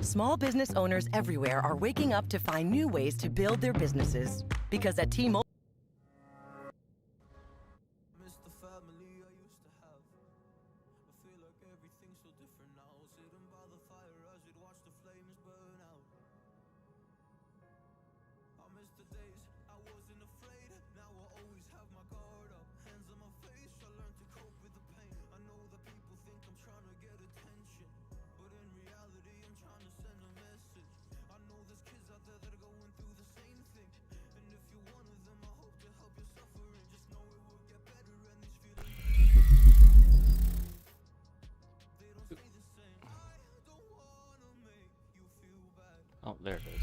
Small business owners everywhere are waking up to find new ways to build their businesses. Because at T-Mobile, Oh, there it is.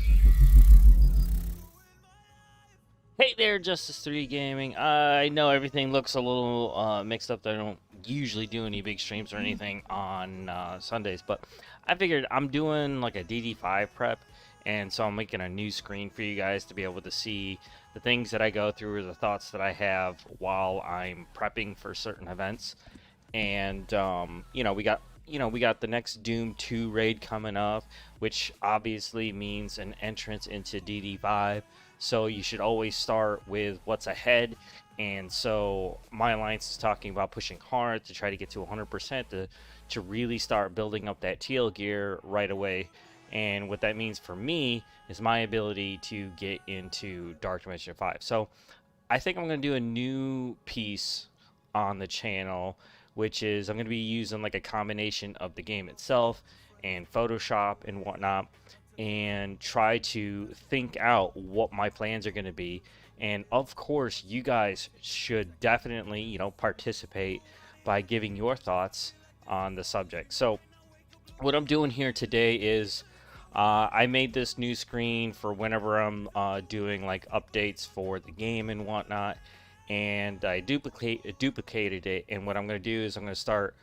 Hey there, Justice 3 Gaming. I know everything looks a little mixed up. I don't usually do any big streams or anything on Sundays, but I figured I'm doing like a DD5 prep, and so I'm making a new screen for you guys to be able to see the things that I go through or the thoughts that I have while I'm prepping for certain events. And we got the next Doom 2 raid coming up, which obviously means an entrance into DD5. So you should always start with what's ahead. And so my alliance is talking about pushing hard to try to get to 100% to really start building up that teal gear right away. And what that means for me is my ability to get into Dark Dimension 5. So I think I'm going to do a new piece on the channel, which is I'm going to be using like a combination of the game itself and Photoshop and whatnot, and try to think out what my plans are going to be. And of course, you guys should definitely, participate by giving your thoughts on the subject. So what I'm doing here today is I made this new screen for whenever I'm doing like updates for the game and whatnot, and I duplicated it. And what I'm going to do is I'm going to start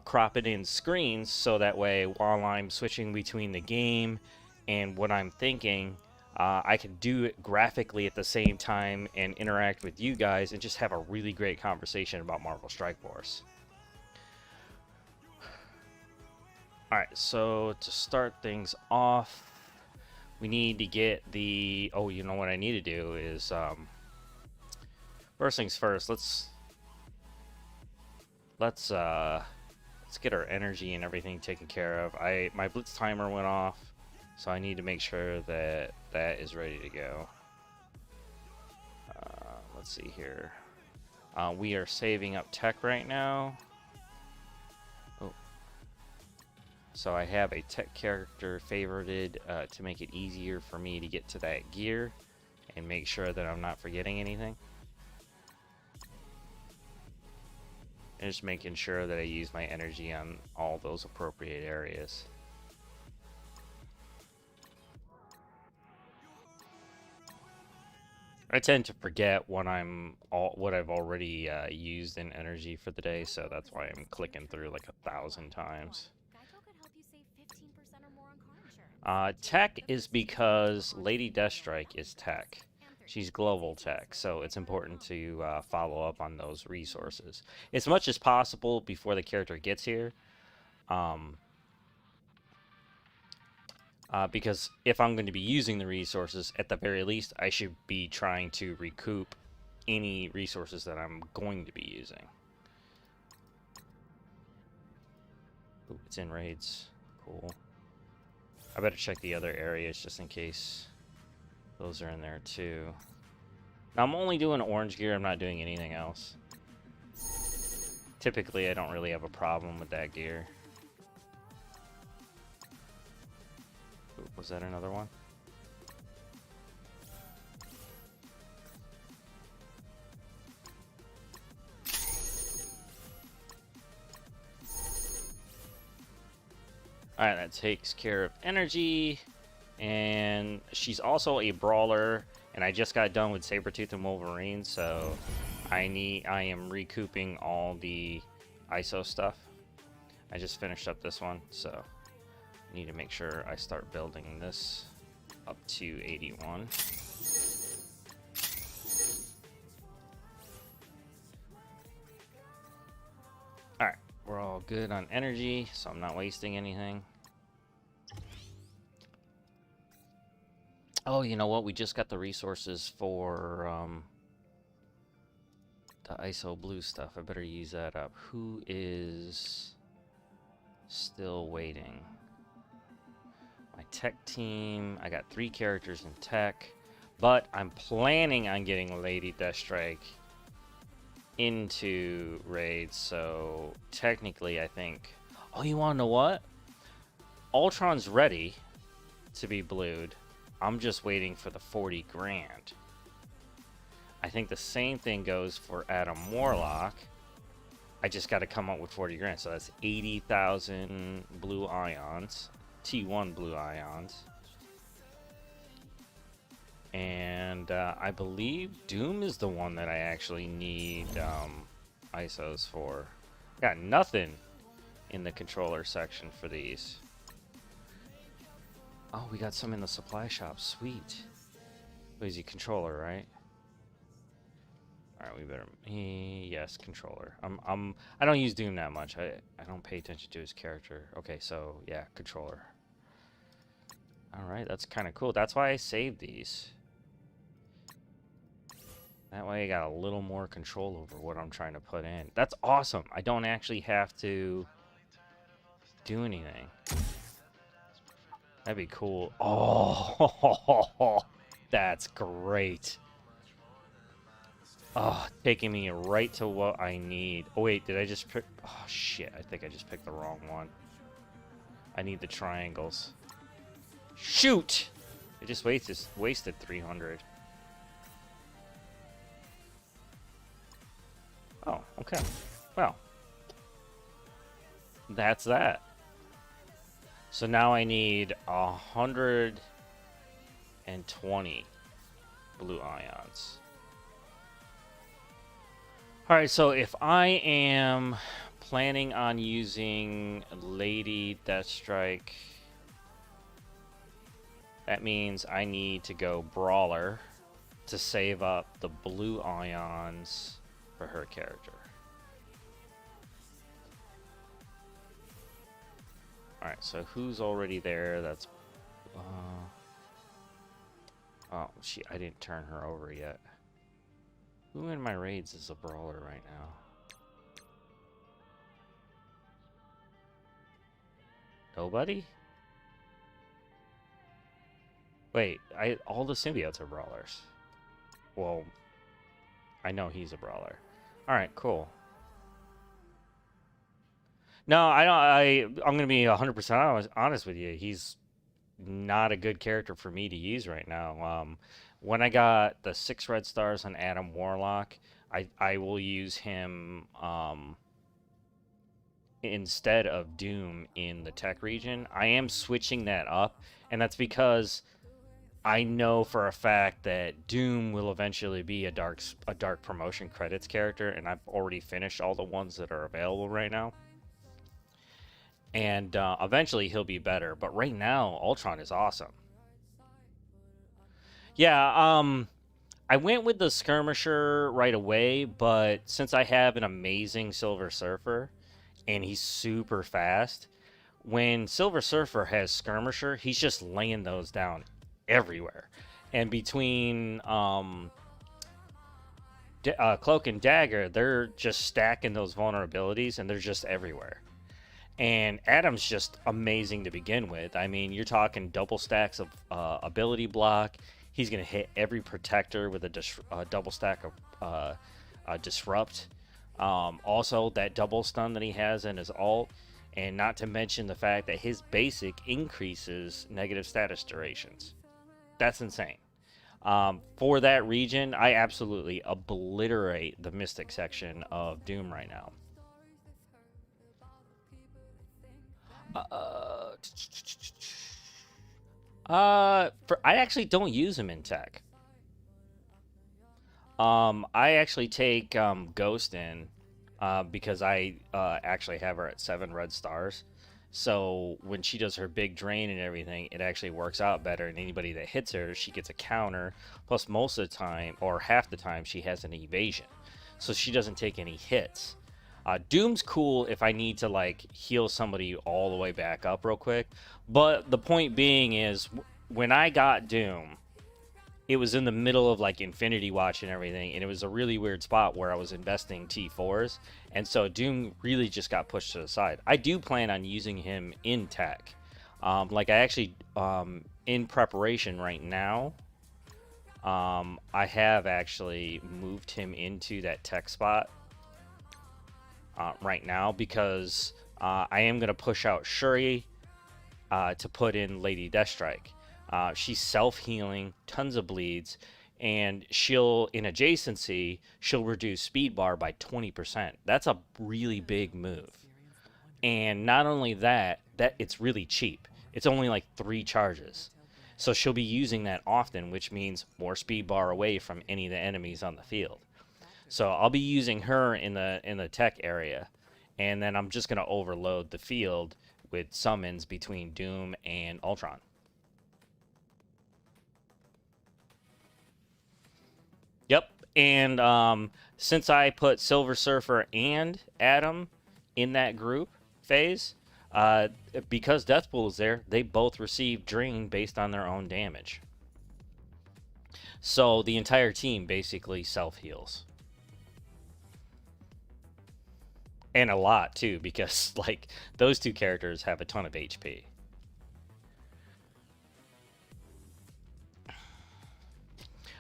cropping in screens, so that way while I'm switching between the game and what I'm thinking, I can do it graphically at the same time and interact with you guys and just have a really great conversation about Marvel Strike Force. Alright, so to start things off, we need to get the... Oh, you know what I need to do is... first things first, let's get our energy and everything taken care of. My Blitz timer went off, so I need to make sure that that is ready to go. Let's see here. We are saving up tech right now. Oh. So I have a tech character favorited to make it easier for me to get to that gear and make sure that I'm not forgetting anything. And just making sure that I use my energy on all those appropriate areas. I tend to forget what I've already used in energy for the day, so that's why I'm clicking through like 1,000 times. Tech is because Lady Deathstrike is tech. She's global tech, so it's important to follow up on those resources as much as possible before the character gets here. Because if I'm going to be using the resources, at the very least, I should be trying to recoup any resources that I'm going to be using. Ooh, it's in raids. Cool. I better check the other areas just in case those are in there too. Now I'm only doing orange gear, I'm not doing anything else. Typically I don't really have a problem with that gear. Ooh, was that another one? Alright, that takes care of energy. And she's also a brawler, and I just got done with Sabretooth and Wolverine, so I am recouping all the ISO stuff. I just finished up this one, so I need to make sure I start building this up to 81. Alright, we're all good on energy, so I'm not wasting anything. Oh, you know what? We just got the resources for the ISO blue stuff. I better use that up. Who is still waiting? My tech team. I got 3 characters in tech, but I'm planning on getting Lady Deathstrike into raids, so technically I think... Oh, you want to know what? Ultron's ready to be blued. I'm just waiting for the 40 grand. I think the same thing goes for Adam Warlock. I just got to come up with 40 grand, so that's 80,000 blue ions, T1 blue ions. And I believe Doom is the one that I actually need ISOs for. Got nothing in the controller section for these. Oh, we got some in the supply shop. Sweet. What is he? Controller, right? All right, we better. Yes, controller. I don't use Doom that much. I don't pay attention to his character. Okay, so yeah, controller. All right, that's kind of cool. That's why I saved these. That way I got a little more control over what I'm trying to put in. That's awesome. I don't actually have to do anything. That'd be cool. Oh, that's great. Oh, taking me right to what I need. Oh, wait, did I just pick? Oh, shit. I think I just picked the wrong one. I need the triangles. Shoot! I just wasted 300. Oh, okay. Well, that's that. So now I need 120 blue ions. Alright, so if I am planning on using Lady Deathstrike, that means I need to go Brawler to save up the blue ions for her character. Alright, so who's already there? That's... oh, I didn't turn her over yet. Who in my raids is a brawler right now? Nobody? Wait, all the symbiotes are brawlers. Well, I know he's a brawler. Alright, cool. No, I'm gonna be 100% honest with you. He's not a good character for me to use right now. When I got the 6 red stars on Adam Warlock, I will use him instead of Doom in the tech region. I am switching that up, and that's because I know for a fact that Doom will eventually be a dark promotion credits character, and I've already finished all the ones that are available right now. And eventually he'll be better, but right now Ultron is awesome. Yeah, I went with the Skirmisher right away, but since I have an amazing Silver Surfer and he's super fast, when Silver Surfer has Skirmisher, he's just laying those down everywhere. And between Cloak and Dagger, they're just stacking those vulnerabilities, and they're just everywhere. And Adam's just amazing to begin with. I mean, you're talking double stacks of ability block. He's going to hit every protector with a double stack of disrupt. Also, that double stun that he has in his ult. And not to mention the fact that his basic increases negative status durations. That's insane. For that region, I absolutely obliterate the Mystic section of Doom right now. I actually don't use him in tech. I actually take Ghost in because I actually have her at 7 red stars. So when she does her big drain and everything, it actually works out better. And anybody that hits her, she gets a counter. Plus, most of the time, or half the time, she has an evasion, so she doesn't take any hits. Doom's cool if I need to like heal somebody all the way back up real quick. But the point being is, when I got Doom, it was in the middle of like Infinity Watch and everything, and it was a really weird spot where I was investing T4s, and so Doom really just got pushed to the side. I do plan on using him in tech. Like I actually, in preparation right now, I have actually moved him into that tech spot right now because I am going to push out Shuri to put in Lady Deathstrike. She's self-healing, tons of bleeds, and she'll, in adjacency, she'll reduce speed bar by 20%. That's a really big move. And not only that, it's really cheap. It's only like 3 charges. So she'll be using that often, which means more speed bar away from any of the enemies on the field. So I'll be using her in the tech area, and then I'm just going to overload the field with summons between Doom and Ultron. Yep, and since I put Silver Surfer and Adam in that group phase, because Deathpool is there, they both receive drain based on their own damage. So the entire team basically self-heals. And a lot, too, because, like, those 2 characters have a ton of HP.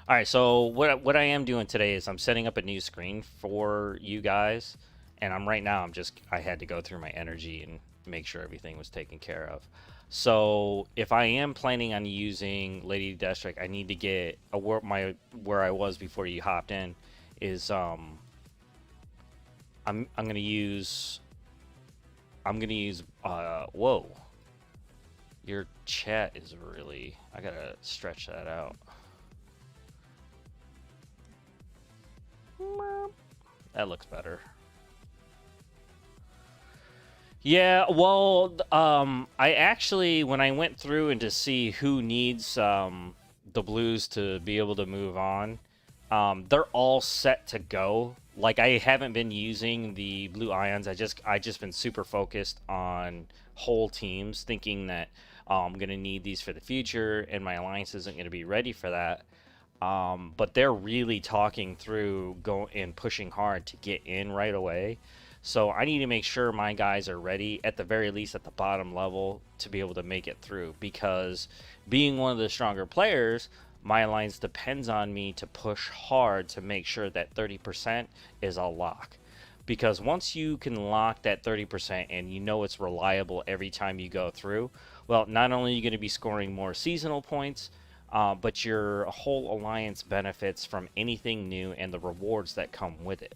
Alright, so what I am doing today is I'm setting up a new screen for you guys. And I had to go through my energy and make sure everything was taken care of. So if I am planning on using Lady Deathstrike, I need to get where I was before you hopped in is I'm gonna use whoa, your chat is really, I gotta stretch that out. That looks better. Yeah, well, I actually, when I went through and to see who needs the blues to be able to move on, they're all set to go. Like, I haven't been using the blue ions. I just been super focused on whole teams, thinking that I'm gonna need these for the future, and my alliance isn't gonna be ready for that. But they're really talking through and pushing hard to get in right away. So I need to make sure my guys are ready, at the very least at the bottom level, to be able to make it through. Because being one of the stronger players, my alliance depends on me to push hard to make sure that 30% is a lock. Because once you can lock that 30% and you know it's reliable every time you go through, well, not only are you going to be scoring more seasonal points, but your whole alliance benefits from anything new and the rewards that come with it.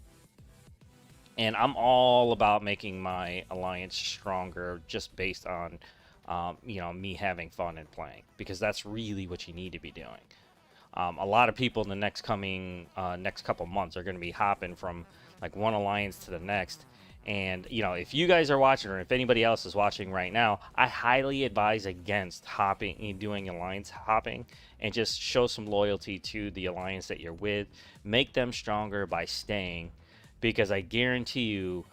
And I'm all about making my alliance stronger just based on, me having fun and playing. Because that's really what you need to be doing. A lot of people in the next couple months are going to be hopping from like one alliance to the next. And, if you guys are watching, or if anybody else is watching right now, I highly advise against doing alliance hopping, and just show some loyalty to the alliance that you're with. Make them stronger by staying. Because I guarantee you,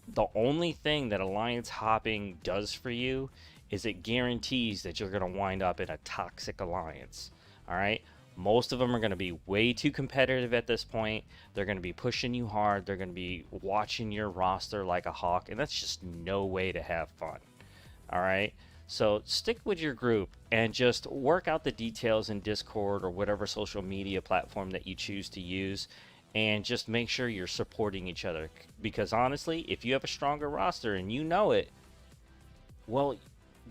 the only thing that alliance hopping does for you is it guarantees that you're going to wind up in a toxic alliance. All right? Most of them are going to be way too competitive at this point. They're going to be pushing you hard. They're going to be watching your roster like a hawk. And that's just no way to have fun. All right? So stick with your group and just work out the details in Discord or whatever social media platform that you choose to use. And just make sure you're supporting each other. Because honestly, if you have a stronger roster and you know it, well,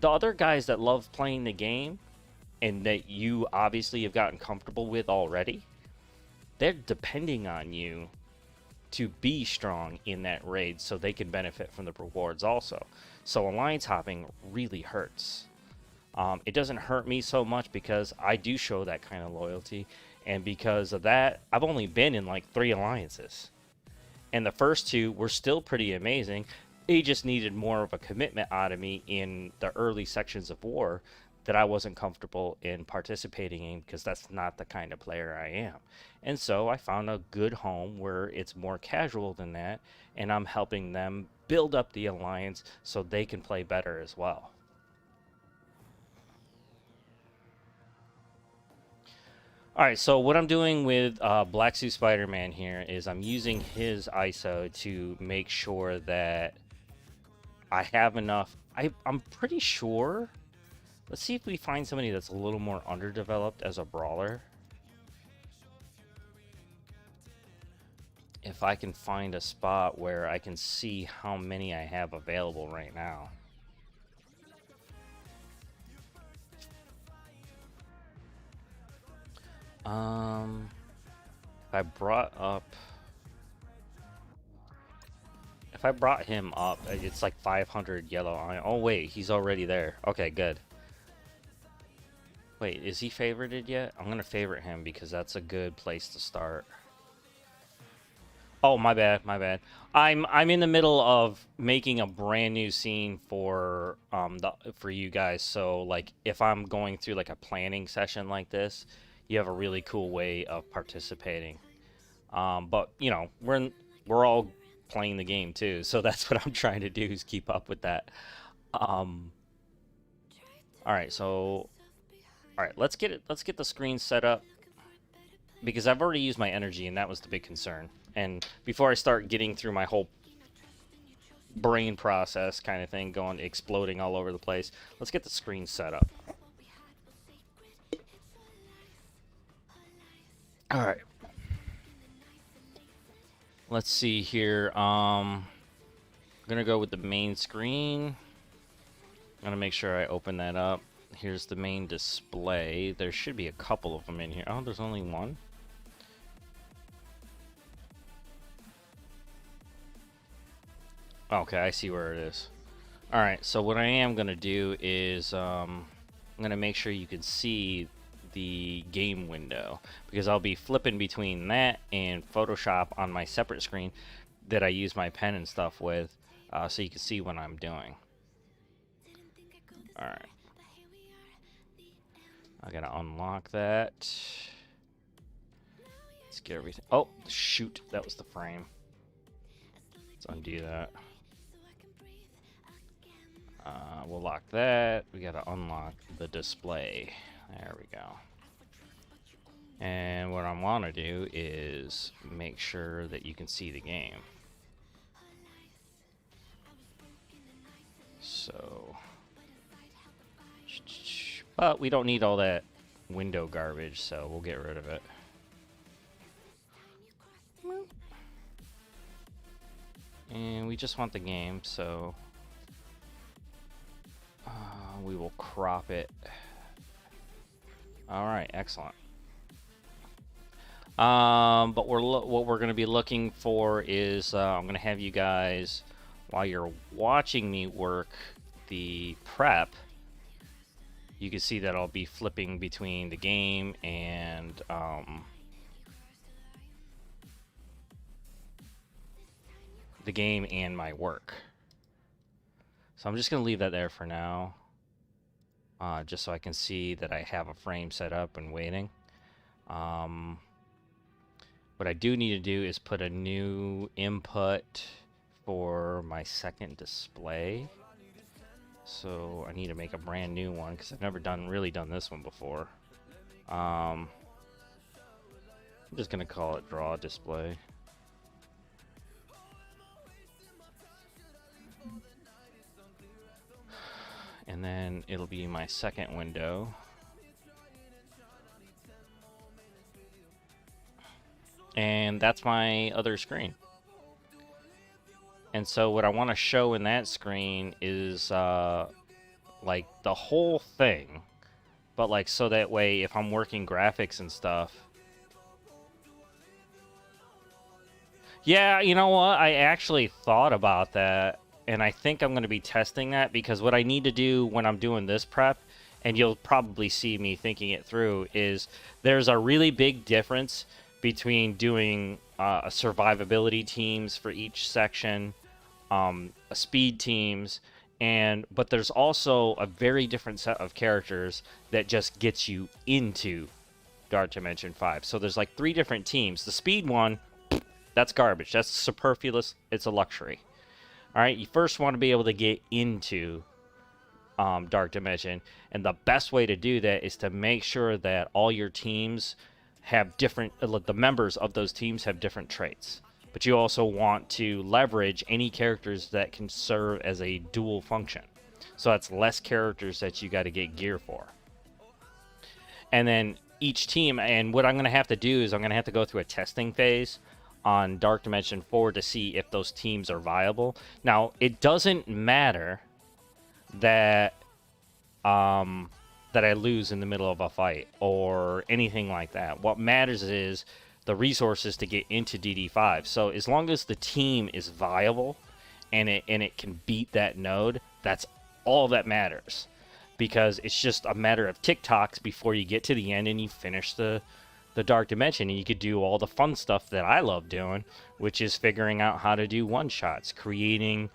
the other guys that love playing the game and that you obviously have gotten comfortable with already, they're depending on you to be strong in that raid so they can benefit from the rewards also. So alliance hopping really hurts. It doesn't hurt me so much because I do show that kind of loyalty. And because of that, I've only been in like 3 alliances. And the first 2 were still pretty amazing. They just needed more of a commitment out of me in the early sections of war that I wasn't comfortable in participating in, because that's not the kind of player I am. And so I found a good home where it's more casual than that, and I'm helping them build up the alliance so they can play better as well. All right, so what I'm doing with Black Suit Spider-Man here is I'm using his ISO to make sure that I have enough. I'm pretty sure. Let's see if we find somebody that's a little more underdeveloped as a brawler. If I can find a spot where I can see how many I have available right now. If I brought him up, it's like 500 yellow iron. Oh wait, he's already there. Okay, good. Wait, is he favorited yet? I'm gonna favorite him because that's a good place to start. Oh, my bad, my bad. I'm in the middle of making a brand new scene for for you guys. So like if I'm going through like a planning session like this, you have a really cool way of participating. But you know, we're all playing the game too, so that's what I'm trying to do is keep up with that. All right, so all right, let's get the screen set up because I've already used my energy and that was the big concern. And before I start getting through my whole brain process kind of thing, going exploding all over the place, let's get the screen set up. All right. Let's see here. I'm gonna go with the main screen. I'm gonna make sure I open that up. Here's the main display. There should be a couple of them in here. Oh, there's only one. Okay, I see where it is. Alright, so what I am going to do is I'm going to make sure you can see the game window because I'll be flipping between that and Photoshop on my separate screen that I use my pen and stuff with so you can see what I'm doing. Alright. I got to unlock that. Let's get everything. Oh, shoot. That was the frame. Let's undo that. We'll lock that. We gotta unlock the display. There we go. And what I want to do is make sure that you can see the game. So, but we don't need all that window garbage, so we'll get rid of it. And we just want the game, so we will crop it. All right, excellent. But what we're going to be looking for is I'm going to have you guys, while you're watching me work the prep, you can see that I'll be flipping between the game and my work. So I'm just going to leave that there for now, just so I can see that I have a frame set up and waiting. What I do need to do is put a new input for my second display. So I need to make a brand new one because I've never really done this one before. I'm just going to call it draw display. And then it'll be my second window. And that's my other screen. And so what I want to show in that screen is like the whole thing, but like so that way if I'm working graphics and stuff. Yeah, you know what? I actually thought about that, and I think I'm going to be testing that because what I need to do when I'm doing this prep, and you'll probably see me thinking it through, is there's a really big difference between doing survivability teams for each section, speed teams, but there's also a very different set of characters that just gets you into Dark Dimension 5. So there's like 3 different teams. The speed one, that's garbage. That's superfluous. It's a luxury. All right, you first want to be able to get into Dark Dimension, and the best way to do that is to make sure that all your teams have different, the members of those teams have different traits. But you also want to leverage any characters that can serve as a dual function. So that's less characters that you got to get gear for. And then each team, and what I'm going to have to do is I'm going to have to go through a testing phase on Dark Dimension 4 to see if those teams are viable. Now, it doesn't matter that that I lose in the middle of a fight or anything like that. What matters is the resources to get into DD5. So as long as the team is viable and it can beat that node, that's all that matters. Because it's just a matter of TikToks before you get to the end and you finish the Dark Dimension, and you could do all the fun stuff that I love doing, which is figuring out how to do one-shots, creating,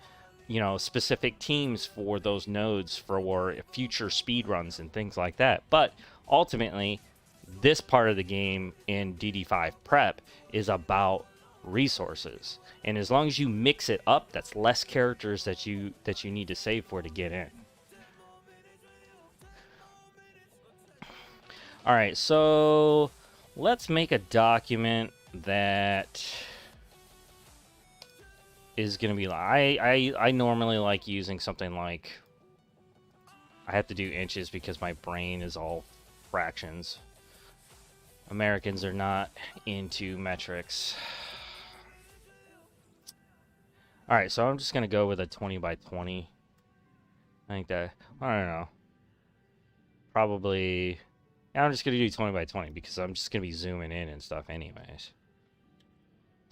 you know, specific teams for those nodes for future speedruns and things like that. But ultimately, this part of the game in DD5 Prep is about resources. And as long as you mix it up, that's less characters that you need to save for to get in. All right, so let's make a document that is going to be like, I normally like using something like, I have to do inches because my brain is all fractions. Americans are not into metrics. All right, so I'm just going to go with a 20 by 20. I think that, I don't know. Probably, yeah, I'm just going to do 20 by 20 because I'm just going to be zooming in and stuff anyways.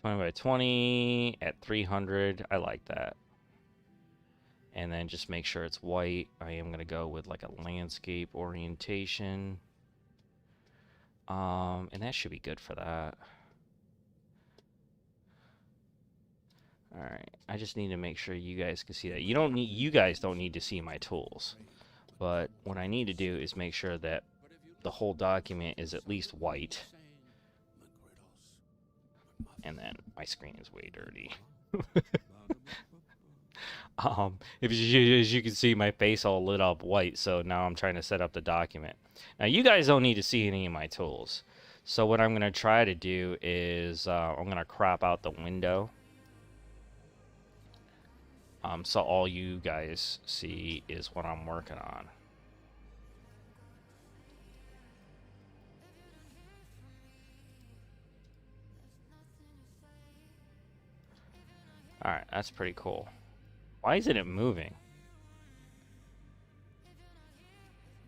20 by 20 at 300. I like that. And then just make sure it's white. I am going to go with like a landscape orientation. And that should be good for that. All right. I just need to make sure you guys can see that. You guys don't need to see my tools. But what I need to do is make sure that the whole document is at least white. And then my screen is way dirty. As you can see, my face all lit up white, so now I'm trying to set up the document. Now, you guys don't need to see any of my tools. So what I'm going to try to do is I'm going to crop out the window. So all you guys see is what I'm working on. Alright, that's pretty cool. Why isn't it moving?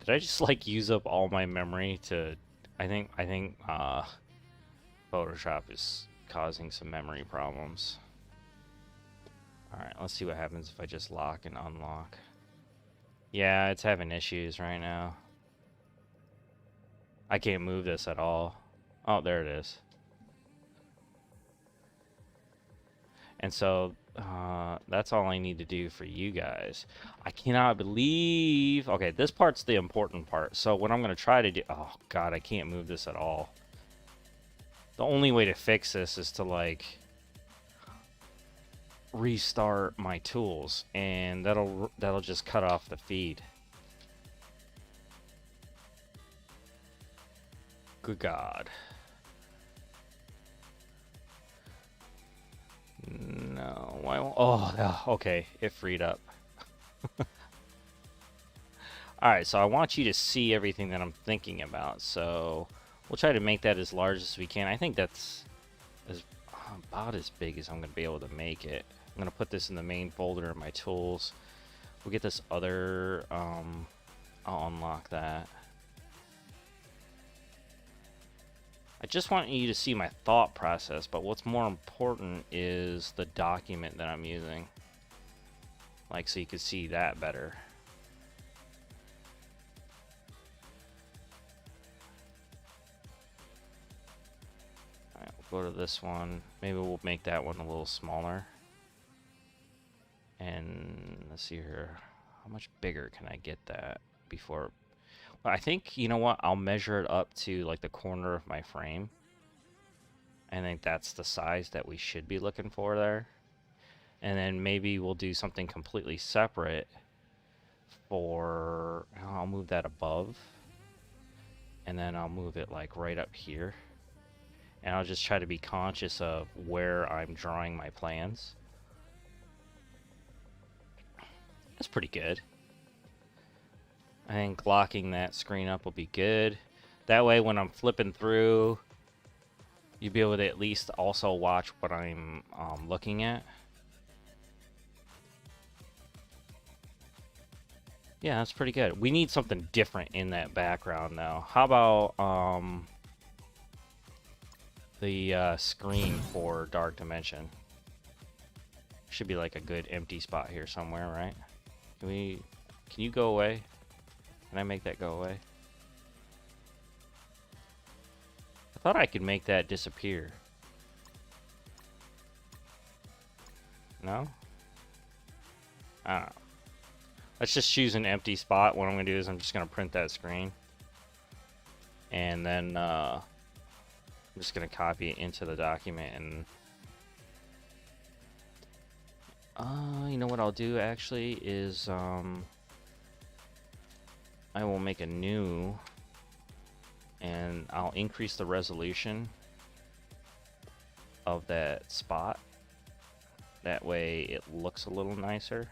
Did I just like use up all my memory to... I think Photoshop is causing some memory problems. Alright, let's see what happens if I just lock and unlock. Yeah, it's having issues right now. I can't move this at all. Oh, there it is. And so that's all I need to do for you guys. I cannot believe... Okay, this part's the important part. So what I'm going to try to do... Oh, God, I can't move this at all. The only way to fix this is to, like, restart my tools. And that'll just cut off the feed. Good God. No, why won't... Oh, okay, it freed up. Alright, so I want you to see everything that I'm thinking about, so we'll try to make that as large as we can. I think that's about as big as I'm going to be able to make it. I'm going to put this in the main folder of my tools. We'll get this other... I'll unlock that. I just want you to see my thought process, but what's more important is the document that I'm using. Like, so you can see that better. Alright, we'll go to this one. Maybe we'll make that one a little smaller. And let's see here. How much bigger can I get that before... I think, you know what, I'll measure it up to like the corner of my frame. I think that's the size that we should be looking for there. And then maybe we'll do something completely separate for... I'll move that above. And then I'll move it like right up here. and I'll just try to be conscious of where I'm drawing my plans. That's pretty good. I think locking that screen up will be good. That way when I'm flipping through, you'll be able to at least also watch what I'm looking at. Yeah, that's pretty good. We need something different in that background now. How about the screen for Dark Dimension? Should be like a good empty spot here somewhere, right? Can you go away? Can I make that go away? I thought I could make that disappear. No? I don't know. Let's just choose an empty spot. What I'm going to do is I'm just going to print that screen. And then I'm just going to copy it into the document. And you know what I'll do actually is I will make a new, and I'll increase the resolution of that spot. That way it looks a little nicer.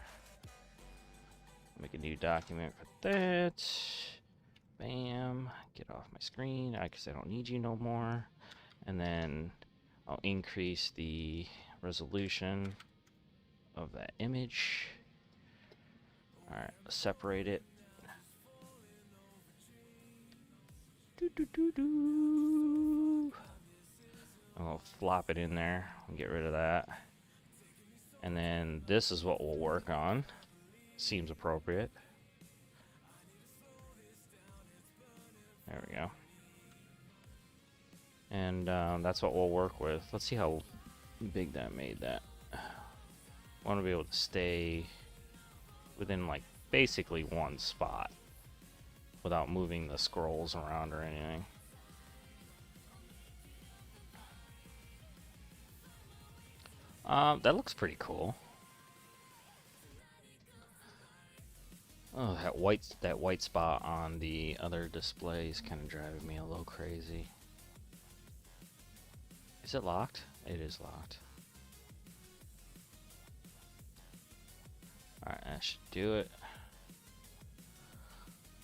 Make a new document for that. Bam. Get off my screen because I don't need you no more. And then I'll increase the resolution of that image. Alright, separate it. I'll flop it in there and get rid of that. And then this is what we'll work on. Seems appropriate. There we go. And that's what we'll work with. Let's see how big that made that. I want to be able to stay within like basically one spot without moving the scrolls around or anything. That looks pretty cool. Oh, that white spot on the other display is kind of driving me a little crazy. Is it locked? It is locked. Alright, that should do it.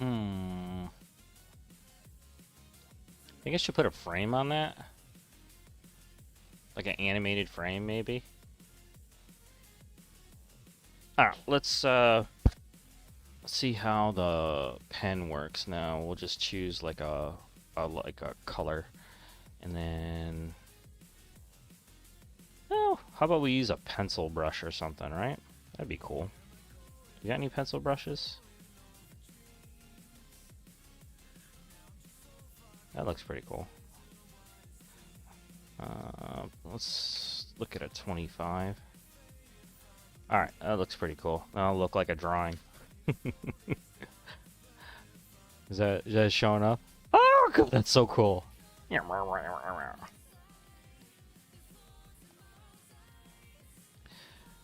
I think I should put a frame on that. Like an animated frame, maybe. Alright, let's see how the pen works now. We'll just choose like a color, and then how about we use a pencil brush or something, right? That'd be cool. You got any pencil brushes? That looks pretty cool. Let's look at a 25. Alright, that looks pretty cool. That'll look like a drawing. Is that showing up? Oh, God, that's so cool.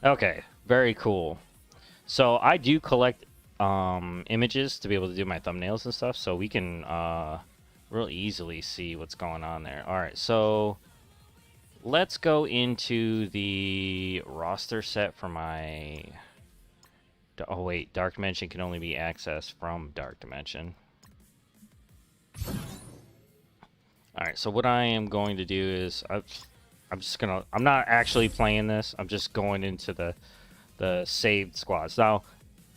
Okay, very cool. So I do collect images to be able to do my thumbnails and stuff, so we can real easily see what's going on there. Alright, so let's go into the roster set for my... Oh wait, Dark Dimension can only be accessed from Dark Dimension. Alright, so what I am going to do is I'm not actually playing this. I'm just going into the saved squads. Now,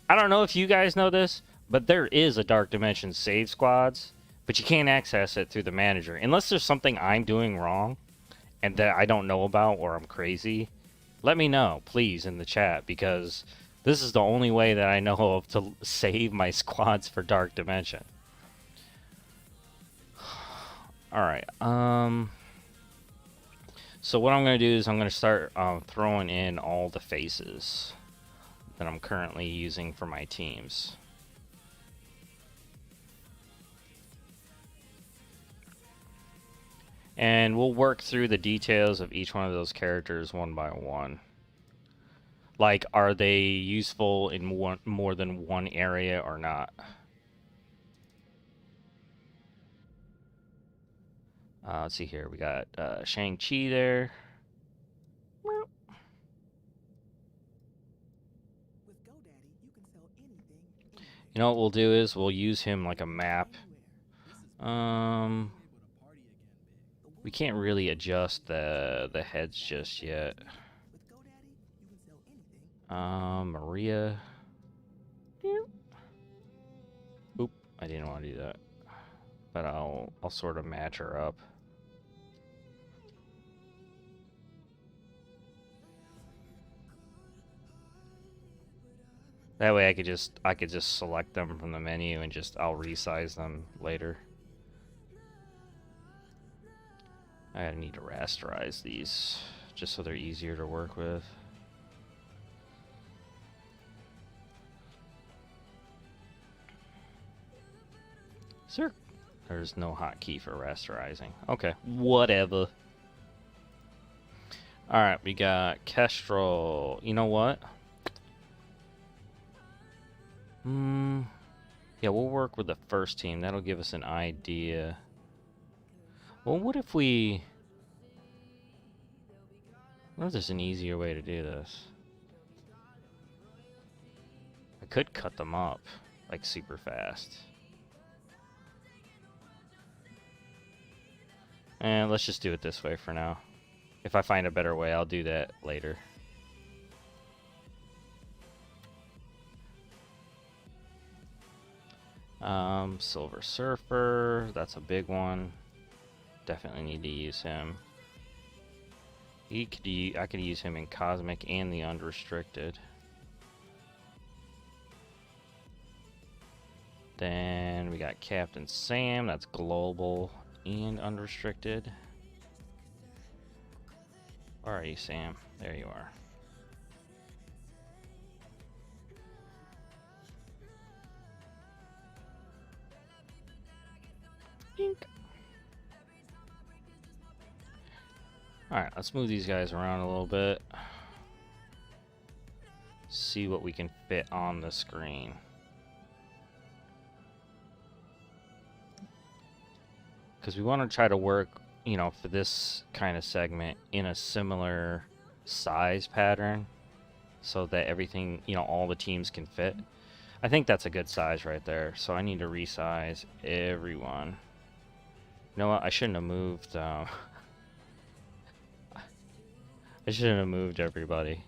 I don't know if you guys know this, but there is a Dark Dimension save squads, but you can't access it through the manager unless there's something I'm doing wrong and that I don't know about, or I'm crazy. Let me know, please, in the chat, because this is the only way that I know of to save my squads for Dark Dimension. Alright, so what I'm going to do is I'm going to start throwing in all the faces that I'm currently using for my teams. And we'll work through the details of each one of those characters one by one. Like, are they useful in more than one area or not? Let's see here. We got Shang Chi there. You know what we'll do is we'll use him like a map. We can't really adjust the heads just yet. Maria. Oop, I didn't want to do that. But I'll sort of match her up. That way I could just select them from the menu and I'll resize them later. I need to rasterize these just so they're easier to work with. Sir, there's no hotkey for rasterizing. Okay, whatever. Alright, we got Kestrel. You know what? Yeah, we'll work with the first team. That'll give us an idea. Well, what if we... What if there's an easier way to do this? I could cut them up, like, super fast. And let's just do it this way for now. If I find a better way, I'll do that later. Silver Surfer, that's a big one. Definitely need to use him. I could use him in Cosmic and the Unrestricted. Then we got Captain Sam, that's global and unrestricted. Where are you, Sam? There you are. Dink. Alright, let's move these guys around a little bit. See what we can fit on the screen. Because we want to try to work, you know, for this kind of segment in a similar size pattern so that everything, you know, all the teams can fit. I think that's a good size right there. So I need to resize everyone. You know what? I shouldn't have moved. I shouldn't have moved everybody.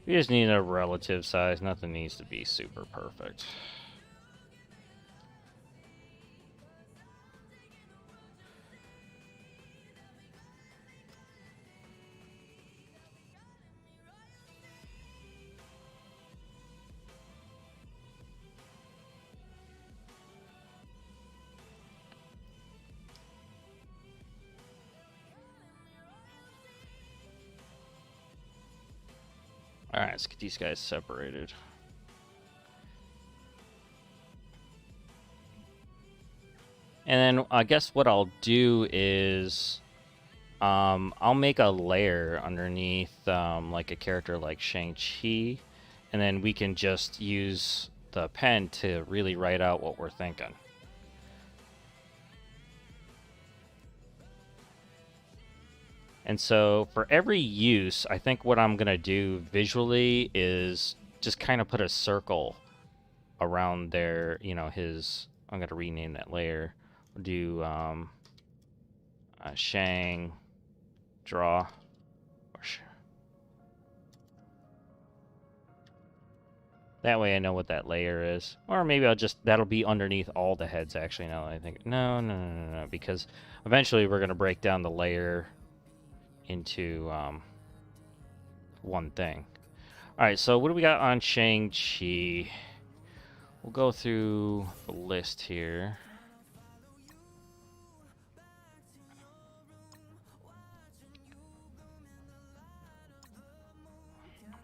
We just need a relative size. Nothing needs to be super perfect. Alright, let's get these guys separated. And then I guess what I'll do is I'll make a layer underneath like a character like Shang Chi, and then we can just use the pen to really write out what we're thinking. And so for every use, I think what I'm going to do visually is just kind of put a circle around there, you know, I'm going to rename that layer. We'll do Shang draw. That way I know what that layer is. Or maybe that'll be underneath all the heads actually, now that I think. No, because eventually we're going to break down the layer into one thing. Alright, so what do we got on Shang-Chi? We'll go through the list here.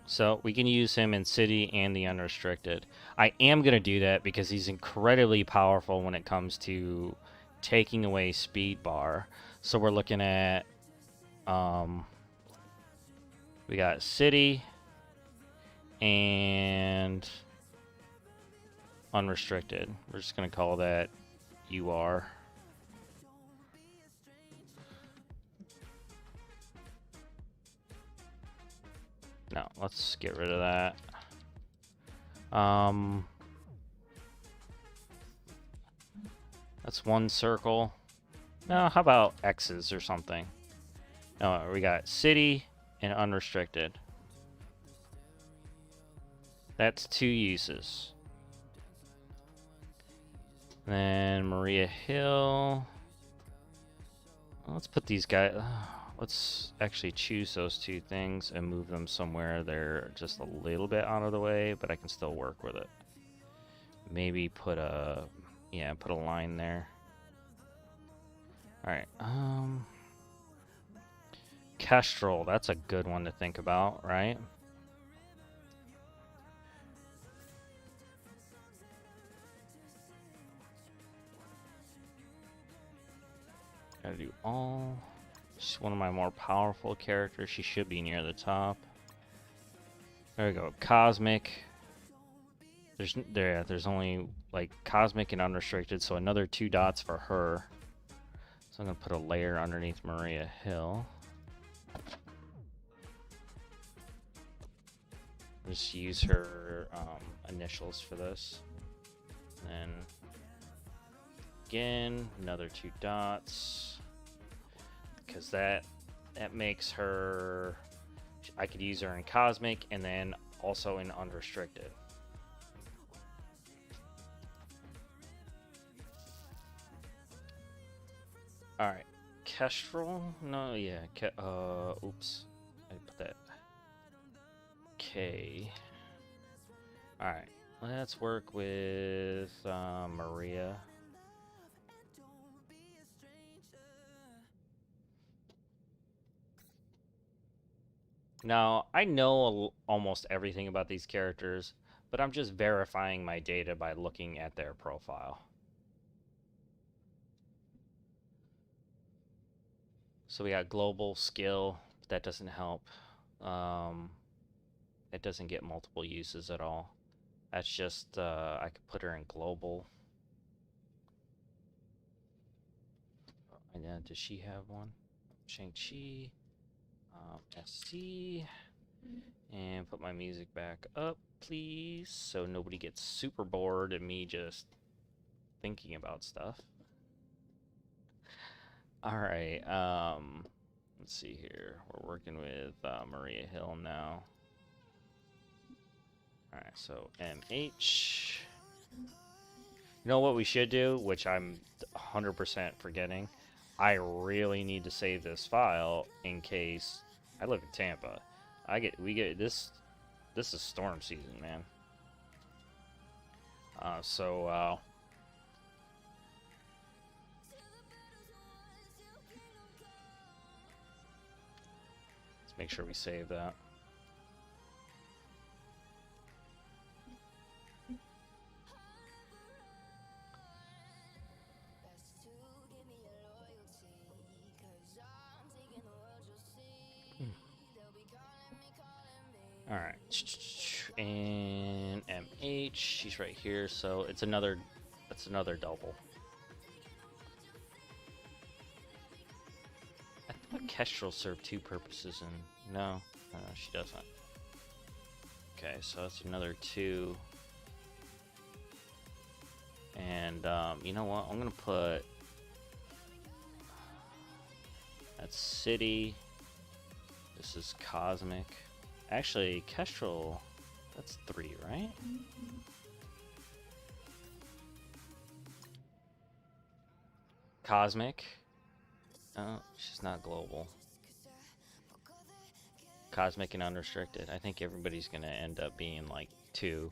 So we can use him in City and the Unrestricted. I am going to do that because he's incredibly powerful when it comes to taking away speed bar. So we're looking at we got City and unrestricted. We're just gonna call that UR. No, let's get rid of that. That's one circle. No, how about X's or something? No, we got city and unrestricted. That's 2 uses. Then Maria Hill. Let's put these guys. Let's actually choose those 2 things and move them somewhere they're just a little bit out of the way, but I can still work with it. Maybe put a put a line there. All right. Kestrel, that's a good one to think about, right? Gotta do all. She's one of my more powerful characters. She should be near the top. There we go. Cosmic. There's only like cosmic and unrestricted, so another 2 dots for her. So I'm gonna put a layer underneath Maria Hill. Just use her initials for this. And again, another 2 dots. Because that makes her, I could use her in cosmic and then also in unrestricted. All right, Kestrel. No, yeah. Oops, I put that K. All right, let's work with Maria. Now, I know almost everything about these characters, but I'm just verifying my data by looking at their profile. So we got global skill, but that doesn't help. It doesn't get multiple uses at all. That's just, I could put her in global. And then, does she have one? Shang Chi. SC. And put my music back up, please, so nobody gets super bored of me just thinking about stuff. Alright, let's see here. We're working with Maria Hill now. Alright, so MH. You know what we should do, which I'm 100% forgetting? I really need to save this file in case I live in Tampa. We get this is storm season, man. Let's make sure we save that. All right, and MH, she's right here, so that's another double. I thought Kestrel served 2 purposes, and no, she doesn't. Okay, so that's another 2. And you know what? I'm gonna put that's city. This is cosmic. Actually, Kestrel, that's 3, right? Cosmic. Oh, she's not global. Cosmic and unrestricted. I think everybody's gonna end up being like 2.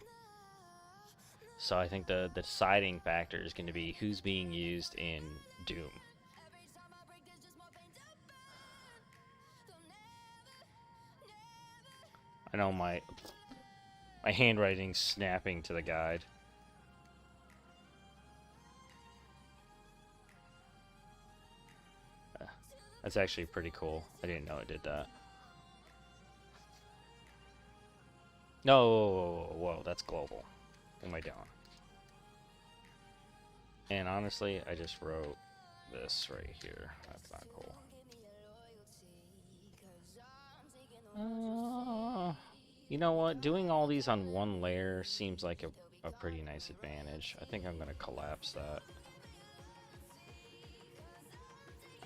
So I think the deciding factor is going to be who's being used in Doom. I know my handwriting's snapping to the guide. That's actually pretty cool. I didn't know it did that. No, whoa, that's global. What am I doing? And honestly, I just wrote this right here. That's not cool. You know what? Doing all these on one layer seems like a pretty nice advantage. I think I'm going to collapse that.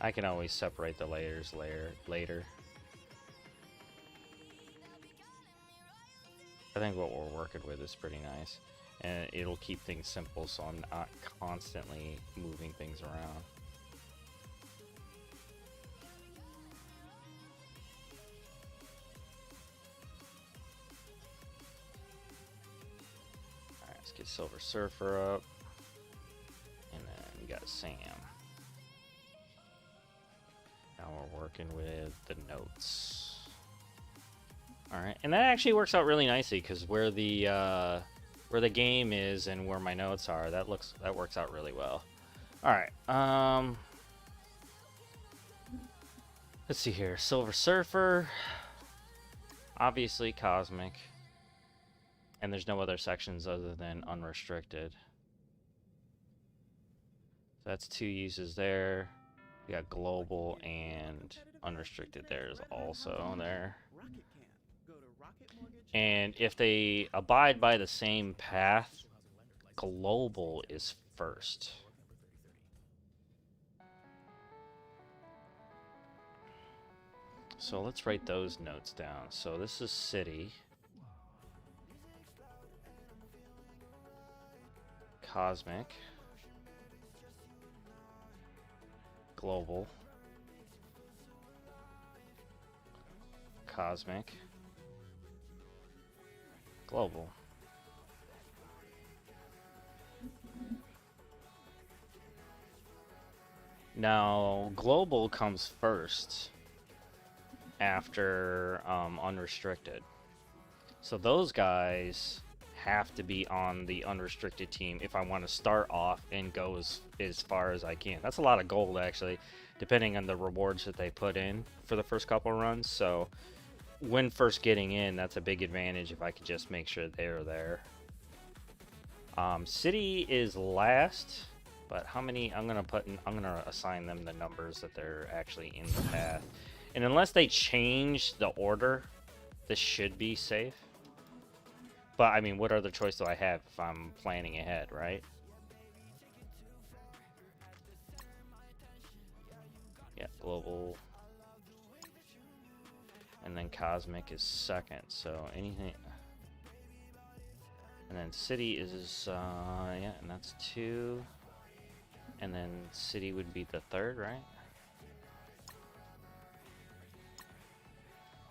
I can always separate the layers later. I think what we're working with is pretty nice. And it'll keep things simple so I'm not constantly moving things around. Alright, let's get Silver Surfer up. And then we got Sam. Now we're working with the notes. Alright, and that actually works out really nicely because where the game is and where my notes are, that works out really well. Alright, let's see here. Silver Surfer, obviously Cosmic, and there's no other sections other than unrestricted. So that's 2 uses there. We got global and unrestricted there is also there. And if they abide by the same path, global is first. So let's write those notes down. So this is city. Cosmic. Global. Cosmic. Global. Now, global comes first after unrestricted. So those guys have to be on the unrestricted team if I want to start off and go as far as I can. That's a lot of gold, actually, depending on the rewards that they put in for the first couple runs. So when first getting in, that's a big advantage if I could just make sure they're there. City is last, but how many I'm gonna assign them the numbers that they're actually in the path. And unless they change the order, this should be safe. But I mean, what other choice do I have if I'm planning ahead, right? Yeah, global. And then Cosmic is second, so anything. And then City is, yeah, and that's 2. And then City would be the third, right?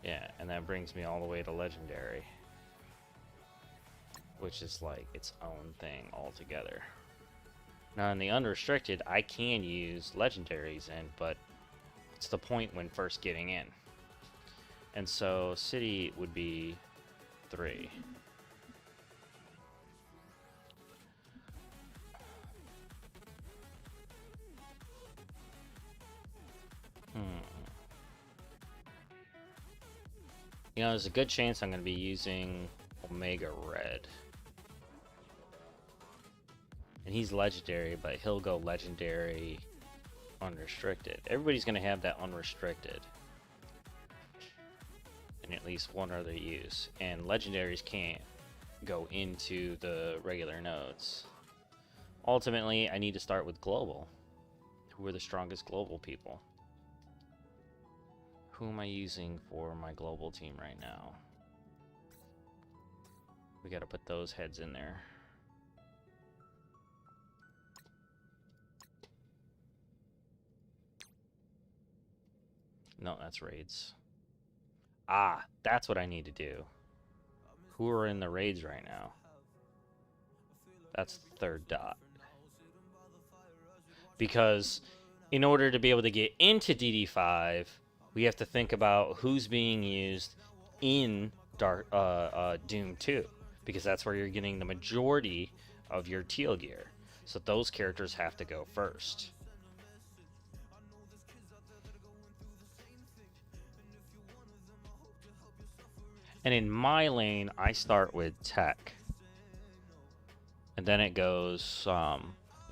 Yeah, and that brings me all the way to Legendary, which is like its own thing altogether. Now in the unrestricted, I can use Legendaries in, but it's the point when first getting in. And so City would be 3. You know, there's a good chance I'm going to be using Omega Red. And he's legendary, but he'll go legendary unrestricted. Everybody's going to have that unrestricted in at least one other use. And legendaries can't go into the regular nodes. Ultimately, I need to start with global. Who are the strongest global people? Who am I using for my global team right now? We got to put those heads in there. No, that's raids. Ah, that's what I need to do. Who are in the raids right now? That's the third dot. Because in order to be able to get into DD5, we have to think about who's being used in Doom 2, because that's where you're getting the majority of your teal gear. So those characters have to go first. And in my lane, I start with tech. And then it goes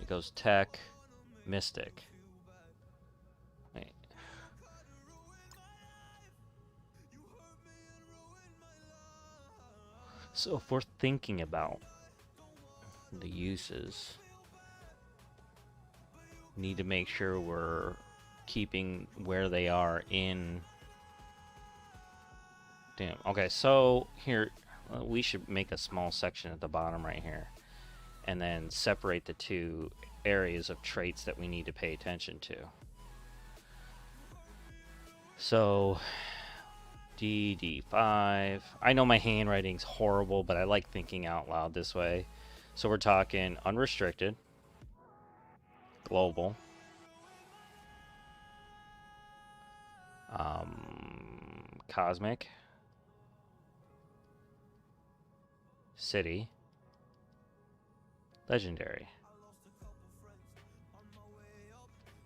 It goes tech, mystic. Wait. So if we're thinking about the uses, need to make sure we're keeping where they are in. Damn. Okay, so here we should make a small section at the bottom right here, and then separate the two areas of traits that we need to pay attention to. So DD5. I know my handwriting's horrible, but I like thinking out loud this way. So we're talking unrestricted, global, cosmic, city, legendary.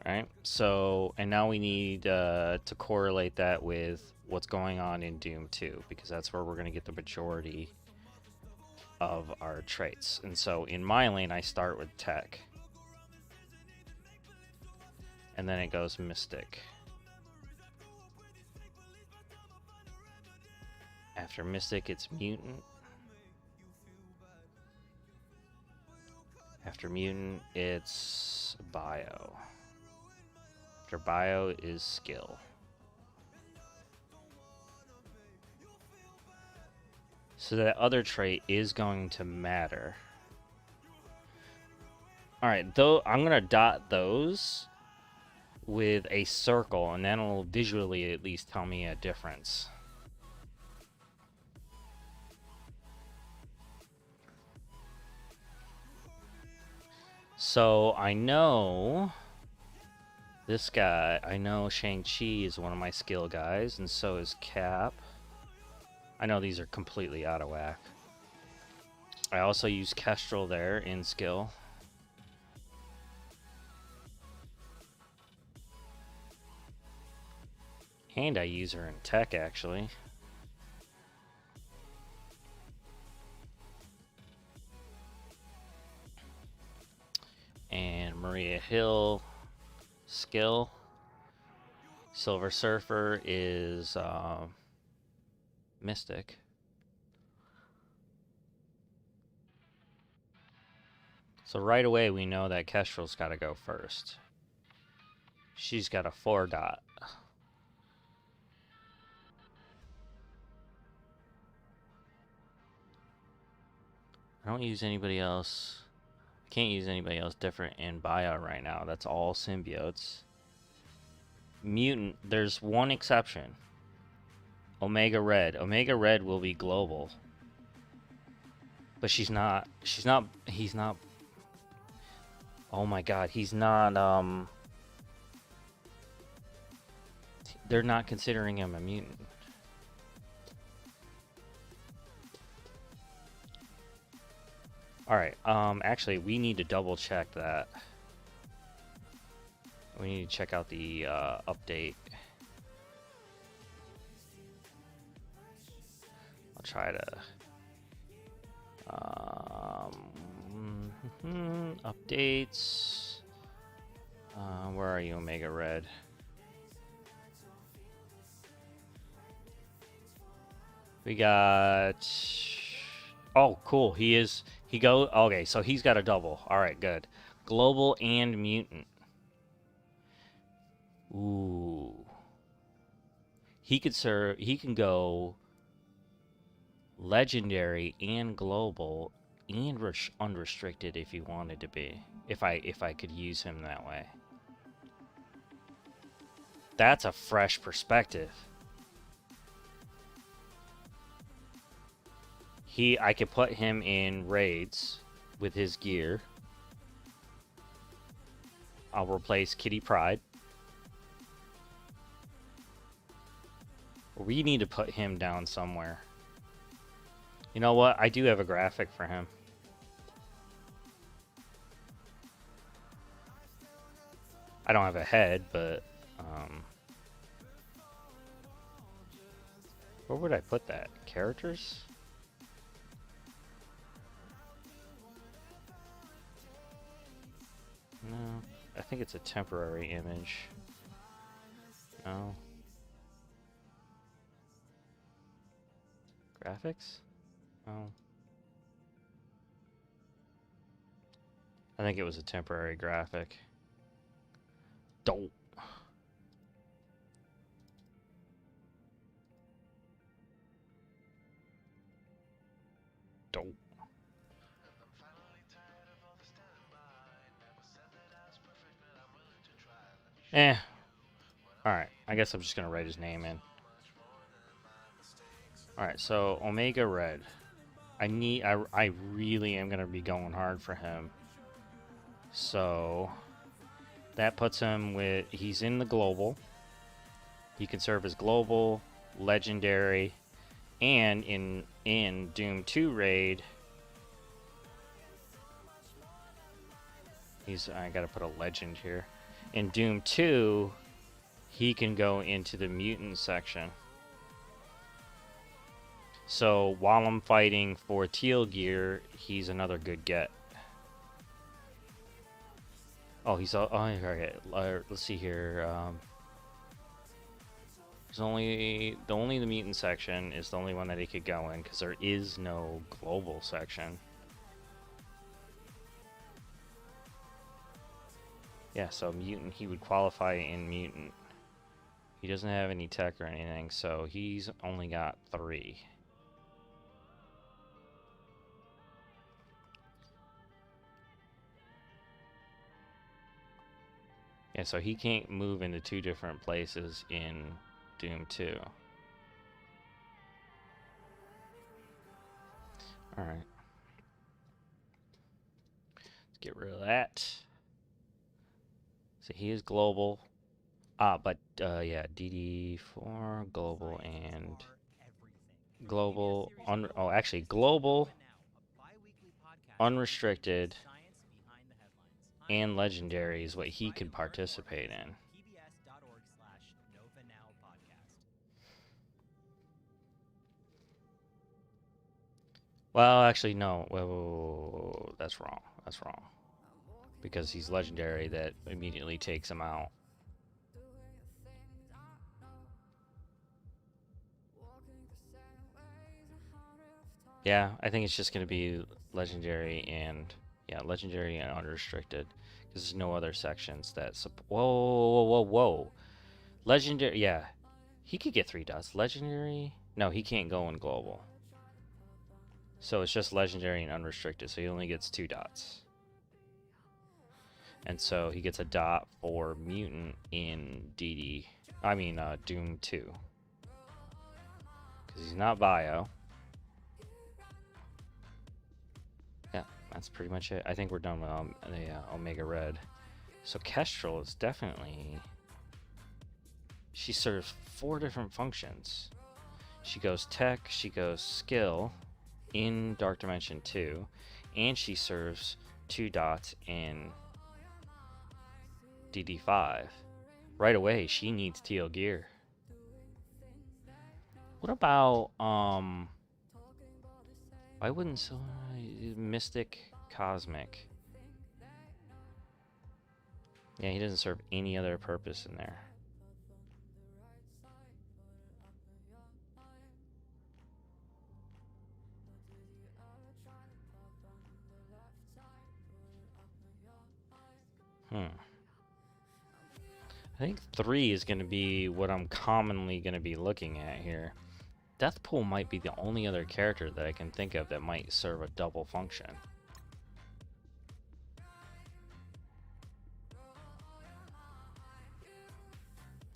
Right? So, and now we need to correlate that with what's going on in Doom 2, because that's where we're going to get the majority of our traits. And so in my lane, I start with tech. And then it goes mystic. After mystic, it's mutant. After mutant, it's bio. After bio is skill. So that other trait is going to matter. Alright, though I'm gonna dot those with a circle, and that'll visually at least tell me a difference. So I know this guy, I know Shang Chi is one of my skill guys, and so is Cap. I know these are completely out of whack. I also use Kestrel there in skill. And I use her in tech, actually. And Maria Hill, skill. Silver Surfer is mystic. So right away we know that Kestrel's got to go first. She's got a 4 dot. I don't use anybody else. I can't use anybody else different in bio right now. That's all symbiotes. Mutant, there's one exception. Omega Red. Omega Red will be global. But he's not, oh my god, he's not, they're not considering him a mutant. Alright, actually, we need to double check that. We need to check out the, update. I'll try to, updates. Where are you, Omega Red? We got, oh, cool, okay, so he's got a double. Alright, good. Global and mutant. Ooh. He can go legendary and global and unrestricted if he wanted to be. If I could use him that way. That's a fresh perspective. I could put him in raids with his gear. I'll replace Kitty Pryde. We need to put him down somewhere. You know what? I do have a graphic for him. I don't have a head, but where would I put that? Characters? No, I think it's a temporary image. No. Graphics? Oh. I think it was a temporary graphic. Dope. Dope. Eh. Alright, I guess I'm just gonna write his name in. Alright, so Omega Red. I really am gonna be going hard for him. So that puts him with, he's in the global. He can serve as global, legendary, and in Doom 2 raid, I gotta put a legend here. In Doom 2, he can go into the mutant section. So while I'm fighting for teal gear, he's another good get. Oh, he's all, oh, okay. Let's see here. There's only the mutant section is the only one that he could go in, because there is no global section. Yeah, so mutant, he would qualify in mutant. He doesn't have any tech or anything, so he's only got 3. Yeah, so he can't move into 2 different places in Doom 2. Alright. Let's get rid of that. So he is global. But yeah, DD4, global, and global, actually global, unrestricted, and legendary is what he could participate in. Well, actually, no. Whoa, that's wrong. That's wrong. Because he's legendary, that immediately takes him out. Yeah, I think it's just going to be legendary and, yeah, legendary and unrestricted. Because there's no other sections that whoa. Legendary, yeah. He could get 3 dots. Legendary? No, he can't go in global. So it's just legendary and unrestricted, so he only gets 2 dots. And so he gets a dot for mutant in Doom 2. Because he's not bio. Yeah, that's pretty much it. I think we're done with the Omega Red. So Kestrel is definitely... She serves 4 different functions. She goes tech, she goes skill in Dark Dimension 2, and she serves 2 dots in DD5. Right away, she needs teal gear. What about, why wouldn't Mystic Cosmic? Yeah, he doesn't serve any other purpose in there. I think 3 is going to be what I'm commonly going to be looking at here. Deathpool might be the only other character that I can think of that might serve a double function.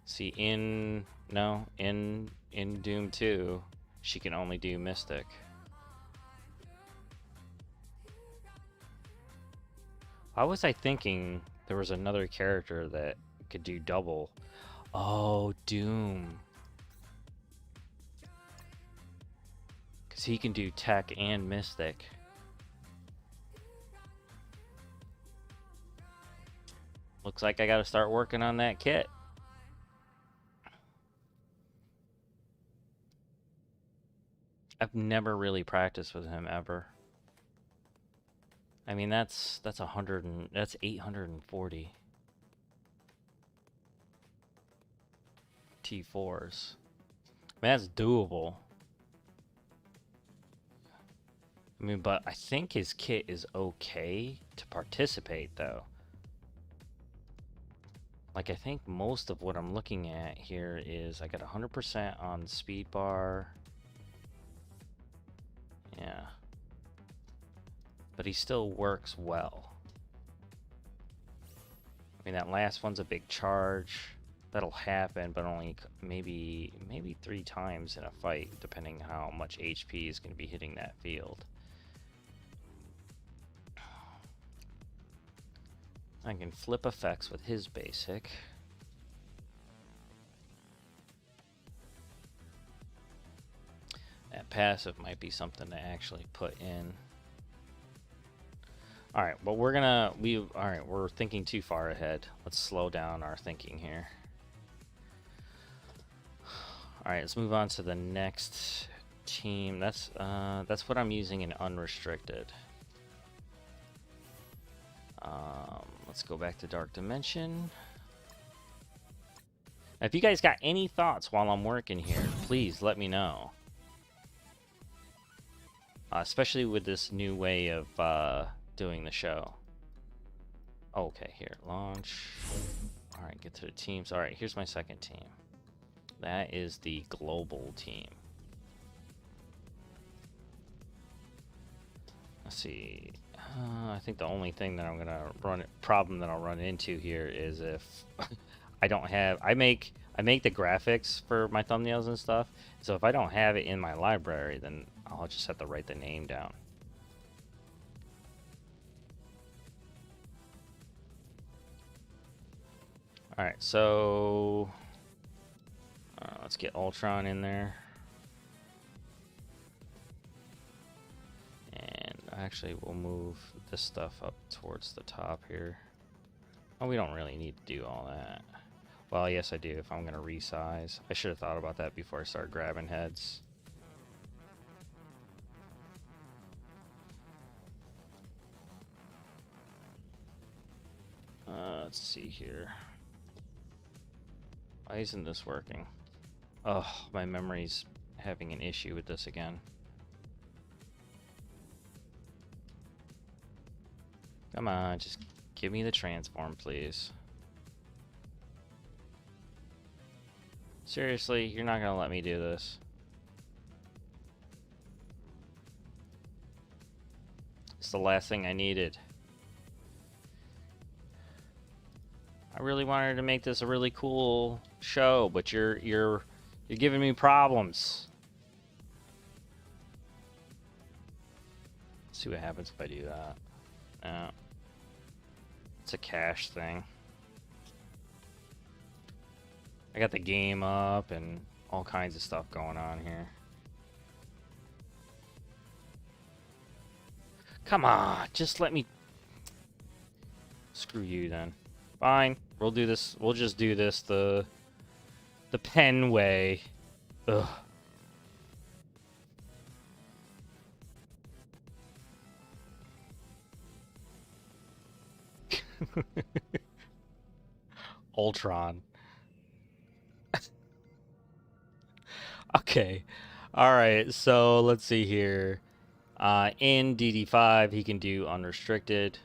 See, in Doom 2, she can only do Mystic. Why was I thinking there was another character that could do double? Oh, Doom. Because he can do tech and Mystic. Looks like I gotta start working on that kit. I've never really practiced with him ever. I mean, that's 100 and that's 840 T4s. I mean, that's doable. I mean, but I think his kit is okay to participate, though. Like, I think most of what I'm looking at here is I got 100% on speed bar. Yeah. But he still works well. I mean, that last one's a big charge. That'll happen, but only maybe 3 times in a fight, depending how much HP is going to be hitting that field. I can flip effects with his basic. That passive might be something to actually put in. Alright, but we're thinking too far ahead. Let's slow down our thinking here. Alright, let's move on to the next team. That's what I'm using in unrestricted. Let's go back to Dark Dimension. Now, if you guys got any thoughts while I'm working here, please let me know. Especially with this new way of doing the show. Okay, here, launch. Alright, get to the teams. Alright, here's my second team. That is the global team. Let's see. I think the only thing that I'm gonna problem that I'll run into here is if I don't have. I make the graphics for my thumbnails and stuff. So if I don't have it in my library, then I'll just have to write the name down. All right, so let's get Ultron in there. And actually, we'll move this stuff up towards the top here. Oh, we don't really need to do all that. Well, yes, I do if I'm going to resize. I should have thought about that before I start grabbing heads. Let's see here. Why isn't this working? Oh, my memory's having an issue with this again. Come on, just give me the transform, please. Seriously, you're not gonna let me do this. It's the last thing I needed. I really wanted to make this a really cool show, but you're giving me problems. Let's see what happens if I do that. No. It's a cache thing. I got the game up and all kinds of stuff going on here. Come on, just let me... Screw you then. Fine, we'll do this. We'll just do this the pen way. Ugh. Ultron. Okay. Alright, so let's see here. In DD5, he can do unrestricted.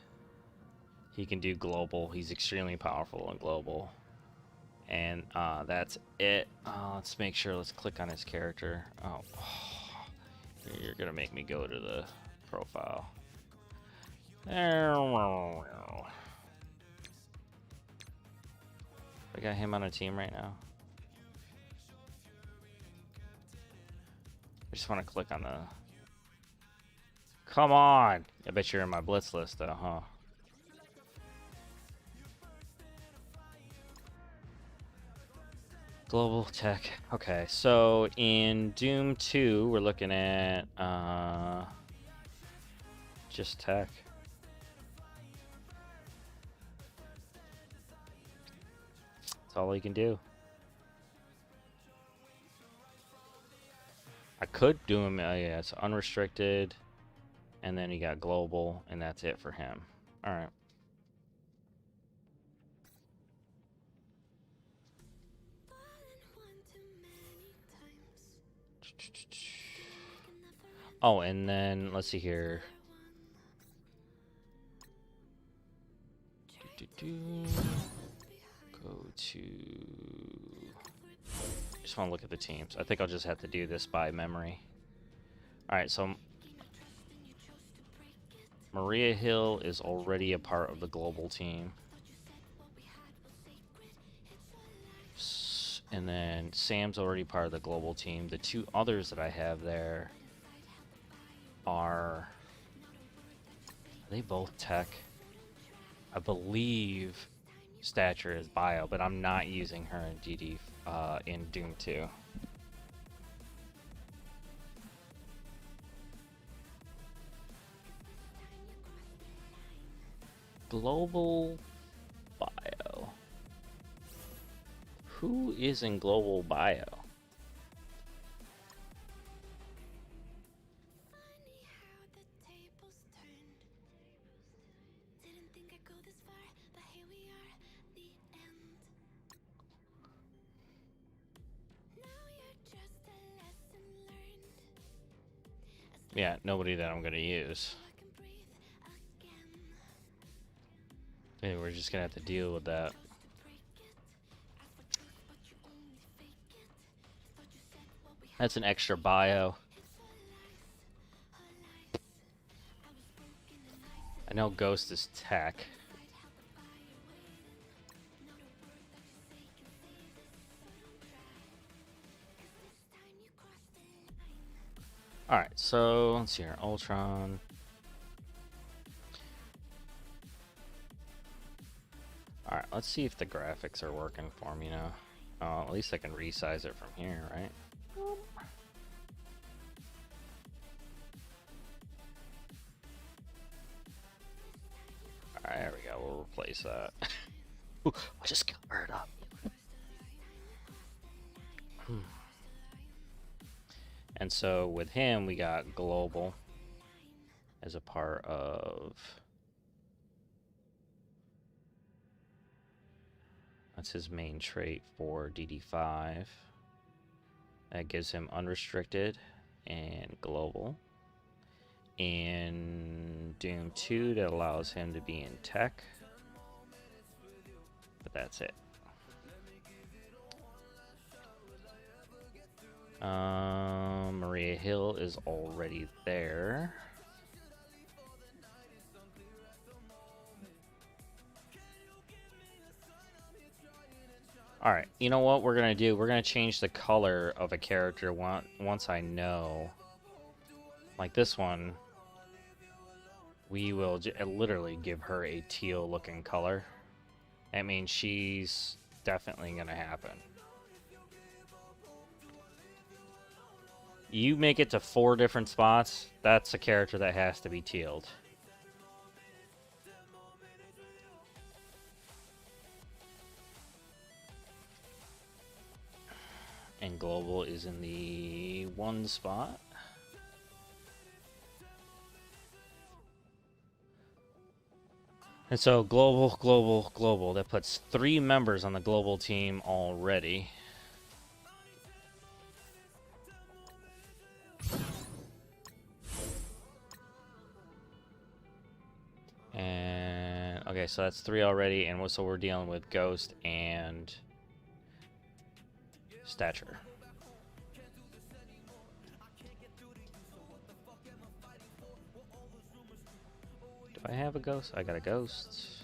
He can do global. He's extremely powerful in global. And that's it. Let's make sure. Let's click on his character. Oh. You're going to make me go to the profile. I got him on a team right now. I just want to click on the... Come on! I bet you're in my Blitz list though, huh? Global tech. Okay, so in Doom 2, we're looking at just tech. That's all you can do. I could do him. Yeah, it's unrestricted. And then you got global, and that's it for him. All right. Oh, and then let's see here. Go to. Just want to look at the teams. I think I'll just have to do this by memory. All right, so Maria Hill is already a part of the global team. And then Sam's already part of the global team. The two others that I have there are they both tech? I believe Stature is bio, but I'm not using her in DD in Doom 2. Global bio. Who is in global bio? Yeah, nobody that I'm gonna use. Maybe we're just gonna have to deal with that. That's an extra bio. I know Ghost is tech. Alright, so let's see here. Ultron. Alright, let's see if the graphics are working for me now. Oh, at least I can resize it from here, right? Alright, there we go. We'll replace that. Ooh, I just got burned up. And so with him, we got global as a part of. That's his main trait for DD5. That gives him unrestricted and global. In Doom 2, that allows him to be in tech. But that's it. Maria Hill is already there. Alright, you know what we're going to do? We're going to change the color of a character once I know. Like this one, we will literally give her a teal looking color. That means she's definitely going to happen. You make it to 4 different spots, that's a character that has to be tealed. And global is in the 1 spot. And so global, global, global. That puts 3 members on the global team already. And okay, so that's 3 already, and so we're dealing with Ghost and Stature. Do I have a Ghost? I got a Ghost.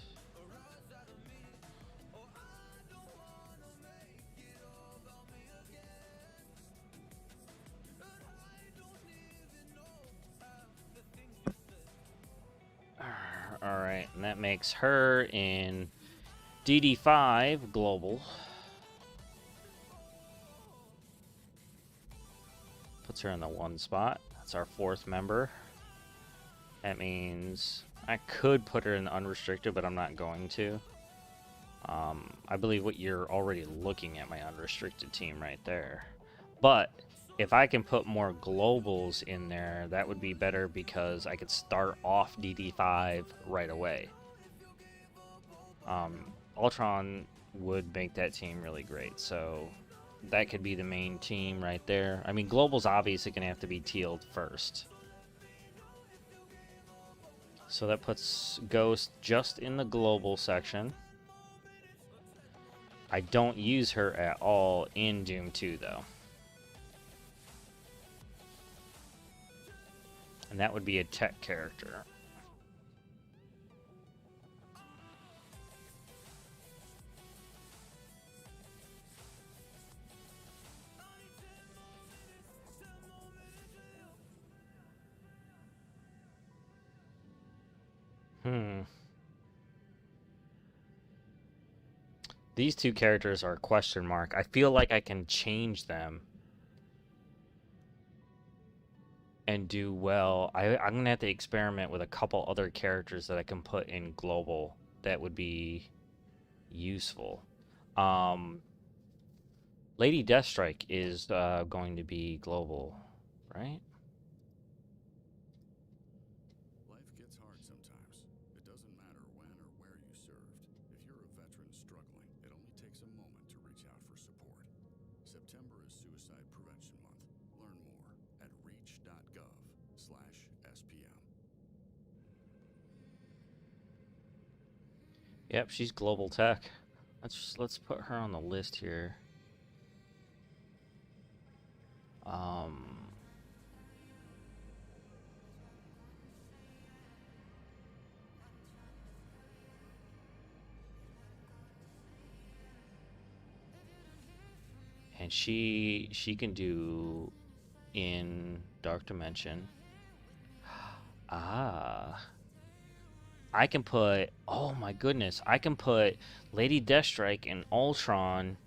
Alright, and that makes her in DD5 global. Puts her in the 1 spot. That's our 4th member. That means I could put her in unrestricted, but I'm not going to. I believe what you're already looking at my unrestricted team right there. But if I can put more globals in there, that would be better because I could start off DD5 right away. Ultron would make that team really great, so that could be the main team right there. I mean, global's obviously going to have to be tealed first. So that puts Ghost just in the global section. I don't use her at all in Doom 2, though. And that would be a tech character. These two characters are a question mark. I feel like I can change them and do well. I'm going to have to experiment with a couple other characters that I can put in global that would be useful. Lady Deathstrike is going to be global, right? Life gets hard sometimes. It doesn't matter when or where you served. If you're a veteran struggling, it only takes a moment to reach out for support. September is Suicide Prevention Month. Learn more at reach.gov/SPM. Yep, she's global tech. Let's put her on the list here. And she can do in Dark Dimension. Ah. I can put, oh my goodness, I can put Lady Deathstrike and Ultron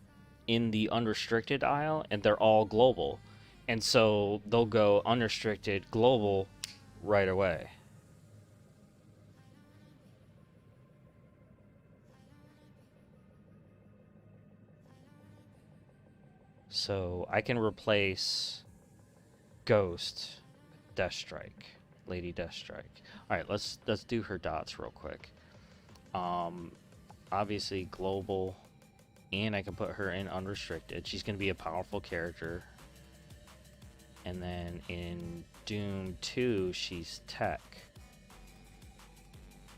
in the unrestricted aisle, and they're all global. And so they'll go unrestricted, global right away. So I can replace Ghost, Deathstrike, Lady Deathstrike. All right, let's do her dots real quick. Obviously global, and I can put her in unrestricted. She's going to be a powerful character. And then in Doom 2, she's tech,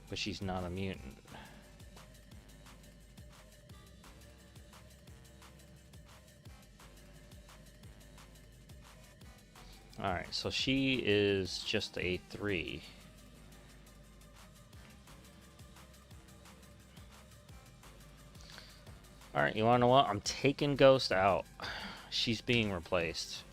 but she's not a mutant. Alright, so she is just a 3. Alright, you wanna know what? I'm taking Ghost out. She's being replaced.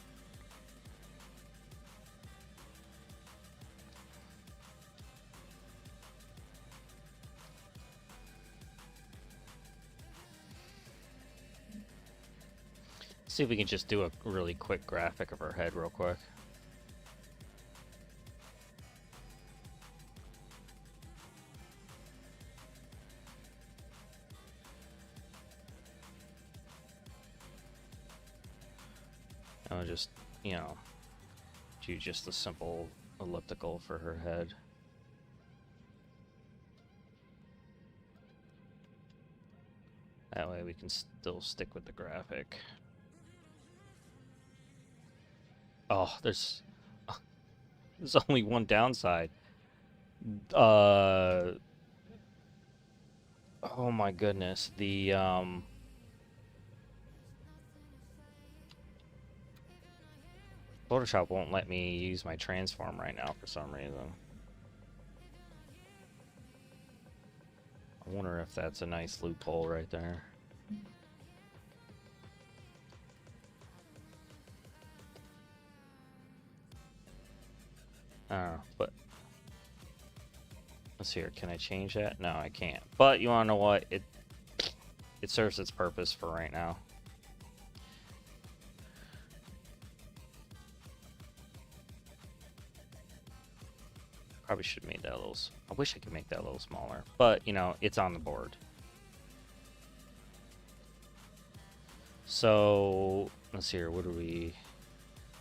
See if we can just do a really quick graphic of her head real quick. I'll just, you know, do just a simple elliptical for her head. That way we can still stick with the graphic. Oh, there's only one downside. Oh my goodness, the Photoshop won't let me use my transform right now for some reason. I wonder if that's a nice loophole right there. I don't know, but let's see here. Can I change that? No, I can't. But you wanna know what? It serves its purpose for right now. Probably should have made that a little. I wish I could make that a little smaller, but you know, it's on the board. So let's see here. What are we?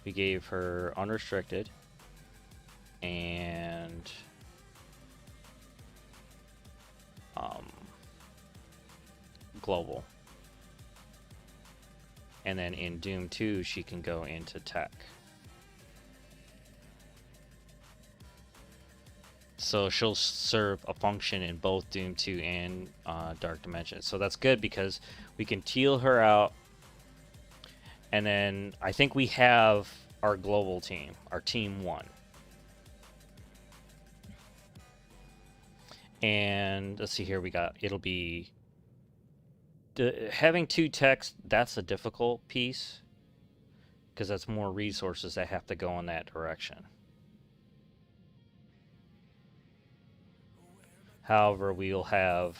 We gave her unrestricted and global. And then in Doom 2, she can go into tech. So she'll serve a function in both Doom 2 and Dark Dimension. So that's good because we can teal her out. And then I think we have our global team, our team 1. And let's see here, it'll be having 2 techs, that's a difficult piece because that's more resources that have to go in that direction. However, we'll have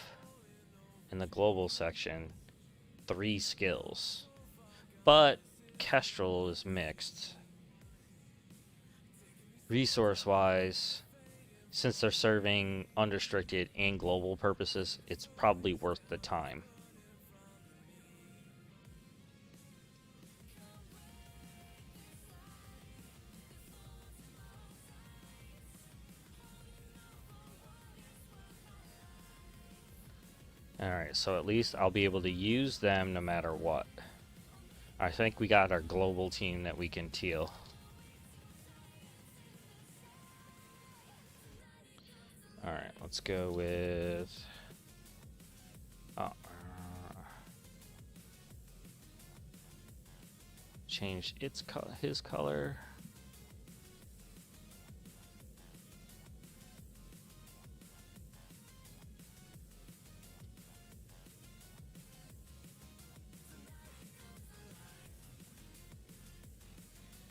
in the global section 3 skills, but Kestrel is mixed. Resource wise, since they're serving unrestricted and global purposes, it's probably worth the time. Alright, so at least I'll be able to use them no matter what. I think we got our global team that we can teal. Alright, let's go with... change his color.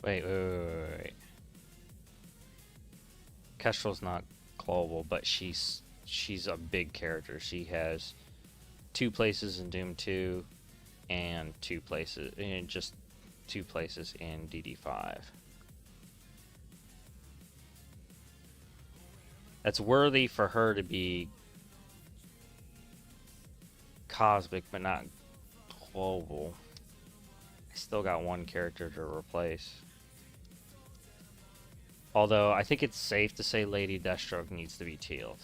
Wait. Kestrel's not global, but she's a big character. She has 2 places in Doom 2 and 2 places in just 2 places in DD5. That's worthy for her to be cosmic, but not global. I still got 1 character to replace. Although, I think it's safe to say Lady Deathstroke needs to be tealed.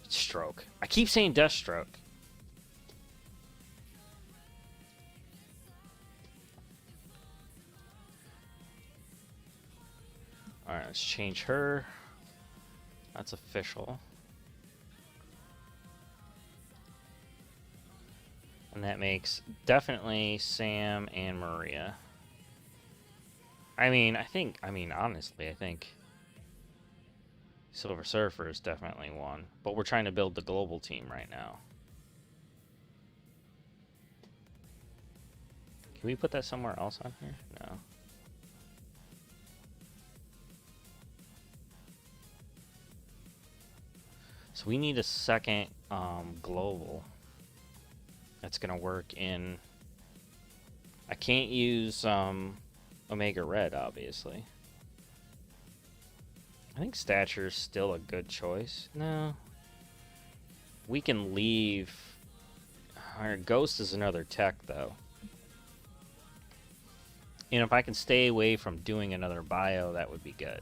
Stroke. I keep saying Deathstroke. Alright, let's change her. That's official. And that makes definitely Sam and Maria. Honestly, I think Silver Surfer is definitely one. But we're trying to build the global team right now. Can we put that somewhere else on here? No. So we need a second global that's going to work in... I can't use Omega Red, obviously. I think Stature's still a good choice. No. We can leave... Our Ghost is another tech, though. And if I can stay away from doing another bio, that would be good.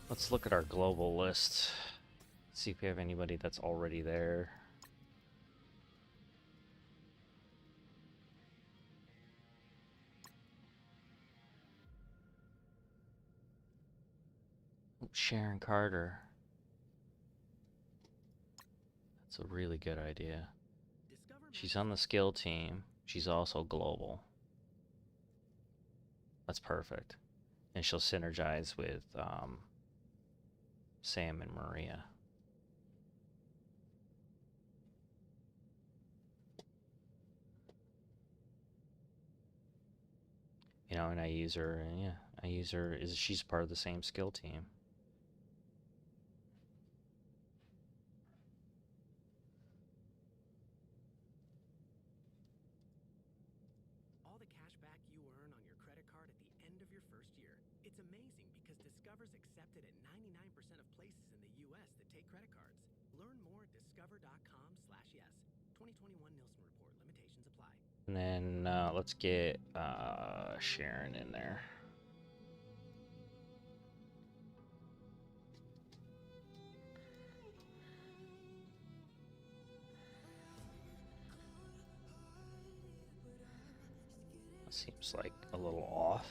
Let's look at our global list. See if we have anybody that's already there. Sharon Carter. That's a really good idea. She's on the skill team. She's also global. That's perfect. And she'll synergize with Sam and Maria. You know, and I use her, and yeah, I use her, she's part of the same skill team. All the cash back you earn on your credit card at the end of your first year. It's amazing because Discover's accepted at 99% of places in the U.S. that take credit cards. Learn more at discover.com/yes. 2021 Nielsen Report. Limitations apply. And then let's get Sharon in there. That seems like a little off.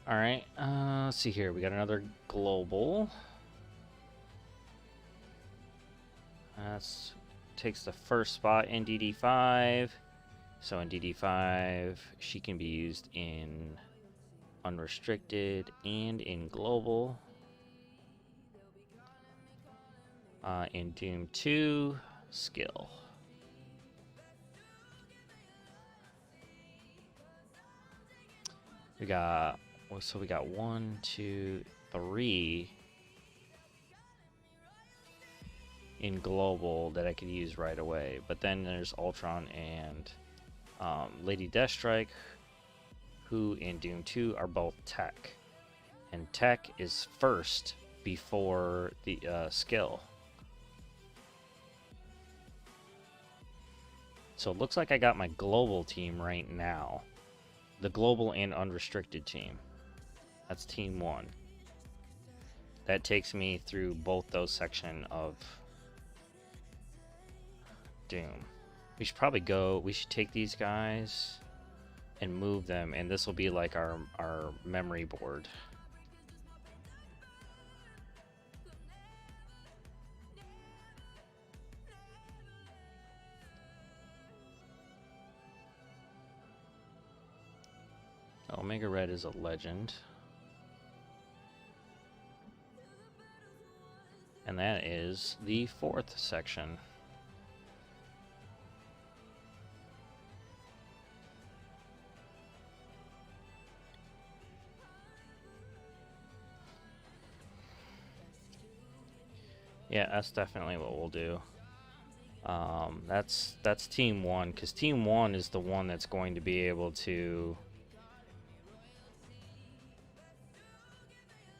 All right, let's see here. We got another global. That's takes the first spot in DD5. So in DD5, she can be used in unrestricted and in global. In Doom 2, skill. We got 1, 2, 3 in global that I could use right away. But then there's Ultron and Lady Deathstrike, who in Doom 2 are both tech. And tech is first before the skill. So it looks like I got my global team right now. The global and unrestricted team. That's team 1. That takes me through both those sections of Doom. We should probably go, we should take these guys and move them, and this will be like our memory board. Omega Red is a legend. And that is the 4th section. Yeah, that's definitely what we'll do. That's Team 1, because Team 1 is the one that's going to be able to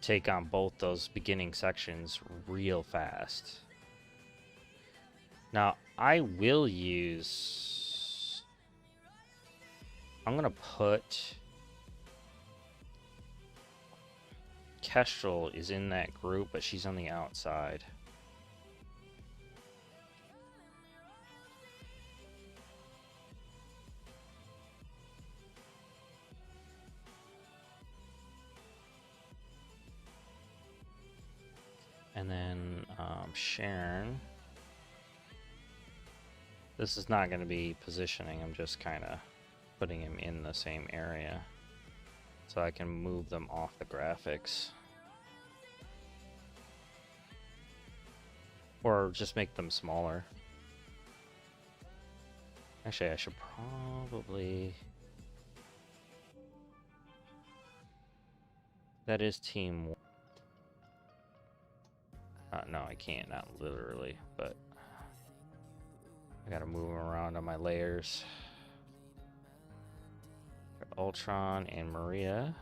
take on both those beginning sections real fast. Now, I will use... I'm going to put... Kestrel is in that group, but she's on the outside. And then Sharon. This is not going to be positioning. I'm just kind of putting him in the same area so I can move them off the graphics. Or just make them smaller. Actually, I should probably... That is team 1. No, I can't, not literally, but I gotta move them around on my layers. Ultron and Maria.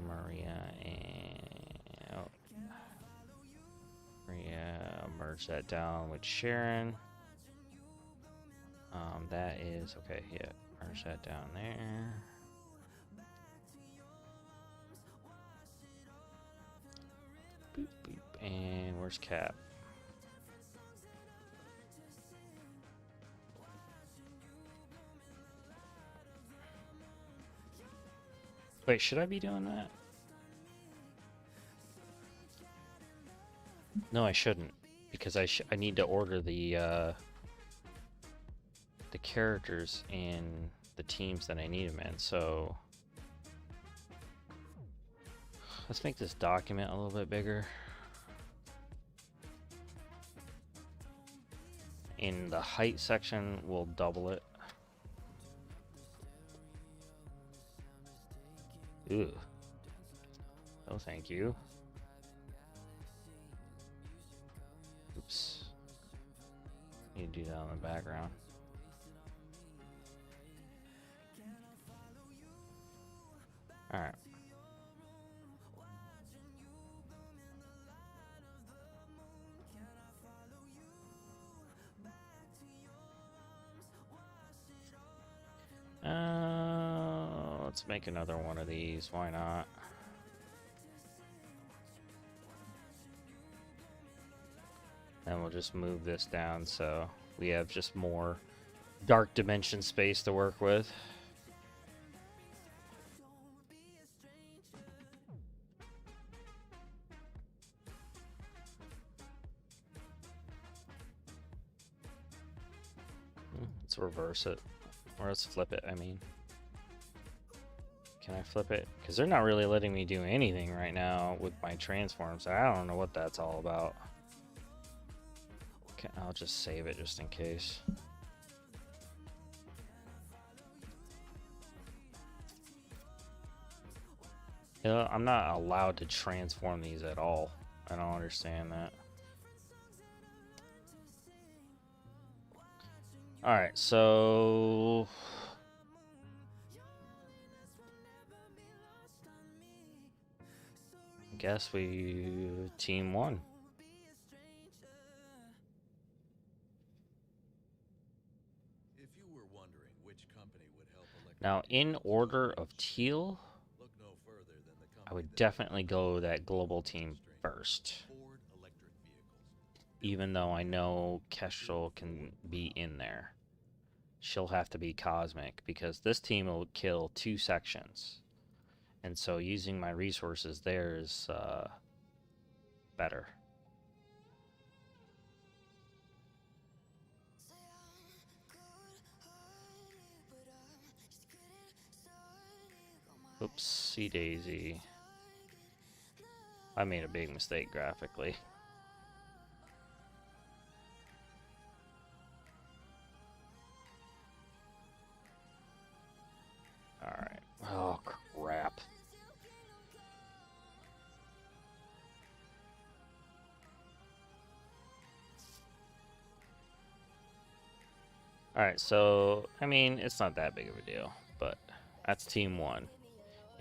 Maria merge that down with Sharon. That is okay. Yeah, merge that down there. Boop, boop. And where's Cap? Wait, should I be doing that? No, I shouldn't, because I need to order the characters in the teams that I need them in. So let's make this document a little bit bigger. In the height section, we'll double it. Ooh. Oh, thank you. Oops. You do that in the background. Alright. Let's make another one of these. Why not? And we'll just move this down so we have just more dark dimension space to work with. Let's reverse it. Or let's flip it, I mean. Can I flip it? Because they're not really letting me do anything right now with my transforms. I don't know what that's all about. Okay, I'll just save it just in case. You know, I'm not allowed to transform these at all. I don't understand that. Alright, so... I guess we... Team 1. If you were wondering which company would help elect Now, in order of teal, look no further than the I company would that definitely go that global team first. Ford electric vehicles. Even though I know Kestrel can be in there. She'll have to be cosmic because this team will kill 2 sections. And so using my resources there is better. Oopsie daisy. I made a big mistake graphically. Alright. Oh, crap. Alright, so, I mean, it's not that big of a deal, but that's team 1.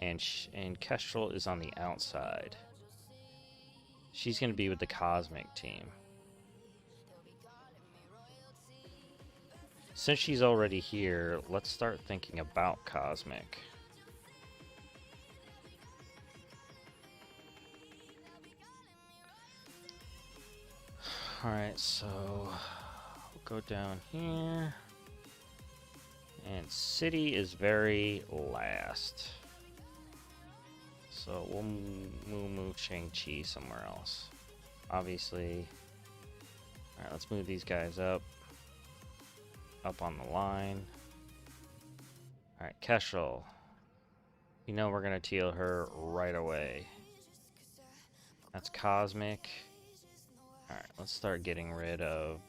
And Kestrel is on the outside. She's going to be with the cosmic team. Since she's already here, let's start thinking about cosmic. Alright, so we'll go down here. And city is very last. So we'll move Shang Chi somewhere else. Obviously. Alright, let's move these guys up on the line. Alright, Kestrel. You know we're gonna teal her right away. That's cosmic. Alright, let's start getting rid of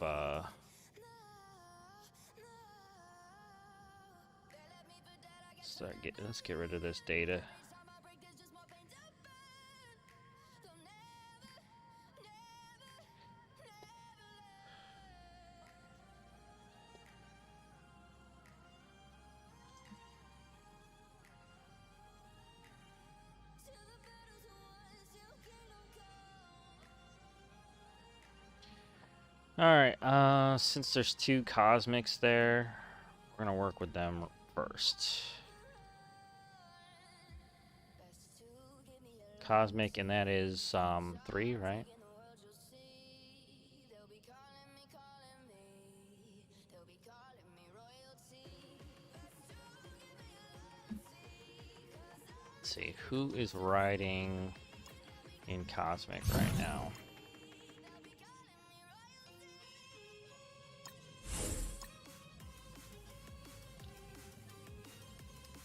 let's get rid of this data. Alright, since there's 2 cosmics there, we're gonna work with them first. Cosmic, and that is 3, right? Let's see, who is riding in Cosmic right now?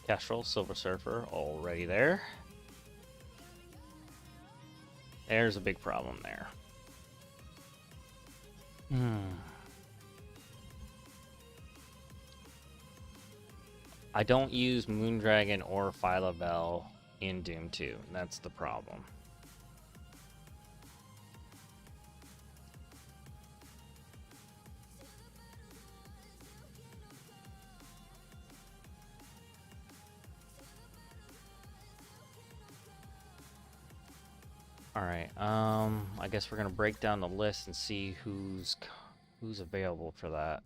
Kestrel, Silver Surfer, already there. There's a big problem there. I don't use Moondragon or Pilabelle in Doom 2. That's the problem. Alright, I guess we're gonna break down the list and see who's available for that.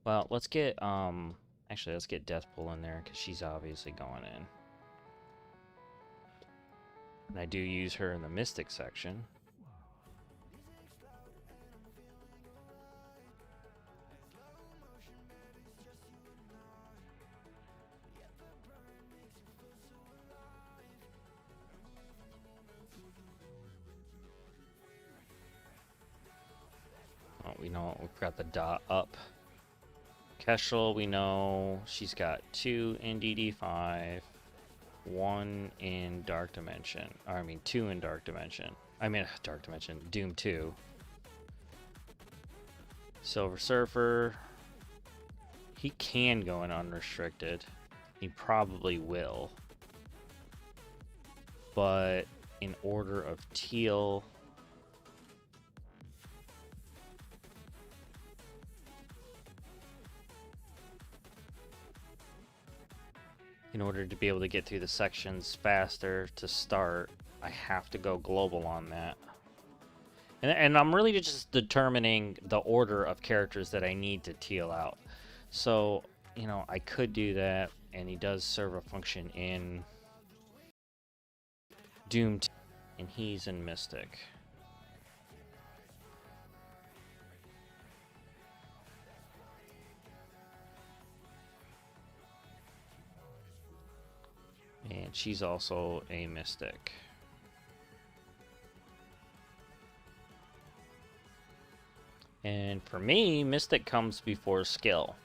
Well, let's get, actually, let's get Deathpool in there, because she's obviously going in. And I do use her in the Mystic section. Oh, we know we've got the dot up. Kestrel, we know she's got 2 in DD5, 1 in Dark Dimension. Or, I mean, 2 in Dark Dimension. I mean, Dark Dimension, Doom 2. Silver Surfer. He can go in unrestricted. He probably will. But in order of teal, in order to be able to get through the sections faster to start, I have to go global on that. And I'm really just determining the order of characters that I need to teal out. So, you know, I could do that, and he does serve a function in Doom 2, and he's in Mystic. And she's also a Mystic. And for me, Mystic comes before skill.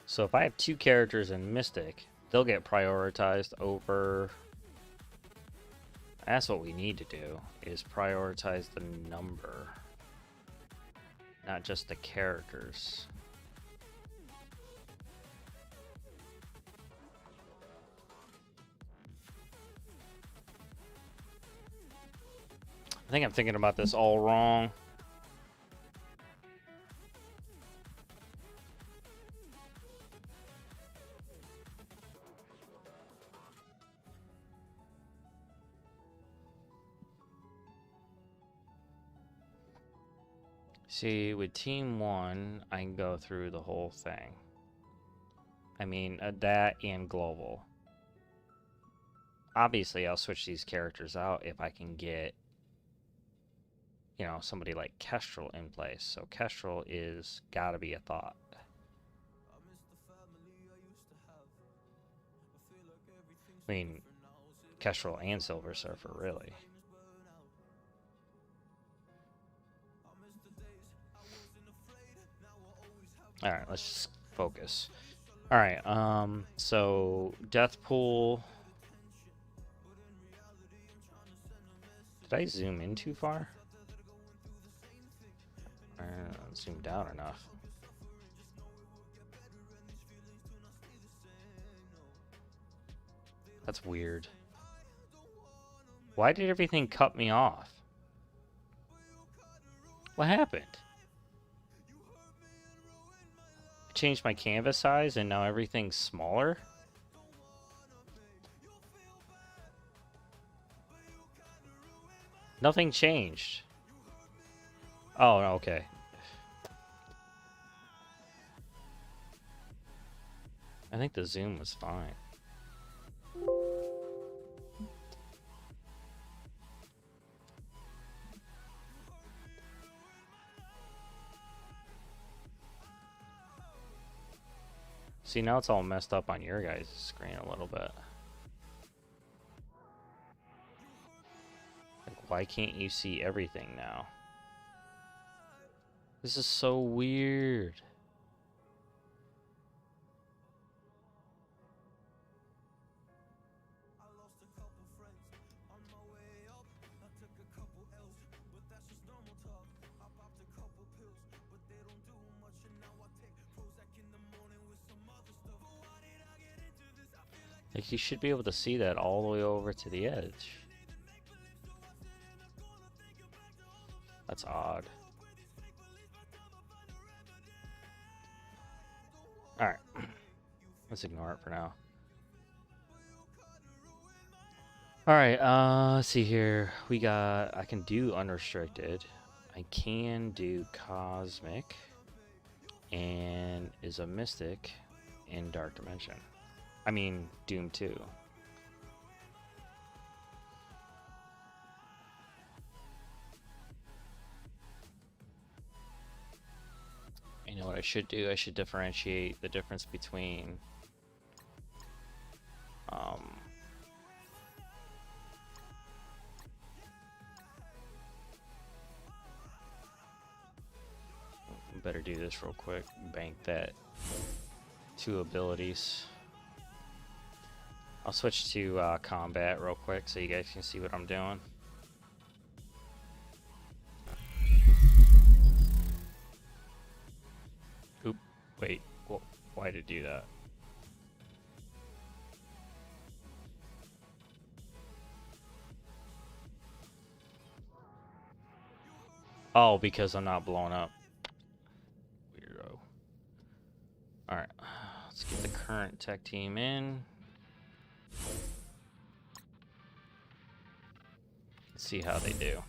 So if I have 2 characters in Mystic, they'll get prioritized over... That's what we need to do, is prioritize the number, not just the characters. I think I'm thinking about this all wrong. See, with Team 1, I can go through the whole thing. I mean, that and global. Obviously, I'll switch these characters out if I can get, you know, somebody like Kestrel in place. So Kestrel is gotta be a thought. I mean, Kestrel and Silver Surfer, really. Alright, let's just focus. Alright, so Deathpool. Did I zoom in too far? Zoomed out enough. That's weird. Why did everything cut me off? What happened? I changed my canvas size and now everything's smaller? Nothing changed. Oh, okay. I think the zoom was fine. See, now it's all messed up on your guys' screen a little bit. Like, why can't you see everything now? This is so weird. Like, you should be able to see that all the way over to the edge. That's odd. Alright. Let's ignore it for now. Alright, let's see here. We got... I can do unrestricted. I can do cosmic. And is a mystic in Dark Dimension. I mean, Doom 2. You know what I should do? I should differentiate the difference between better do this real quick. Bank that 2 abilities. I'll switch to combat real quick so you guys can see what I'm doing. Oop, wait, why did it do that? Oh, because I'm not blowing up. Weirdo. Alright, let's get the current tech team in. Let's see how they do.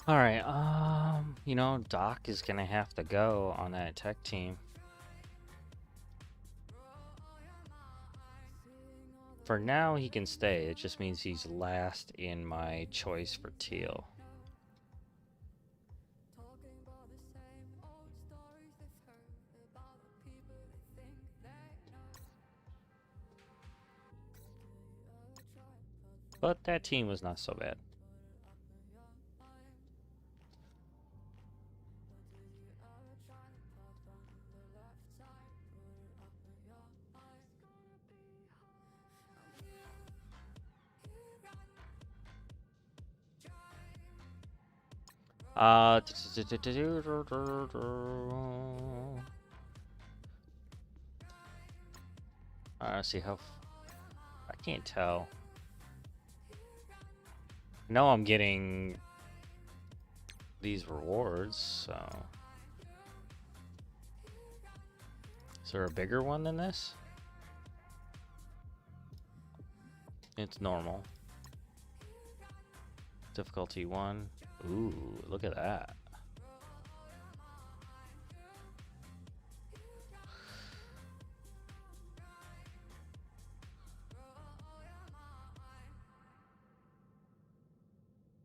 All right. You know, Doc is gonna have to go on that tech team. For now, he can stay. It just means he's last in my choice for teal. But that team was not so bad. See how I can't tell. No, I'm getting these rewards, so is there a bigger one than this? It's normal. Difficulty 1. Ooh, look at that.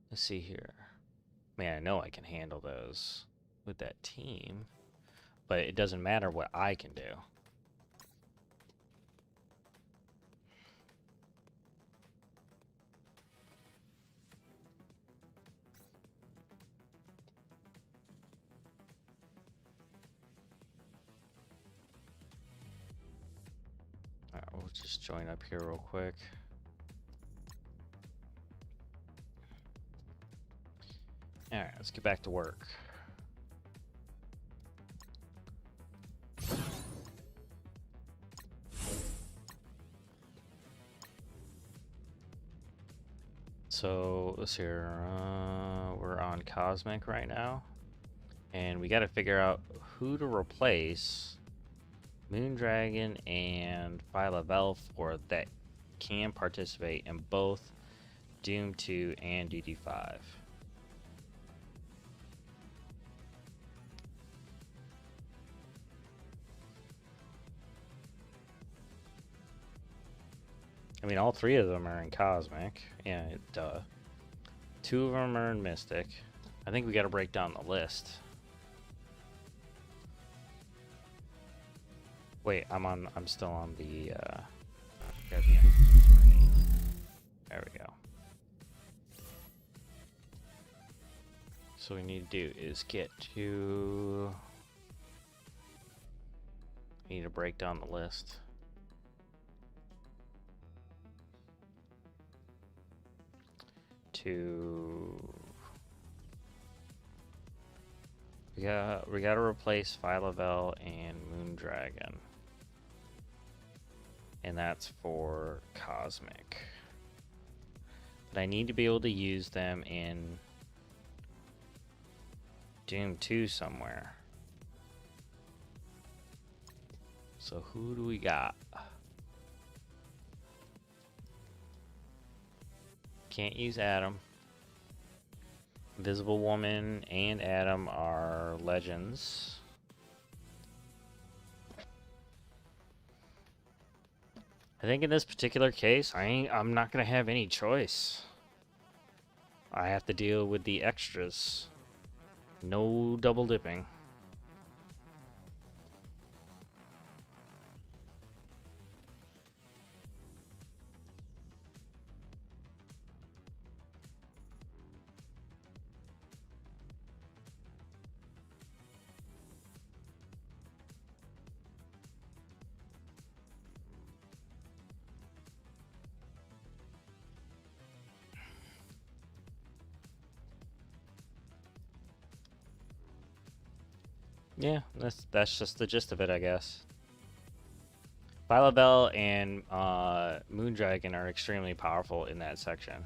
Let's see here. Man, I know I can handle those with that team, but it doesn't matter what I can do. Alright, we'll just join up here real quick. Alright, let's get back to work. So let's see here. We're on Cosmic right now, and we got to figure out who to replace Moondragon and Pilabelle for that can participate in both Doom 2 and DD5. I mean, all three of them are in Cosmic. Yeah, duh. Two of them are in Mystic. I think we got to break down the list. Wait, I'm still on the. There we go. So what we need to do is get to. We need to break down the list. We gotta replace Pilabelle and Moondragon, and that's for Cosmic. But I need to be able to use them in Doom 2 somewhere. So who do we got? Can't use Adam. Invisible Woman and Adam are legends. I think in this particular case, I'm not gonna have any choice. I have to deal with the extras. No double dipping. Yeah, that's just the gist of it, I guess. Pilabelle and Moondragon are extremely powerful in that section.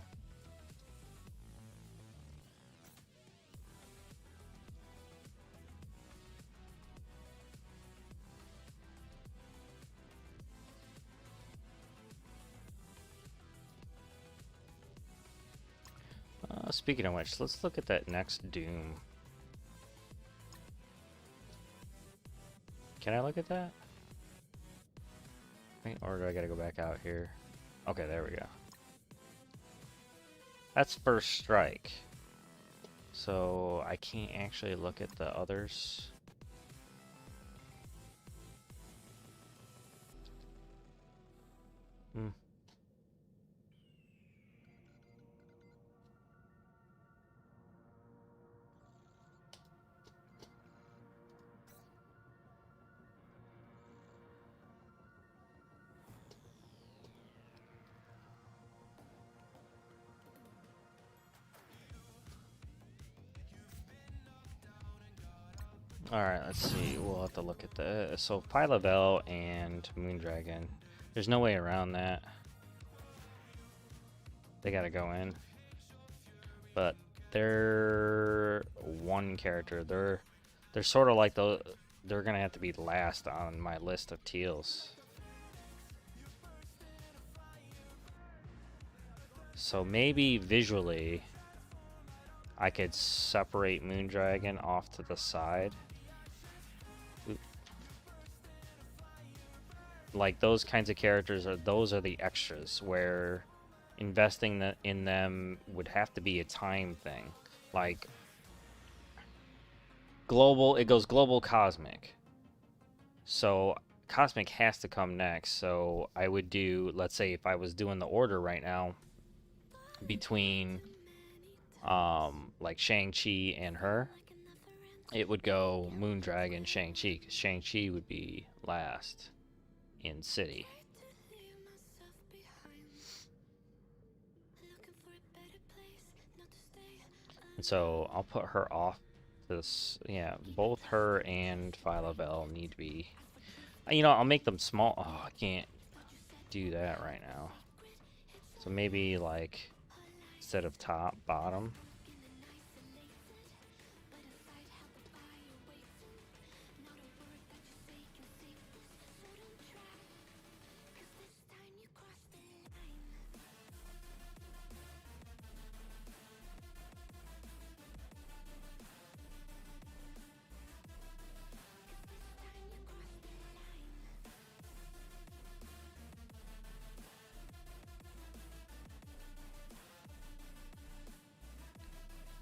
speaking of which, let's look at that next Doom. Can I look at that? Right, or do I gotta go back out here? Okay, there we go. That's First Strike. So I can't actually look at the others. Alright, let's see. We'll have to look at the... So, Pilabelle and Moondragon. There's no way around that. They gotta go in. But they're one character. They're sort of like the... They're gonna have to be last on my list of teals. So maybe visually, I could separate Moondragon off to the side. Like those kinds of characters those are the extras where investing in them would have to be a time thing. Like global, it goes global cosmic. So cosmic has to come next. So I would do, let's say if I was doing the order right now between like Shang Chi and her, it would go Moondragon, Shang Chi, because Shang Chi would be last in city. And so I'll put her off this. Yeah, both her and Pilabelle need to be, you know, I'll make them small. Oh, I can't do that right now. So maybe like instead of top, bottom.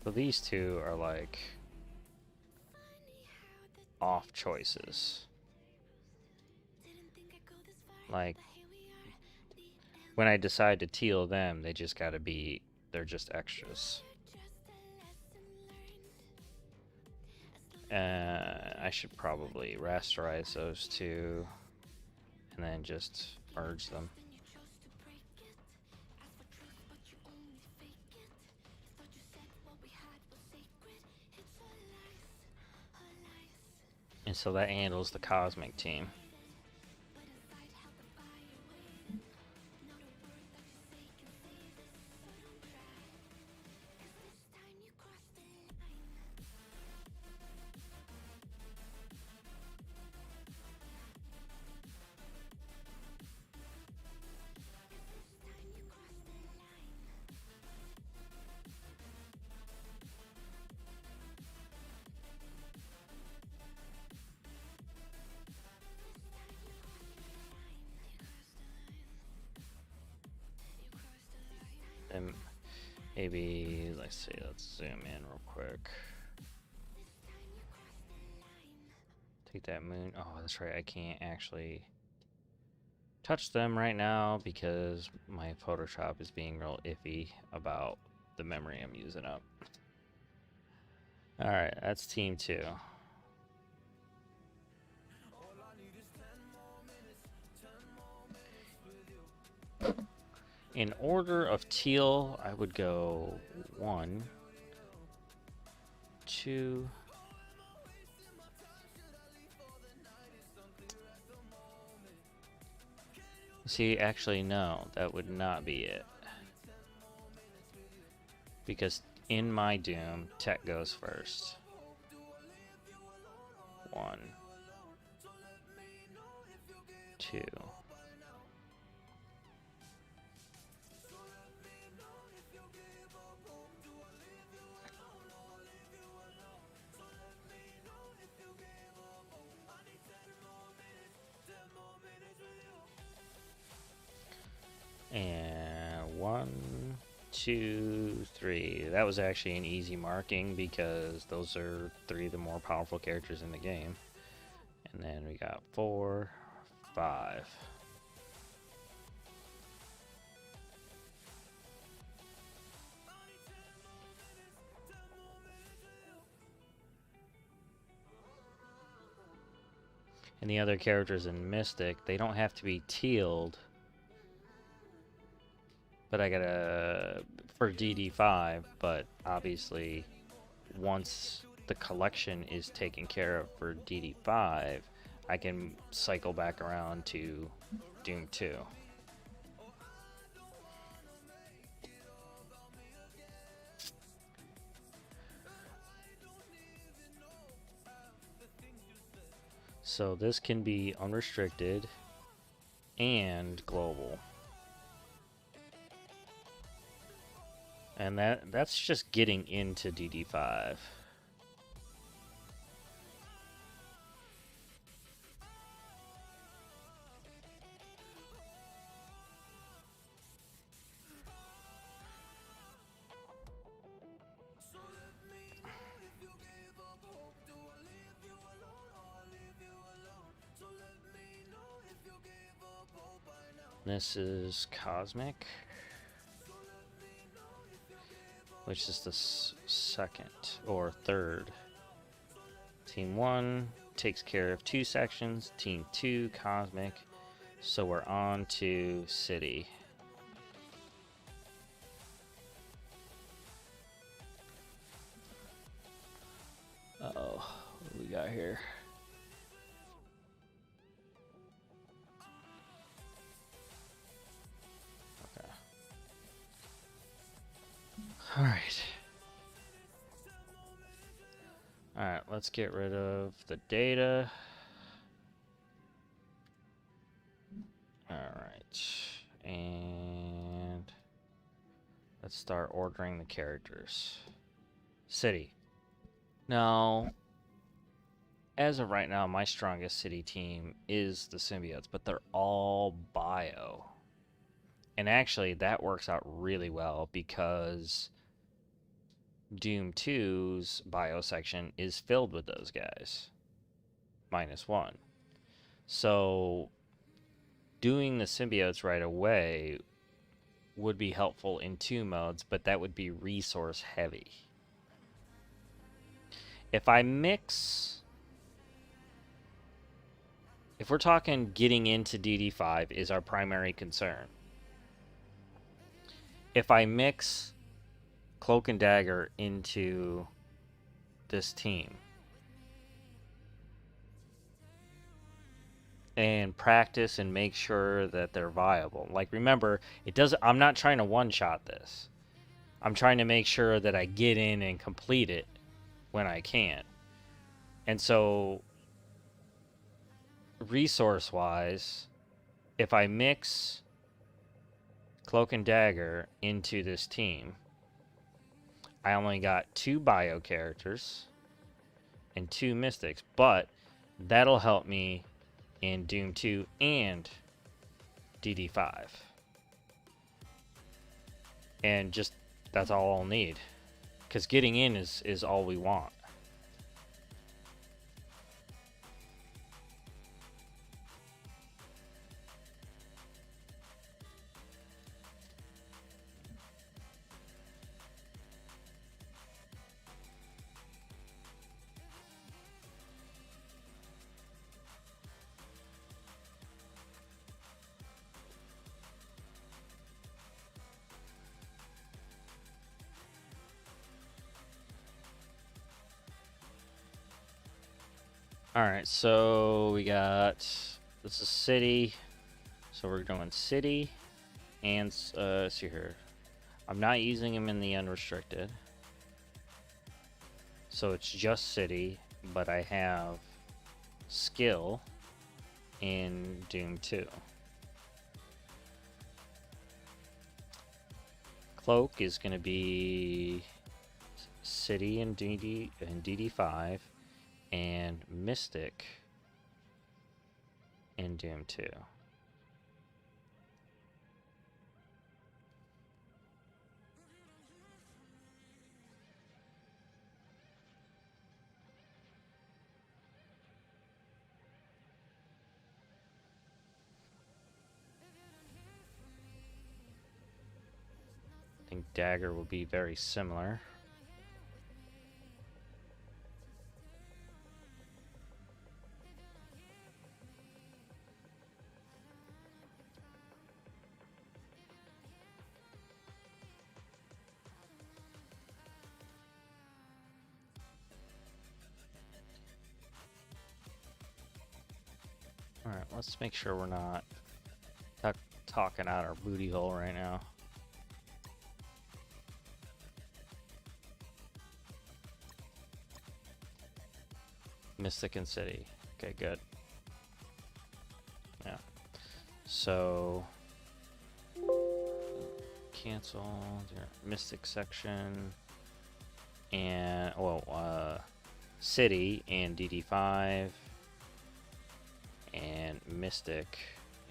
So these two are like off choices. Like when I decide to teal them, they just gotta be, they're just extras. I should probably rasterize those two and then just merge them. And so that handles the cosmic team. And maybe, let's see, let's zoom in real quick. Take that moon. Oh, that's right. I can't actually touch them right now because my Photoshop is being real iffy about the memory I'm using up. All right, that's team 2. In order of teal, I would go 1, 2. See, actually, no, that would not be it. Because in my Doom, Tech goes first. 1, 2. And 1, 2, 3. That was actually an easy marking because those are 3 of the more powerful characters in the game. And then we got 4, 5. And the other characters in Mystic, they don't have to be tealed. But I gotta, for DD5, but obviously once the collection is taken care of for DD5, I can cycle back around to Doom 2. So this can be unrestricted and global. And that's just getting into DD5. This is Cosmic, which is the second or third. Team 1 takes care of 2 sections. Team 2, Cosmic. So we're on to City. Uh-oh, what do we got here? Alright. Alright, let's get rid of the data. Alright. And let's start ordering the characters. City. Now, as of right now, my strongest city team is the symbiotes, but they're all bio. And actually, that works out really well because Doom 2's bio section is filled with those guys. -1. So doing the symbiotes right away would be helpful in 2 modes, but that would be resource heavy. If I mix... If we're talking getting into DD5 is our primary concern. If I mix Cloak and Dagger into this team and practice and make sure that they're viable. Like, remember, I'm not trying to one-shot this. I'm trying to make sure that I get in and complete it when I can. And so, resource-wise, if I mix Cloak and Dagger into this team, I only got 2 bio characters and 2 mystics, but that'll help me in Doom 2 and DD5. And just, that's all I'll need. Because getting in is all we want. Alright, so we got, this is City, so we're doing City, and, see here, I'm not using them in the unrestricted, so it's just City, but I have Skill in Doom 2. Cloak is going to be City and DD5, and Mystic in Doom 2. think Dagger will be very similar. Alright, let's make sure we're not talking out our booty hole right now. Mystic and City. Okay, good. Yeah. So cancel your Mystic section and City and DD5 and Mystic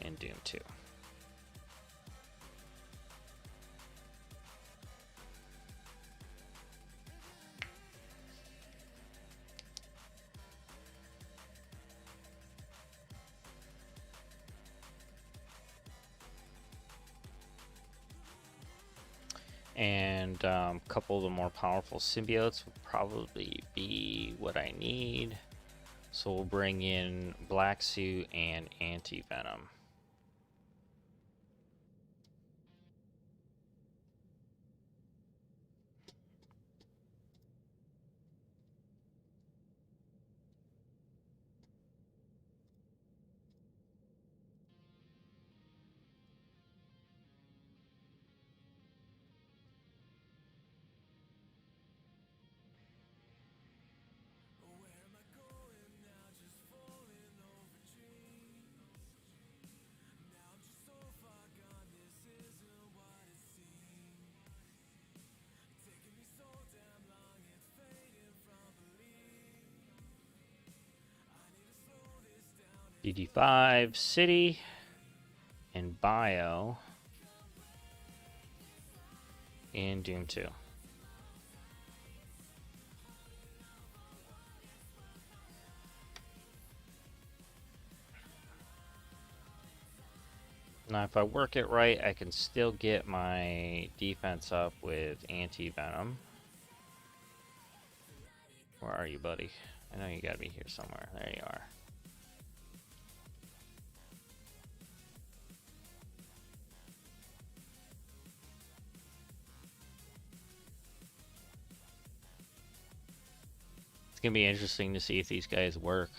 and Doom 2. And a couple of the more powerful symbiotes will probably be what I need. So we'll bring in Black Suit and Anti-Venom. DD5, City, and Bio, and Doom 2. Now, if I work it right, I can still get my defense up with Anti-Venom. Where are you, buddy? I know you gotta be here somewhere. There you are. It's gonna be interesting to see if these guys work.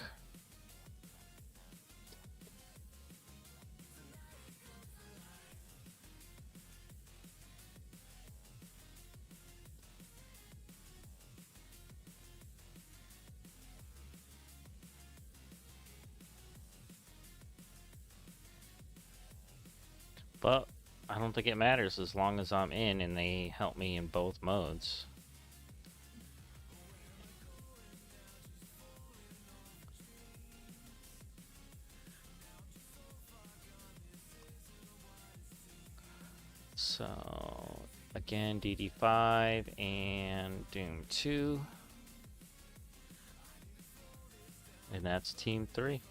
But I don't think it matters as long as I'm in and they help me in both modes. So again, DD5 and Doom 2. And that's Team 3.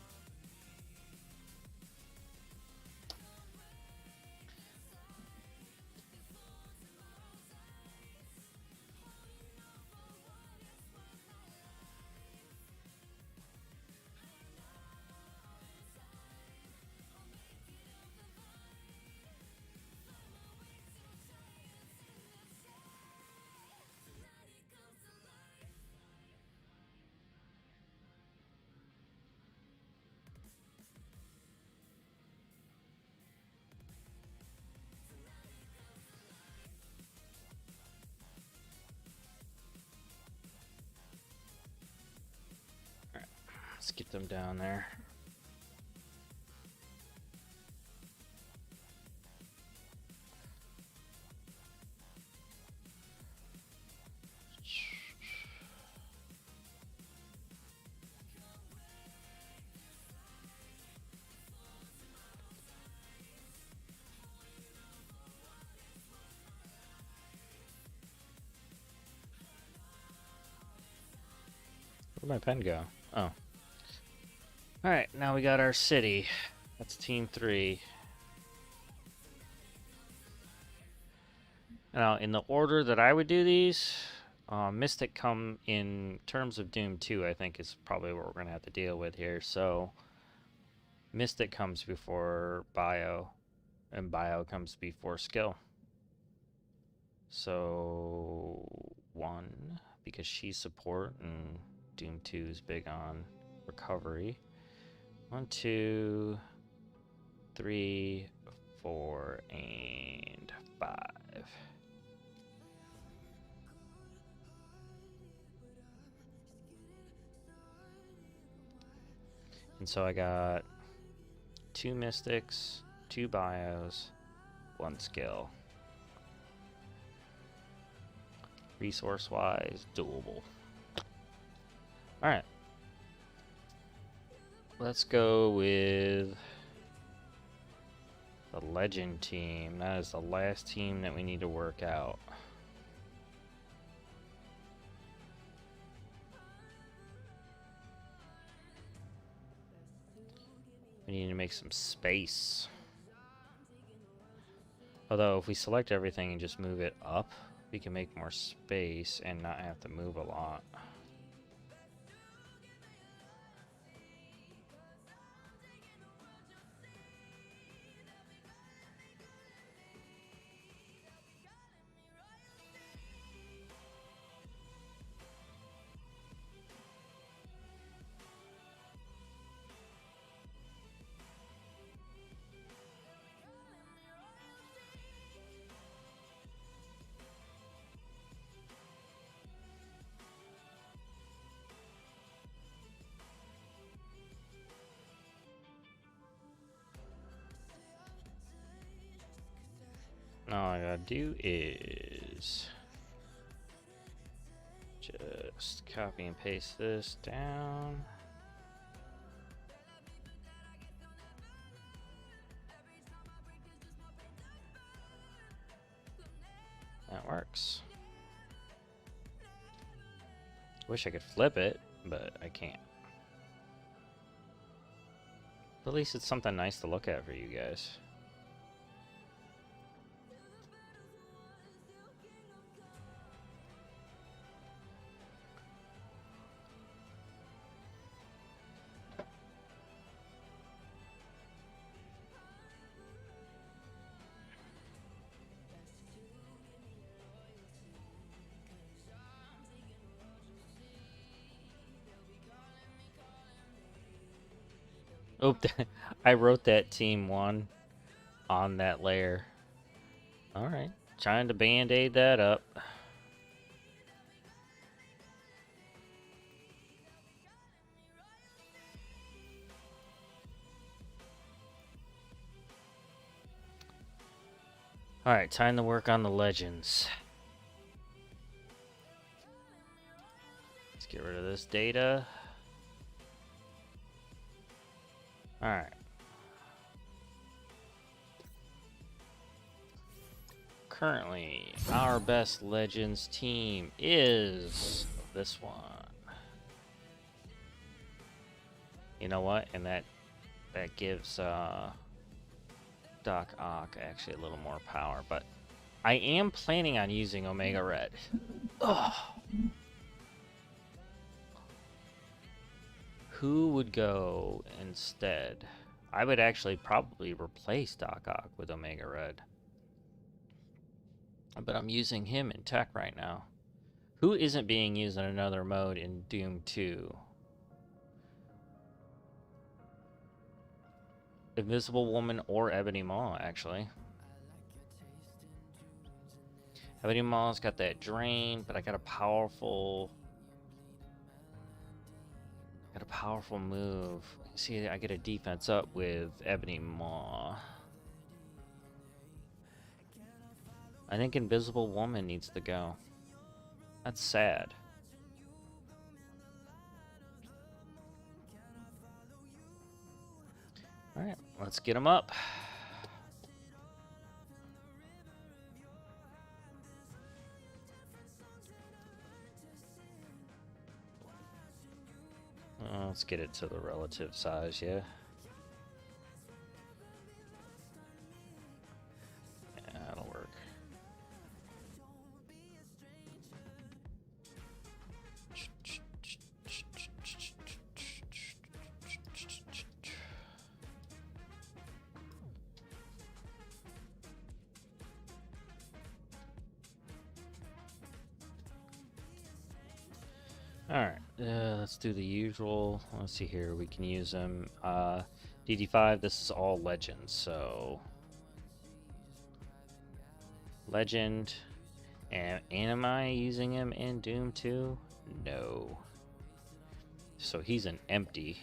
Let's get them down there. Where'd my pen go? Oh. Alright, now we got our city. That's Team 3. Now, in the order that I would do these, Mystic come in terms of Doom 2, I think is probably what we're going to have to deal with here. So, Mystic comes before Bio, and Bio comes before Skill. So, 1, because she's support, and Doom 2 is big on recovery. 1, 2, 3, 4, and 5. And so I got 2 Mystics, 2 Bios, 1 Skill. Resource-wise, doable. Alright. Let's go with the Legend team. That is the last team that we need to work out. We need to make some space. Although, if we select everything and just move it up, we can make more space and not have to move a lot. All I gotta do is just copy and paste this down. That works. Wish I could flip it, but I can't. But at least it's something nice to look at for you guys. Oh, I wrote that team 1 on that layer. Alright, trying to band-aid that up. Alright, time to work on the legends. Let's get rid of this data. Alright. Currently, our best Legends team is this one. You know what? And that gives Doc Ock actually a little more power, but I am planning on using Omega Red. Ugh. Who would go instead? I would actually probably replace Doc Ock with Omega Red. But I'm using him in tech right now. Who isn't being used in another mode in Doom 2? Invisible Woman or Ebony Maw, actually. Ebony Maw's got that drain, but I got a powerful move. See, I get a defense up with Ebony Maw. I think Invisible Woman needs to go. That's sad. Alright, let's get him up. Let's get it to the relative size, yeah. Yeah, that'll work. Alright, let's do the usual. Let's see here, we can use them. DD5, this is all legends, so... Legend. And am I using him in Doom 2? No. So he's an empty.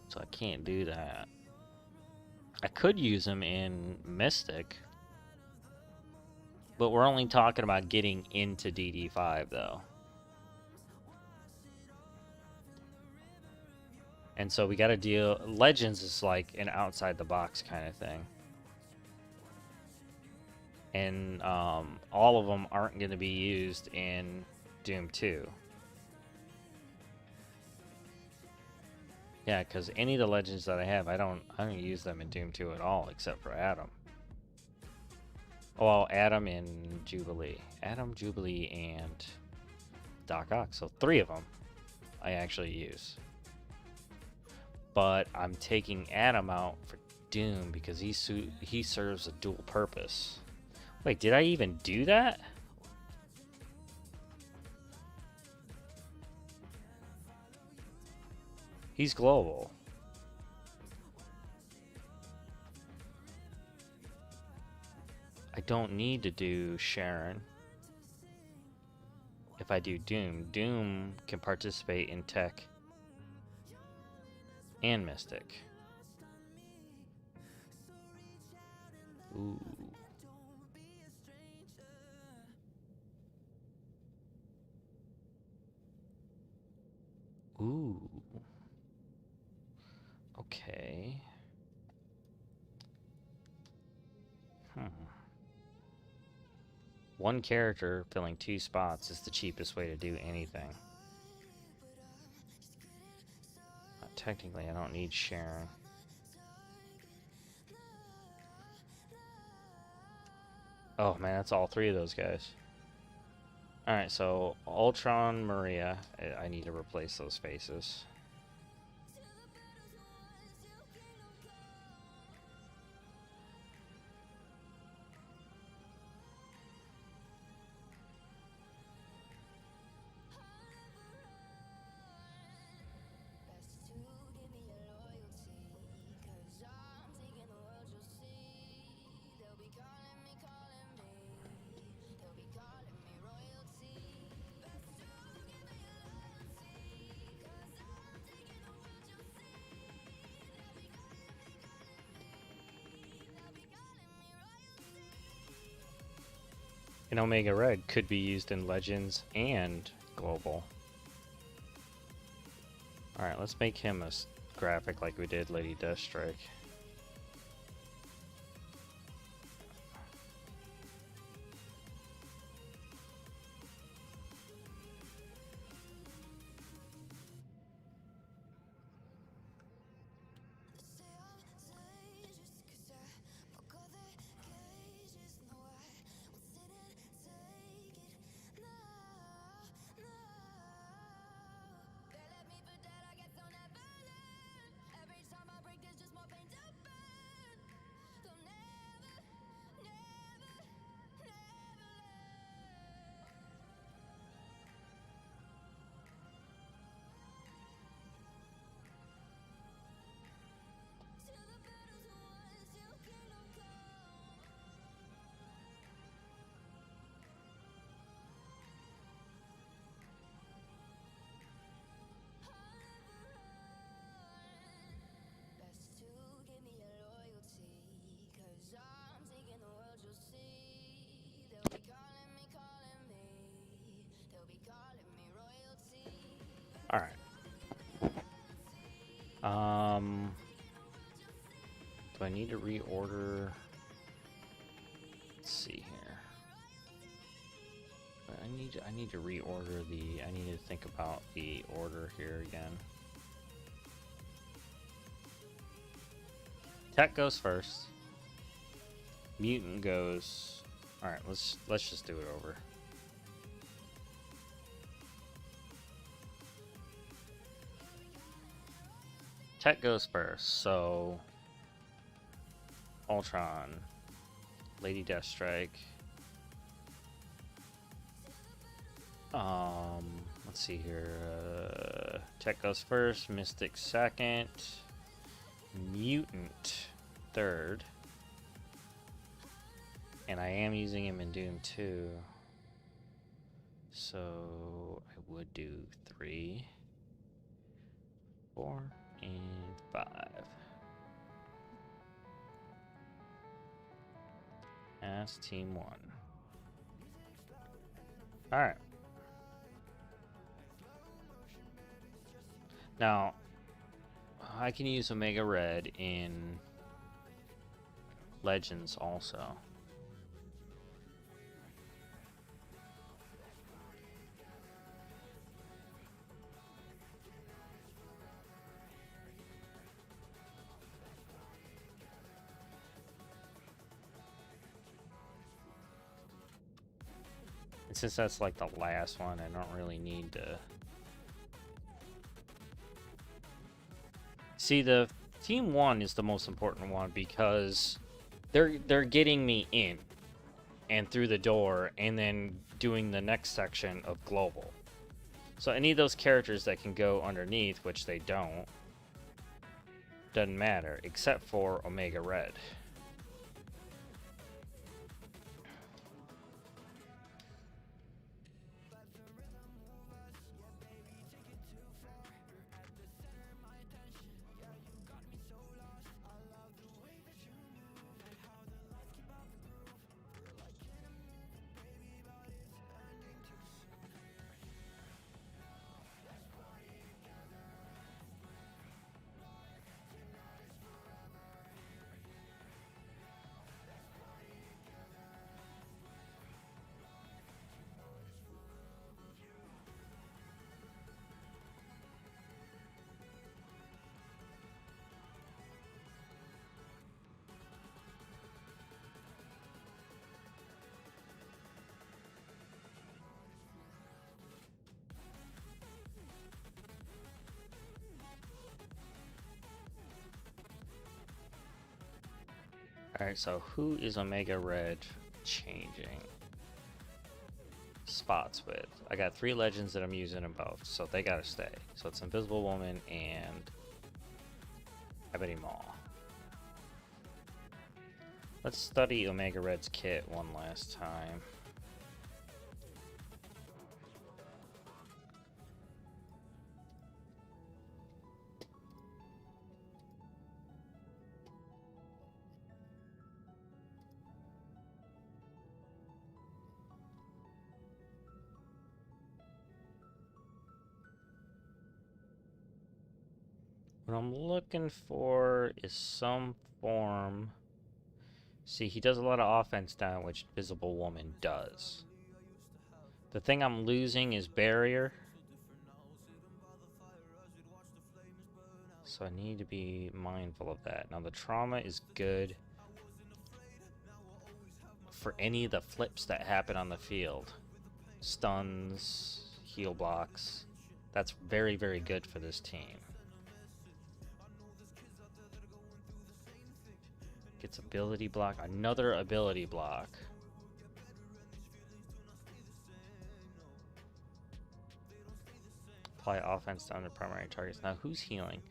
So I can't do that. I could use him in Mystic. But we're only talking about getting into DD5 though. And so we gotta deal... Legends is like an outside the box kind of thing. And all of them aren't going to be used in Doom 2. Yeah, because any of the legends that I have, I don't use them in Doom 2 at all, except for Adam. Oh, well, Adam and Jubilee. Adam, Jubilee, and Doc Ock. So 3 of them I actually use. But I'm taking Adam out for Doom because he serves a dual purpose. Wait, did I even do that? He's global. I don't need to do Sharon. If I do Doom, Doom can participate in Tech and Mystic. Ooh. Ooh. Okay. One character filling 2 spots is the cheapest way to do anything. Technically, I don't need Sharon. Oh man, that's all 3 of those guys. Alright, so Ultron, Maria. I need to replace those faces. And Omega Red could be used in Legends and Global. Alright, let's make him a graphic like we did Lady Deathstrike. Alright. Do I need to reorder? Let's see here. I need to reorder the... I need to think about the order here again. Tech goes first. Mutant goes... Alright, let's just do it over. Tech goes first, so... Ultron. Lady Deathstrike. Let's see here. Tech goes first, Mystic second, Mutant third. And I am using him in Doom 2. So I would do 3, 4, and 5. That's team 1. Alright. Now, I can use Omega Red in Legends also. And since that's like the last one, I don't really need to... See, the Team 1 is the most important one because they're getting me in and through the door and then doing the next section of Global. So any of those characters that can go underneath, which they don't, doesn't matter, except for Omega Red. Alright, so who is Omega Red changing spots with? I got 3 legends that I'm using in both, so they gotta stay. So it's Invisible Woman and Ebony Maw. Let's study Omega Red's kit one last time. What I'm looking for is some form... See, he does a lot of offense down, which Invisible Woman does. The thing I'm losing is Barrier. So I need to be mindful of that. Now the Trauma is good for any of the flips that happen on the field. Stuns, heal blocks. That's very, very good for this team. Gets ability block, another ability block. Apply offense to under primary targets. Now who's healing?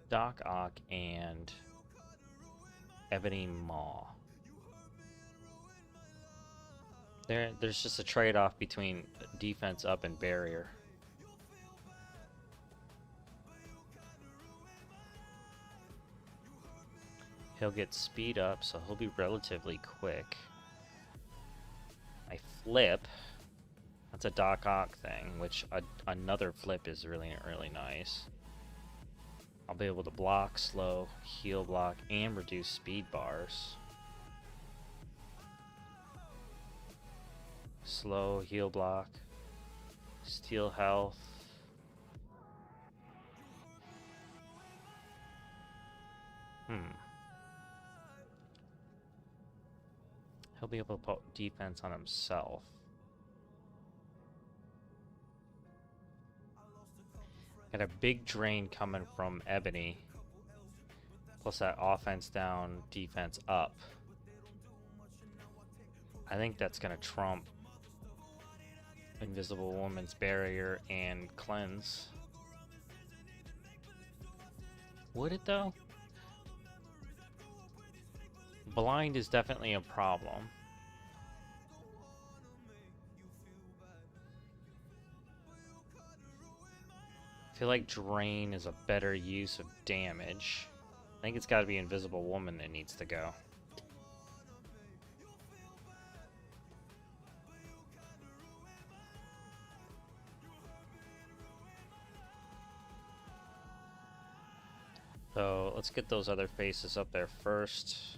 Doc Ock and Ebony Maw. There's just a trade-off between defense up and barrier. He'll get speed up, so he'll be relatively quick. I flip. That's a Doc Ock thing, which another flip is really, really nice. I'll be able to block, slow, heal block, and reduce speed bars. Slow, heal block, steal health. He'll be able to put defense on himself. Got a big drain coming from Ebony. Plus that offense down, defense up. I think that's going to trump Invisible Woman's barrier and cleanse. Would it though? Blind is definitely a problem. I feel like Drain is a better use of damage. I think it's got to be Invisible Woman that needs to go. So let's get those other faces up there first.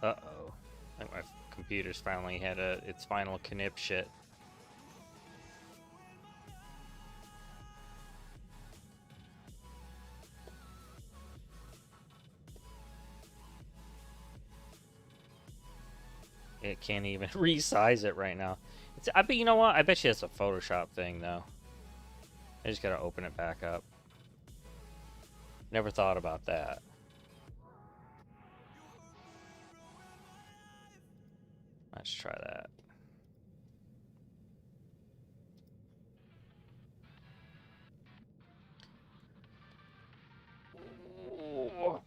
Uh-oh. I think my computer's finally had its final knip shit. It can't even resize it right now. I bet, you know what? I bet you it's a Photoshop thing though. I just gotta open it back up. Never thought about that. Let's try that. Ooh.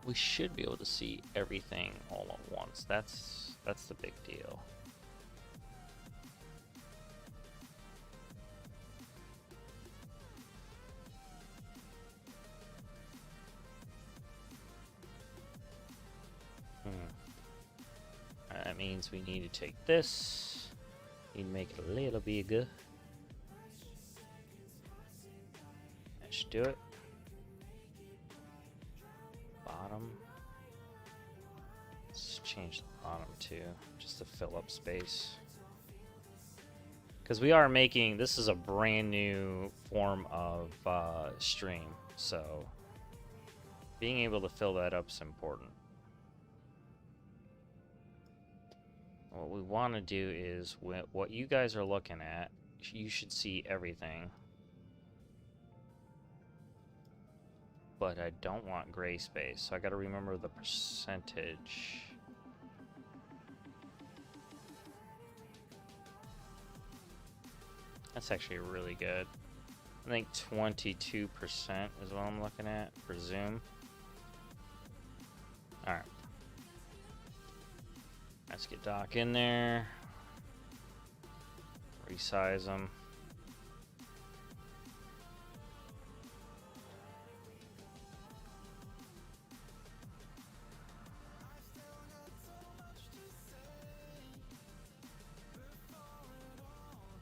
We should be able to see everything all at once. That's the big deal. That means we need to take this. Need to make it a little bigger. That should do it. Bottom. Let's change the bottom too, just to fill up space. Because we are making, this is a brand new form of stream, so being able to fill that up is important. What we want to do is, what you guys are looking at, you should see everything. But I don't want gray space, so I gotta remember the percentage. That's actually really good. I think 22% is what I'm looking at for zoom. Alright. Let's get Doc in there. Resize them.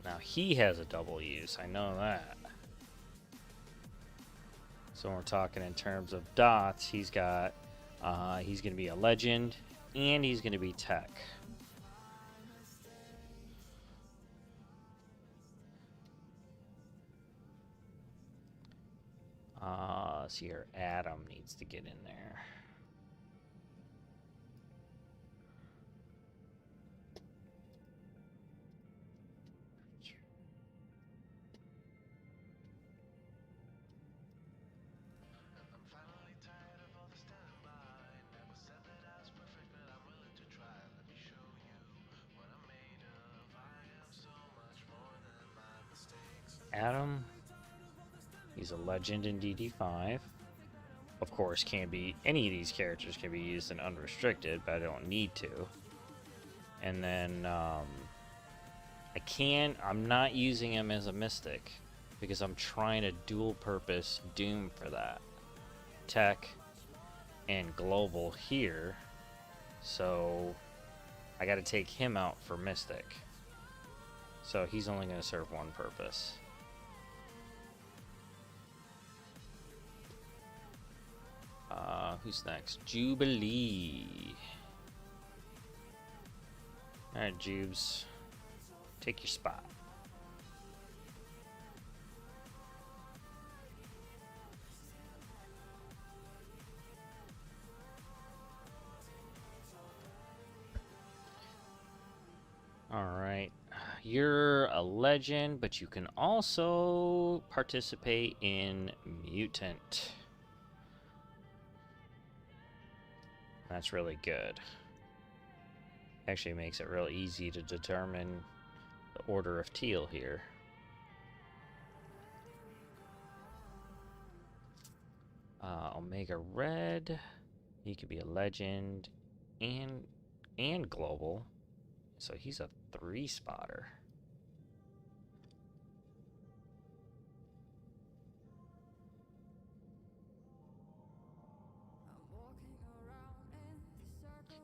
Now he has a double use, I know that. So when we're talking in terms of dots, he's got, he's going to be a legend, and he's going to be tech. So here, Adam needs to get in there. Adam, he's a legend in DD5. Of course, can't be, any of these characters can be used in unrestricted, but I don't need to. And then I'm not using him as a mystic because I'm trying to dual purpose Doom for that. Tech and global here. So I got to take him out for mystic. So he's only going to serve one purpose. Who's next? Jubilee. Alright, Jubes. Take your spot. Alright. You're a legend, but you can also participate in Mutant. That's really good. Actually makes it real easy to determine the order of teal here. Omega Red. He could be a legend and global. So he's a 3-spotter.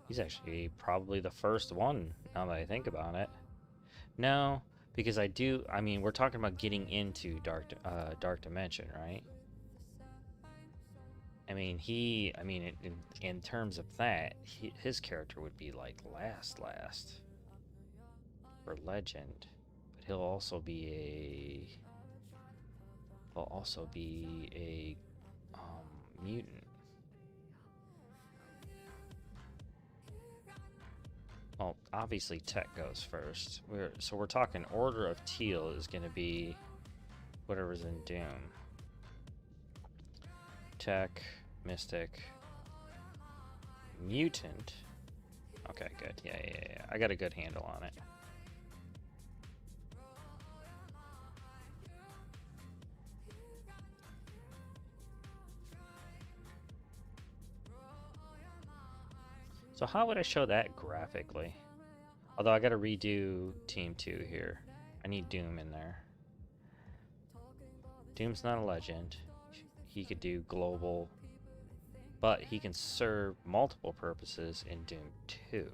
He's actually probably the first one, now that I think about it. No, because I mean, we're talking about getting into Dark Dimension, right? I mean, in terms of that, his character would be like last for legend, but he'll also be a mutant. Well, obviously Tech goes first. So we're talking order of teal is going to be whatever's in Doom. Tech, Mystic, Mutant. Okay, good. Yeah. I got a good handle on it. So how would I show that graphically? Although I gotta redo Team 2 here. I need Doom in there. Doom's not a legend. He could do global, but he can serve multiple purposes in Doom 2.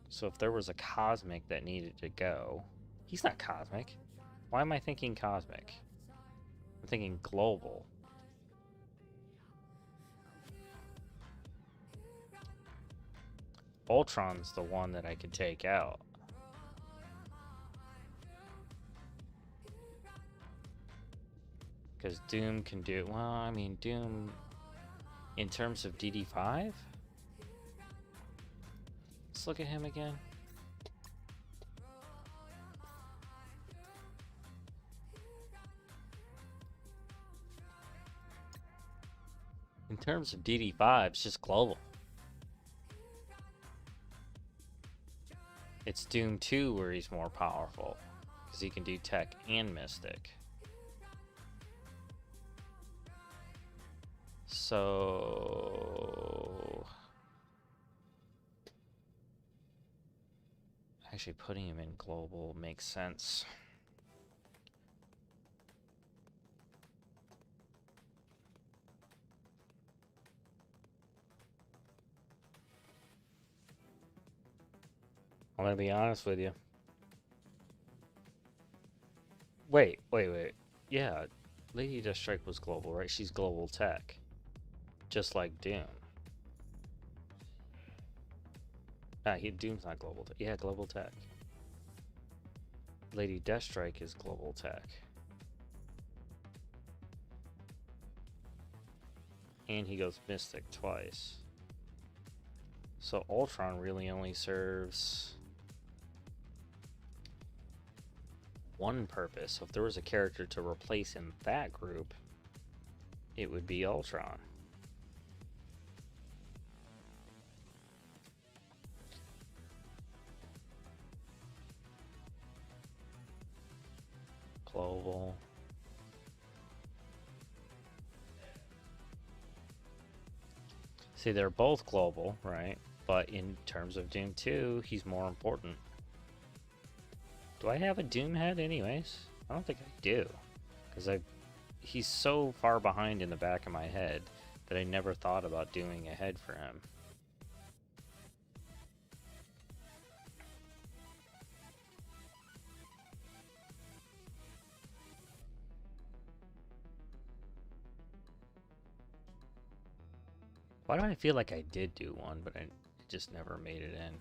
So if there was a cosmic that needed to go, he's not cosmic. Why am I thinking cosmic? I'm thinking global. Ultron's the one that I could take out. Because Doom can do... Well, I mean, Doom... In terms of DD5? Let's look at him again. In terms of DD5, it's just global. It's Doom 2 where he's more powerful, because he can do Tech and Mystic. So... Actually putting him in global makes sense. I'm gonna be honest with you. Wait. Yeah, Lady Deathstrike was global, right? She's global Tech. Just like Doom. Doom's not global Tech. Yeah, global Tech. Lady Deathstrike is global Tech. And he goes Mystic twice. So Ultron really only serves one purpose. So if there was a character to replace in that group, it would be Ultron. Global. See, they're both global, right? But in terms of Doom 2, he's more important. Do I have a Doom head anyways? I don't think I do. Because he's so far behind in the back of my head that I never thought about doing a head for him. Why do I feel like I did do one, but I just never made it in?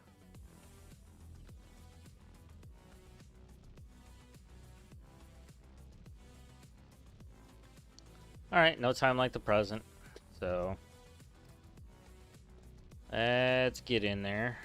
Alright, no time like the present. So let's get in there.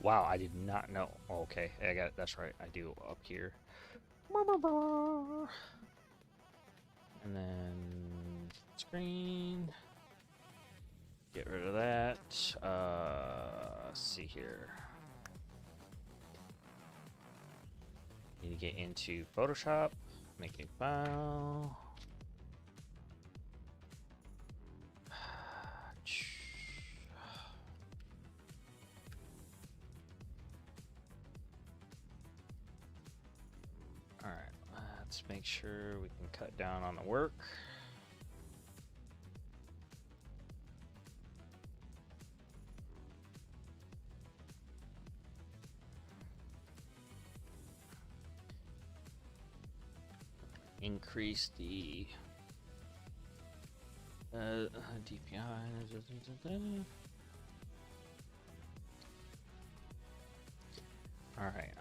Wow, I did not know. Oh, okay, I got it. That's right. I do up here. And then screen. Get rid of that. Let's see here. Need to get into Photoshop. Make a file. Alright, let's make sure we can cut down on the work. Increase the DPI. Alright,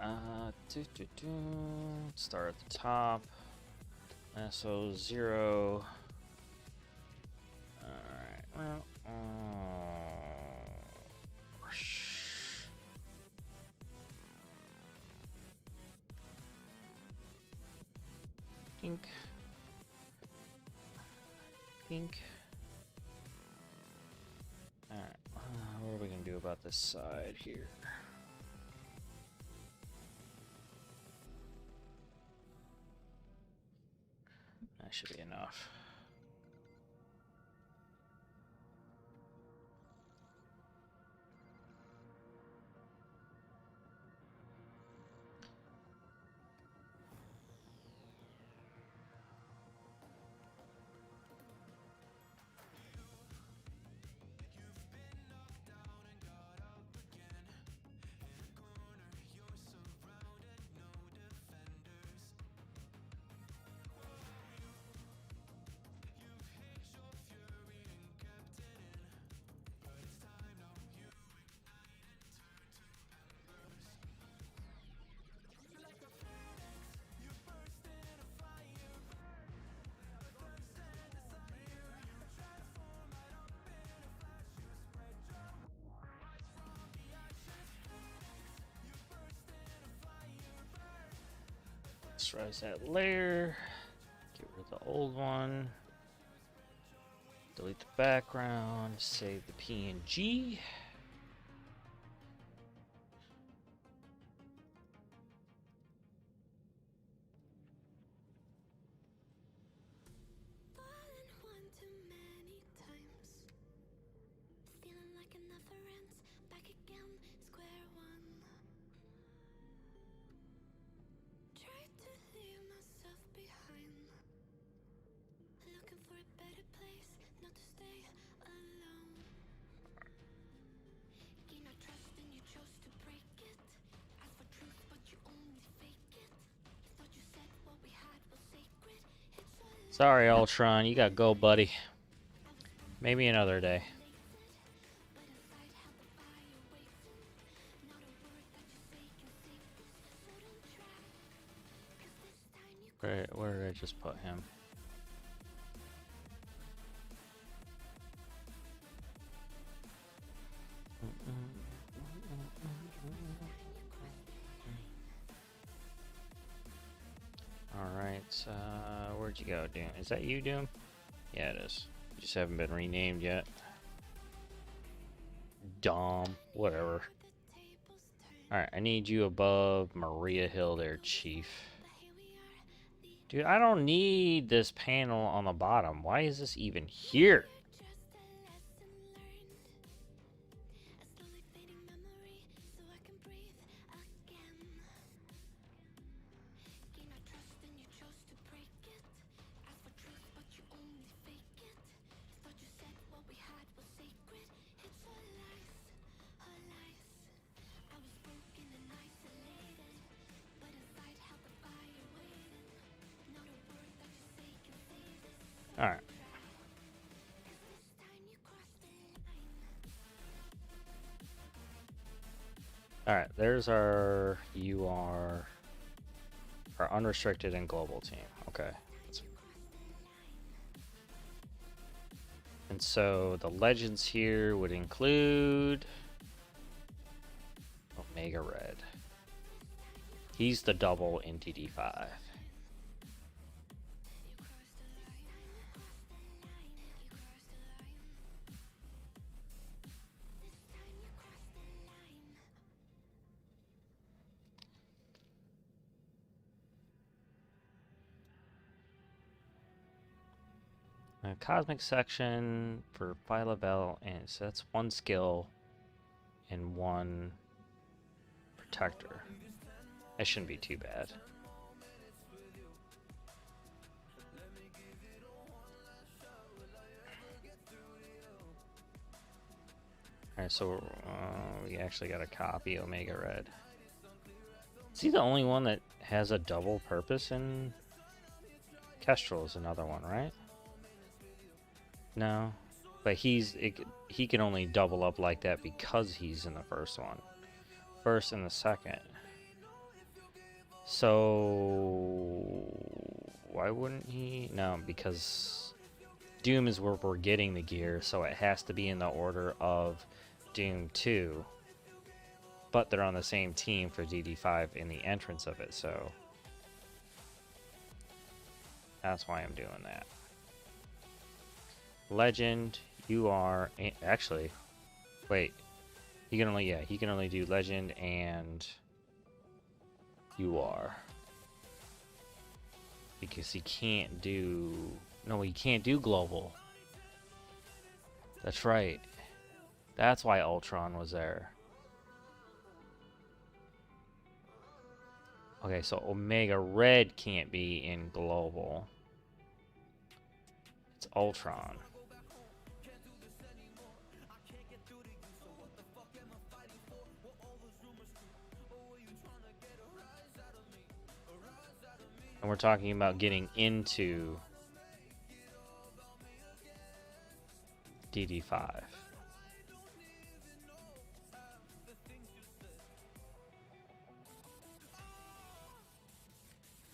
start at the top. So 0. Alright, well, pink. Alright, what are we gonna do about this side here? That should be enough. Let's rise that layer. Get rid of the old one. Delete the background. Save the PNG. Sorry, Ultron, you gotta go, buddy. Maybe another day. Where did I just put him? Alright, where'd you go, Doom? Is that you, Doom? Yeah, it is. You just haven't been renamed yet. Dom, whatever. Alright, I need you above Maria Hill there, Chief. Dude, I don't need this panel on the bottom. Why is this even here? Alright, there's our UR, our unrestricted and global team. Okay. And so the legends here would include Omega Red. He's the double in DD5. A cosmic section for Pilabelle, and so that's one skill and one protector. That shouldn't be too bad. Alright, so we actually got a copy Omega Red. Is he the only one that has a double purpose in Kestrel is another one, right? No, but he can only double up like that because he's in the first one, first and the second. So why wouldn't he? No, because Doom is where we're getting the gear, so it has to be in the order of Doom 2. But they're on the same team for DD5 in the entrance of it, so that's why I'm doing that. Legend, you are actually. Wait, he can only do Legend and UR because he can't do. No, he can't do global. That's right. That's why Ultron was there. Okay, so Omega Red can't be in global. It's Ultron. And we're talking about getting into DD5.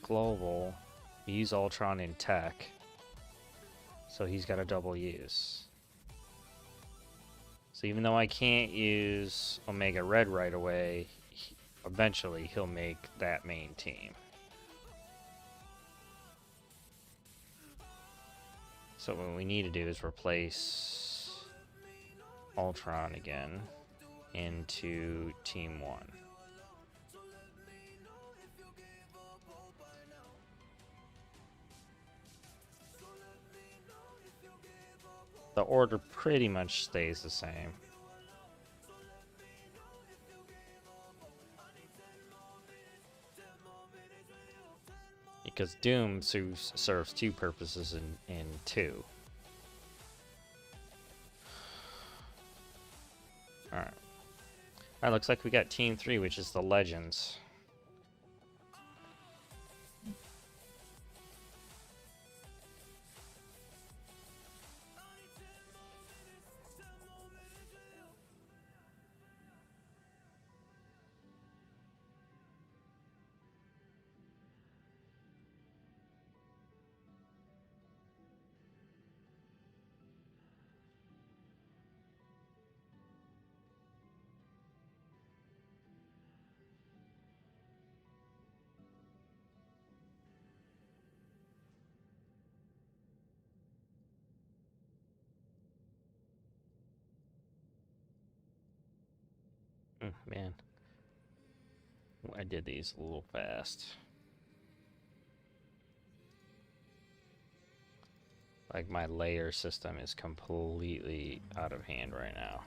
Global, we use Ultron in tech, so he's got a double use. So even though I can't use Omega Red right away, eventually he'll make that main team. So what we need to do is replace Ultron again into Team 1. The order pretty much stays the same. Because Doom serves two purposes in 2. Alright. Alright, looks like we got Team 3, which is the Legends. Man, I did these a little fast. Like my layer system is completely out of hand right now.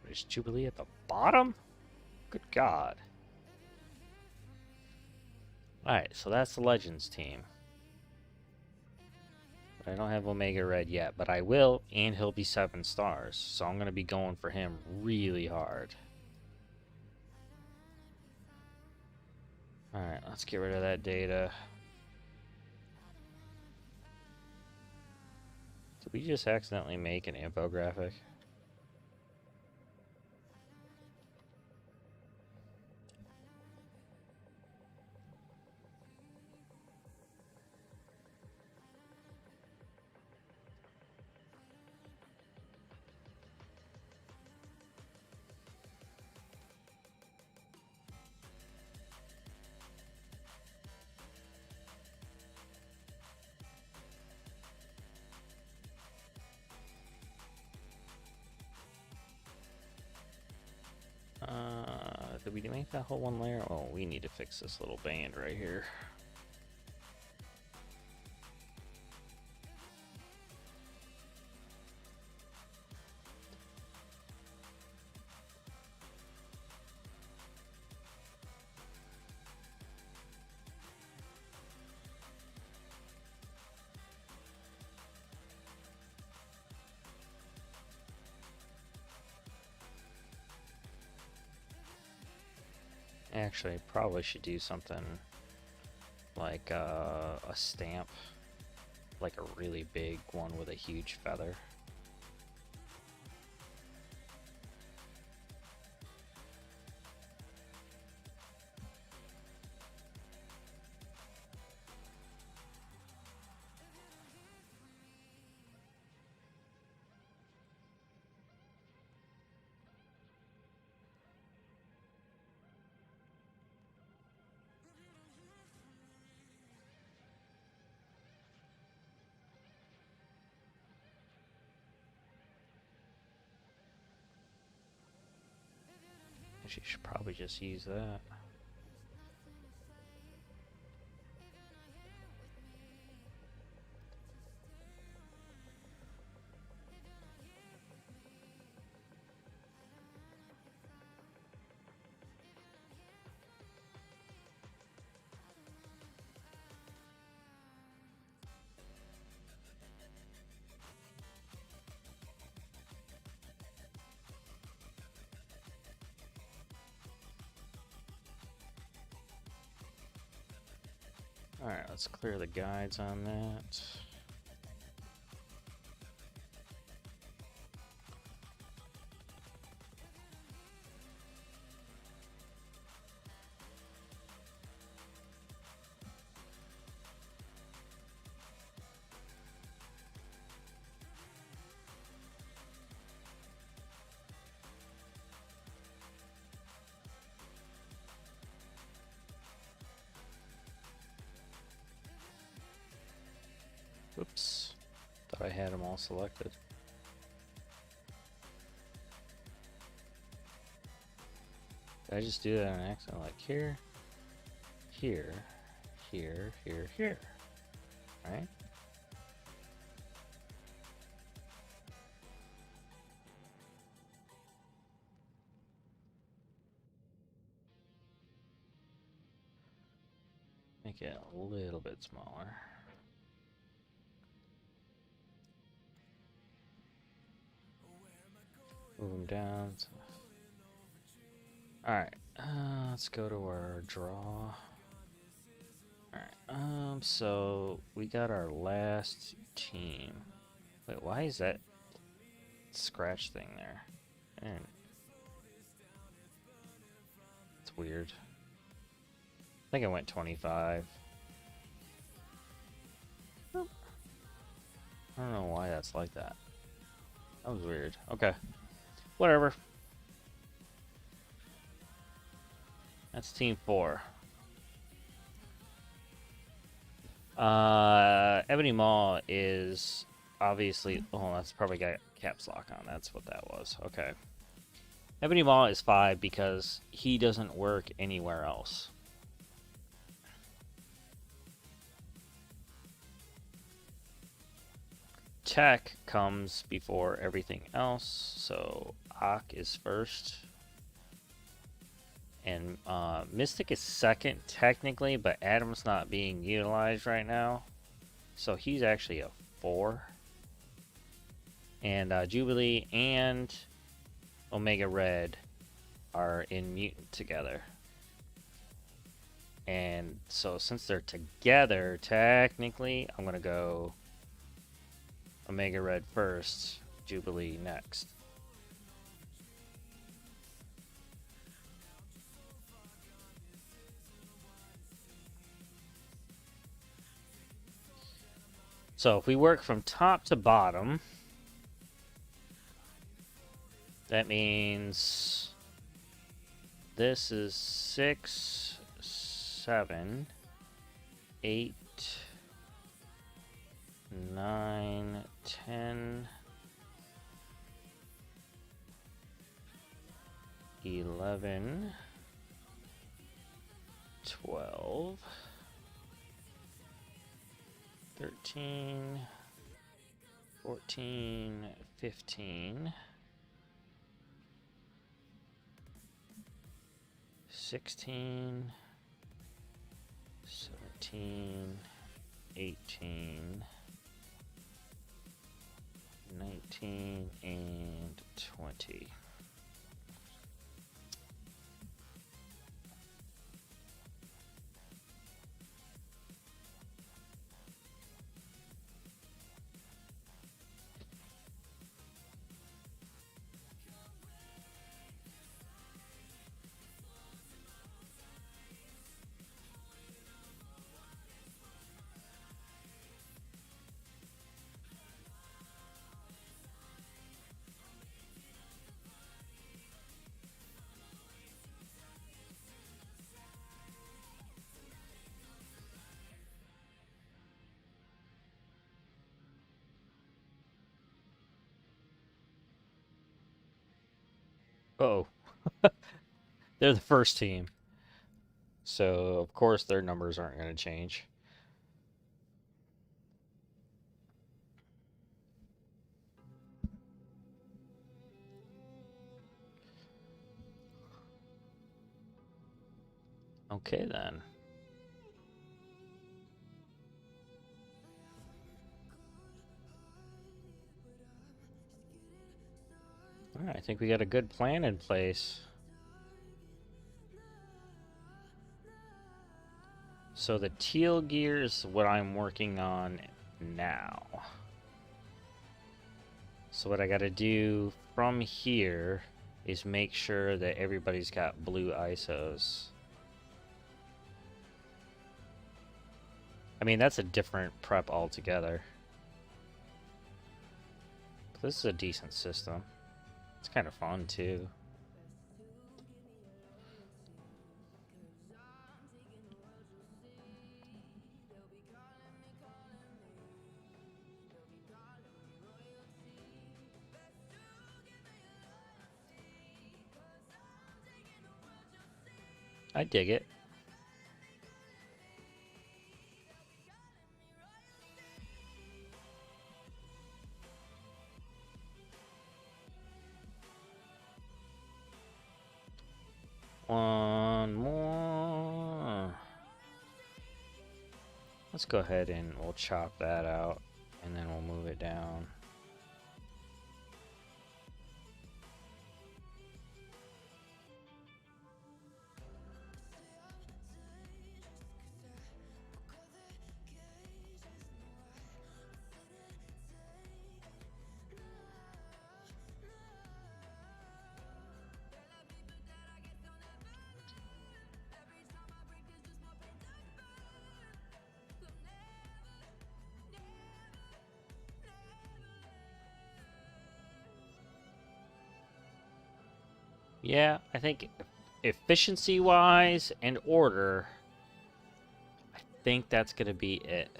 Is Jubilee at the bottom? Good God. Alright, so that's the Legends team. I don't have Omega Red yet, but I will, and he'll be 7 stars. So I'm going to be going for him really hard. Alright, let's get rid of that data. Did we just accidentally make an infographic? Did we make that whole one layer? Oh, we need to fix this little band right here. Actually, probably should do something like a stamp, like a really big one with a huge feather. She should probably just use that. Alright, let's clear the guides on that. Oops, thought I had them all selected. Did I just do that on accident? Like here, here, here, here, here, right? Make it a little bit smaller. Move them down. Alright, let's go to our draw. Alright, so we got our last team. Wait, why is that scratch thing there? Man. It's weird. I think I went 25. Nope. I don't know why that's like that. That was weird. Okay. Whatever. That's team 4. Ebony Maw is obviously... Oh, that's probably got caps lock on. That's what that was. Okay. Ebony Maw is 5 because he doesn't work anywhere else. Tech comes before everything else, so Ak is first. And Mystic is second, technically, but Adam's not being utilized right now. So he's actually a 4. And Jubilee and Omega Red are in Mutant together. And so since they're together, technically, I'm going to go Omega Red first, Jubilee next. So if we work from top to bottom, that means this is 6, 7, 8, 9, 10, 11, 12, 13, 14, 15, 16, 17, 18, 19, and 20. Oh, they're the first team. So, of course, their numbers aren't going to change. Okay, then. All right, I think we got a good plan in place. So the teal gear is what I'm working on now. So what I got to do from here is make sure that everybody's got blue ISOs. I mean, that's a different prep altogether. But this is a decent system. It's kind of fun too. I dig it. One more. Let's go ahead and we'll chop that out and then we'll move it down. Yeah, I think efficiency-wise and order, I think that's going to be it.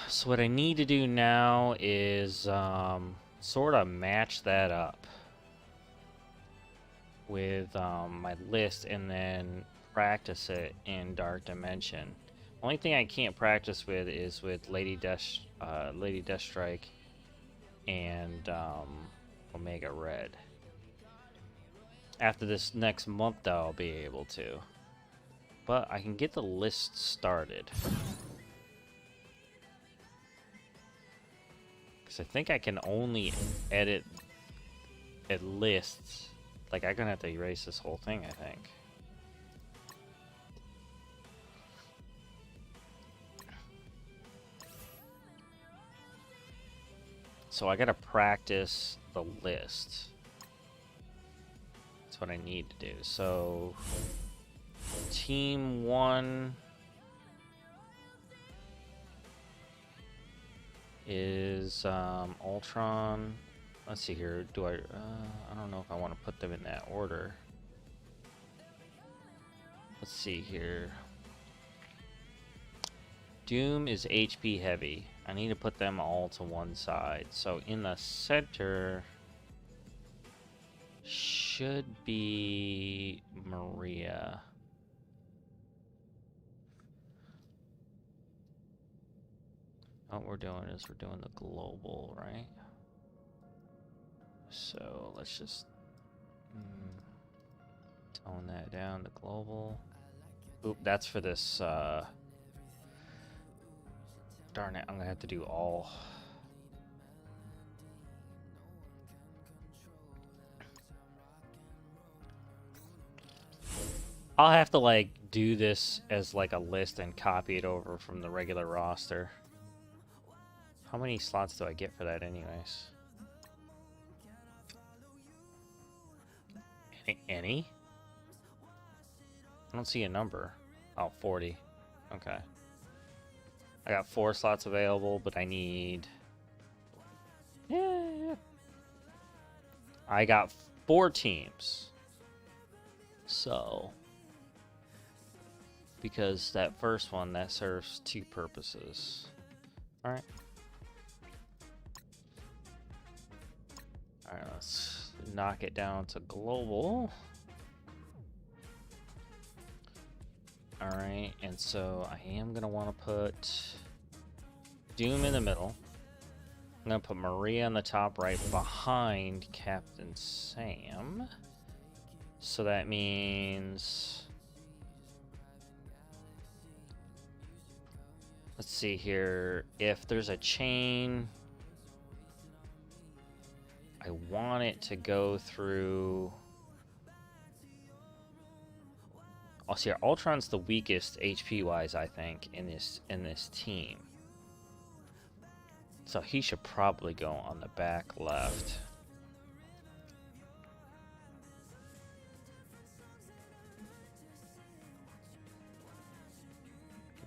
So what I need to do now is sort of match that up with my list and then practice it in Dark Dimension. Only thing I can't practice with is with Lady Deathstrike and Omega Red. After this next month, though, I'll be able to. But I can get the list started. Because I think I can only edit lists. Like, I'm going to have to erase this whole thing, I think. So I gotta practice the list. That's what I need to do. So team 1 is Ultron. Let's see here. Do I don't know if I want to put them in that order. Let's see here. Doom is HP heavy. I need to put them all to one side. So in the center should be Maria. What we're doing is we're doing the global, right? So let's just tone that down to global. Oop, that's for this. Darn it, I'm gonna have to do all. I'll have to like do this as like a list and copy it over from the regular roster. How many slots do I get for that anyways? Any? I don't see a number. Oh, 40. Okay. I got 4 slots available, but I need... Yeah. I got 4 teams. So... because that first one, that serves 2 purposes. Alright. Alright, let's knock it down to global. Alright, and so I am going to want to put Doom in the middle. I'm going to put Maria on the top right behind Captain Sam. So that means... let's see here. If there's a chain... I want it to go through... oh, see, Ultron's the weakest HP-wise, I think, in this team. So he should probably go on the back left.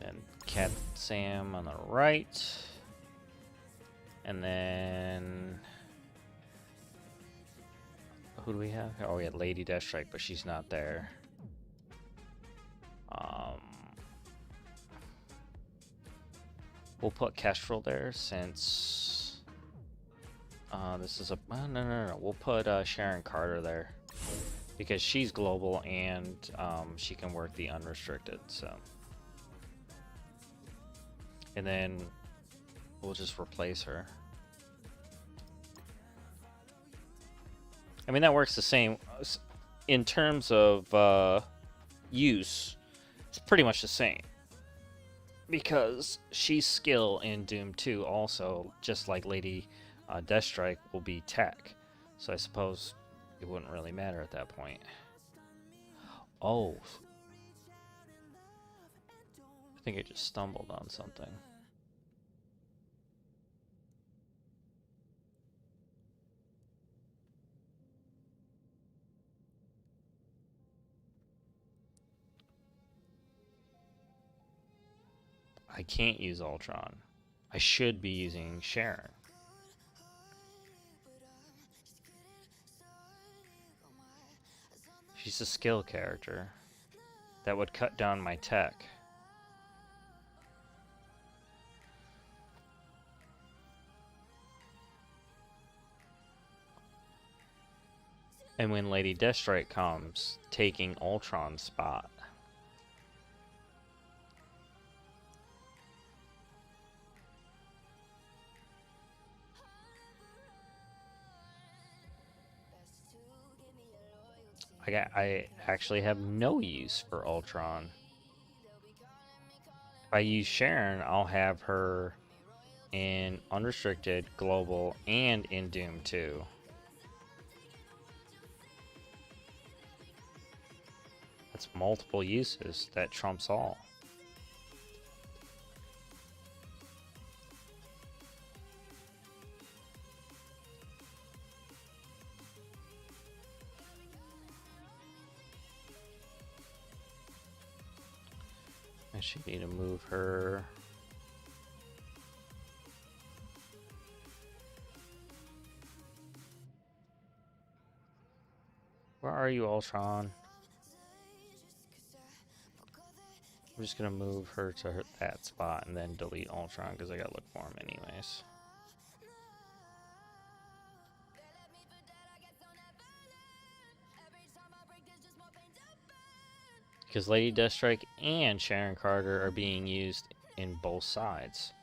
Then Cat Sam on the right. And then... who do we have? Oh, we had Lady Deathstrike, but she's not there. We'll put Kestrel there since this is a... no. We'll put Sharon Carter there because she's global and she can work the unrestricted. So, and then we'll just replace her. I mean, that works the same in terms of use. It's pretty much the same because she's skill in Doom 2 also, just like Lady Deathstrike will be tech. So I suppose it wouldn't really matter at that point. Oh. I think I just stumbled on something. I can't use Ultron. I should be using Sharon. She's a skill character that would cut down my tech. And when Lady Deathstrike comes, taking Ultron's spot. I actually have no use for Ultron. If I use Sharon, I'll have her in Unrestricted, Global, and in Doom 2. That's multiple uses. That trumps all. she need to move her. Where are you, Ultron? I'm just gonna move her to that spot and then delete Ultron because I gotta look for him anyways. Because Lady Deathstrike and Sharon Carter are being used in both sides.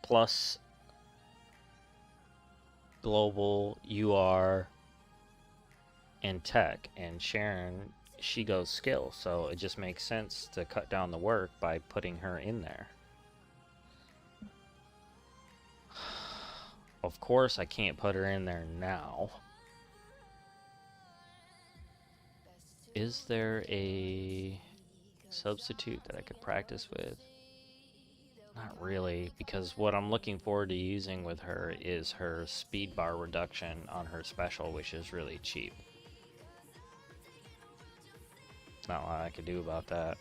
Plus Global, UR, and Tech. And Sharon, she goes skill. So it just makes sense to cut down the work by putting her in there. Of course, I can't put her in there now. Is there a substitute that I could practice with? Not really, because what I'm looking forward to using with her is her speed bar reduction on her special, which is really cheap. Not a lot I could do about that.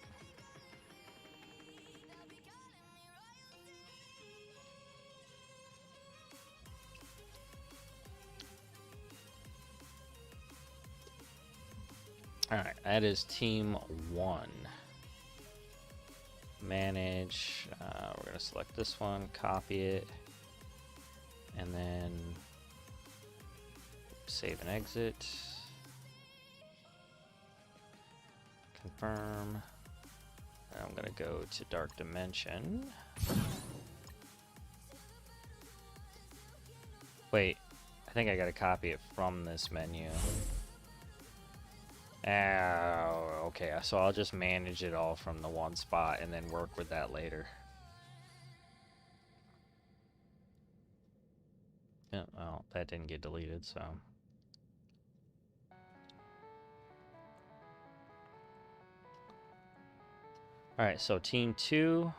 Alright, that is team 1. Manage. We're going to select this one, copy it, and then save and exit. Confirm. And I'm going to go to Dark Dimension. Wait, I think I got to copy it from this menu. Oh, okay, so I'll just manage it all from the one spot and then work with that later. Yeah, well, that didn't get deleted, so. Alright, so team 2.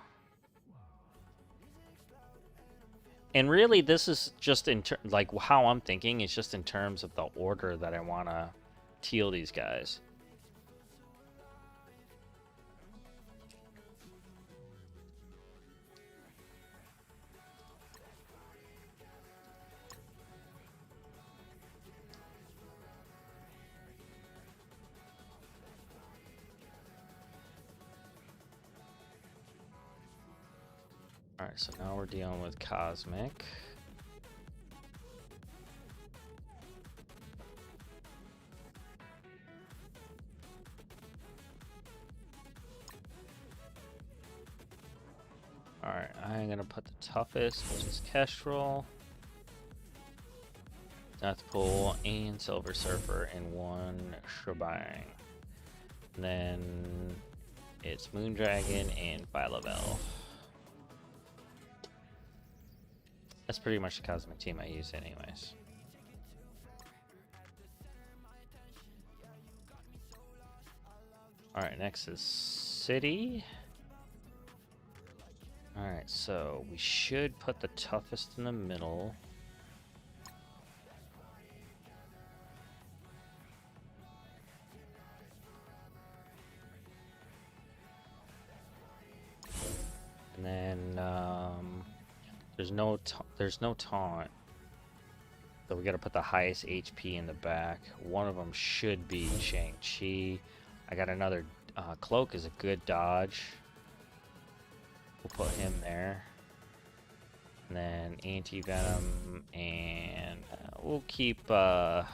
And really, this is just in like how I'm thinking is just in terms of the order that I want to teal these guys. Alright, so now we're dealing with Cosmic. Alright, I'm gonna put the toughest, which is Kestrel, Deathpool, and Silver Surfer in one shebang. And then it's Moondragon and Pilabelle. That's pretty much the Cosmic team I use anyways. Alright, next is City. Alright, so we should put the toughest in the middle. And then there's no taunt, so we got to put the highest HP in the back. One of them should be Shang Chi. I got another cloak is a good dodge. We'll put him there. And then anti-venom, and we'll keep actually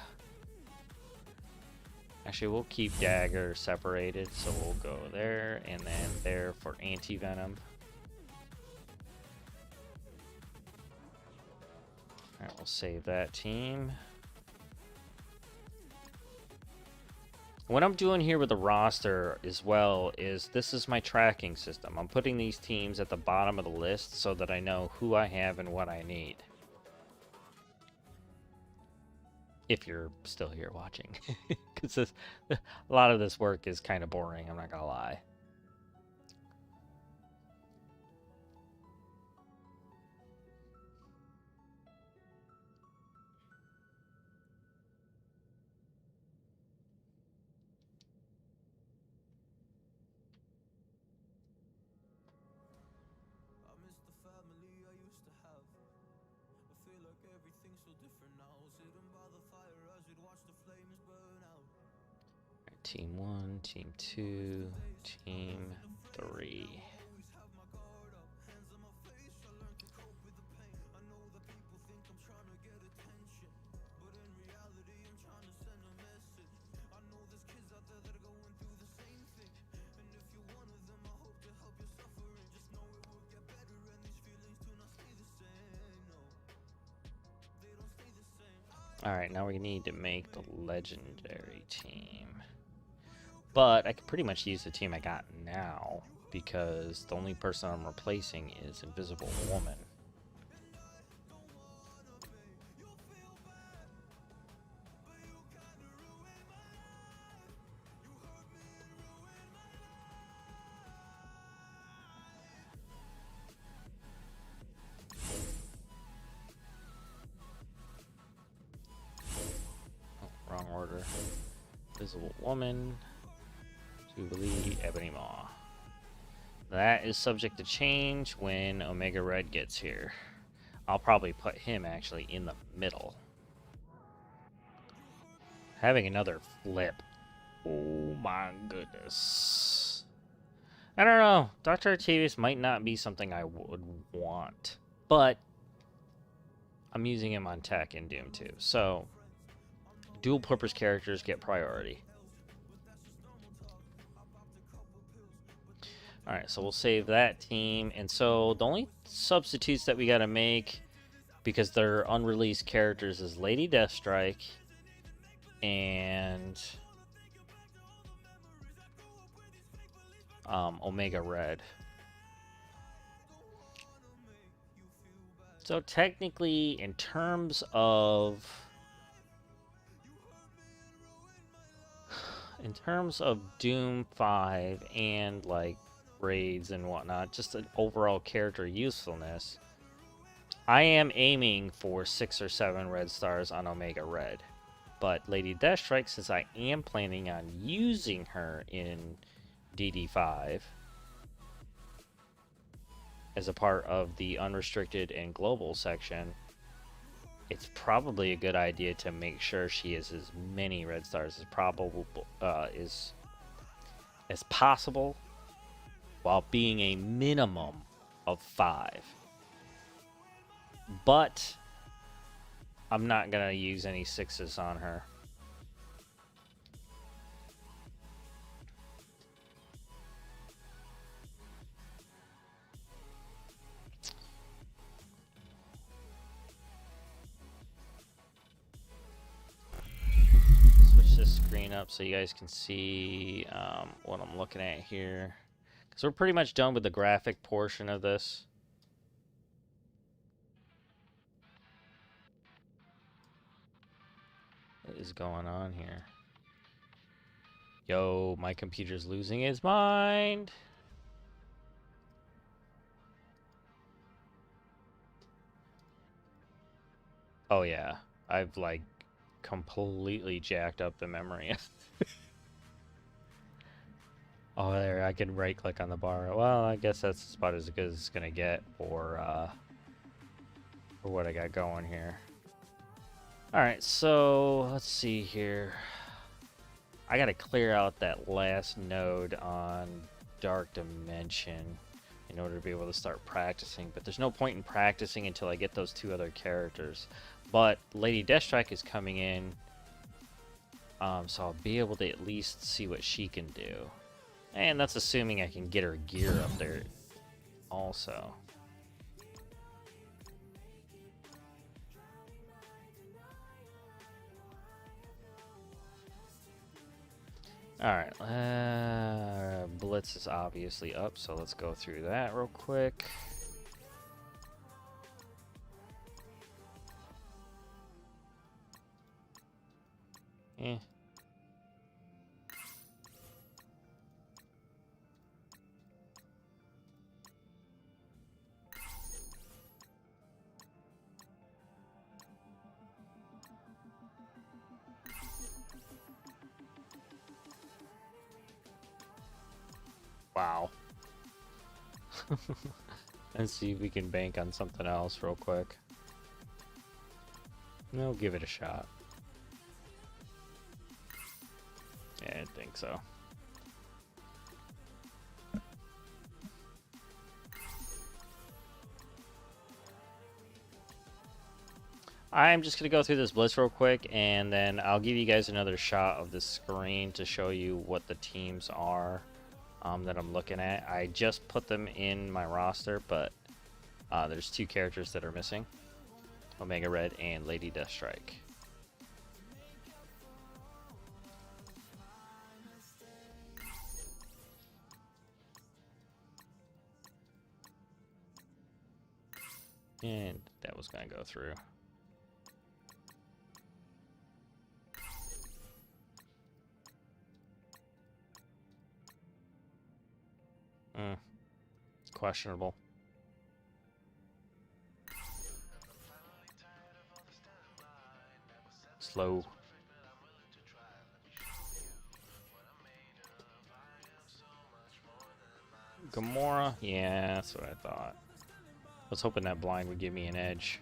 we'll keep dagger separated, so we'll go there and then there for anti-venom. Alright, we'll save that team. What I'm doing here with the roster as well is this is my tracking system. I'm putting these teams at the bottom of the list so that I know who I have and what I need. If you're still here watching. Because a lot of this work is kind of boring, I'm not gonna lie. Team 1, Team 2, Team 3. Alright, now we need to make the legendary team. But I can pretty much use the team I got now, because the only person I'm replacing is Invisible Woman. Wrong order. Invisible Woman, Jubilee, Ebony Maw. That is subject to change when Omega Red gets here. I'll probably put him actually in the middle. Having another flip. Oh my goodness. I don't know. Dr. Octavius might not be something I would want. But I'm using him on tech in Doom 2. So dual purpose characters get priority. Alright, so we'll save that team. And so the only substitutes that we gotta make, because they're unreleased characters, is Lady Deathstrike and Omega Red. So technically, in terms of Doom 5 and like raids and whatnot, just an overall character usefulness, I am aiming for 6 or 7 red stars on Omega Red. But Lady Deathstrike, since I am planning on using her in DD5 as a part of the unrestricted and global section, it's probably a good idea to make sure she has as many red stars as probable as possible, while being a minimum of 5. But I'm not gonna use any 6s on her. Switch this screen up so you guys can see what I'm looking at here, because we're pretty much done with the graphic portion of this. What is going on here? Yo, my computer's losing its mind. Oh yeah, I've like completely jacked up the memory. Oh, there, I can right click on the bar. Well, I guess that's about as good as it's gonna get for what I got going here. Alright, so let's see here. I gotta clear out that last node on Dark Dimension in order to be able to start practicing, but there's no point in practicing until I get those 2 other characters. But Lady Deathstrike is coming in, so I'll be able to at least see what she can do. And that's assuming I can get her gear up there also. Alright, Blitz is obviously up, so let's go through that real quick. Eh. Wow. Let's see if we can bank on something else real quick. We'll give it a shot. Yeah, I think so. I'm just going to go through this Blitz real quick, and then I'll give you guys another shot of the screen to show you what the teams are that I'm looking at. I just put them in my roster, but there's 2 characters that are missing. Omega Red and Lady Deathstrike. And that was going to go through. It's questionable. Slow. Gamora? Yeah, that's what I thought. I was hoping that blind would give me an edge.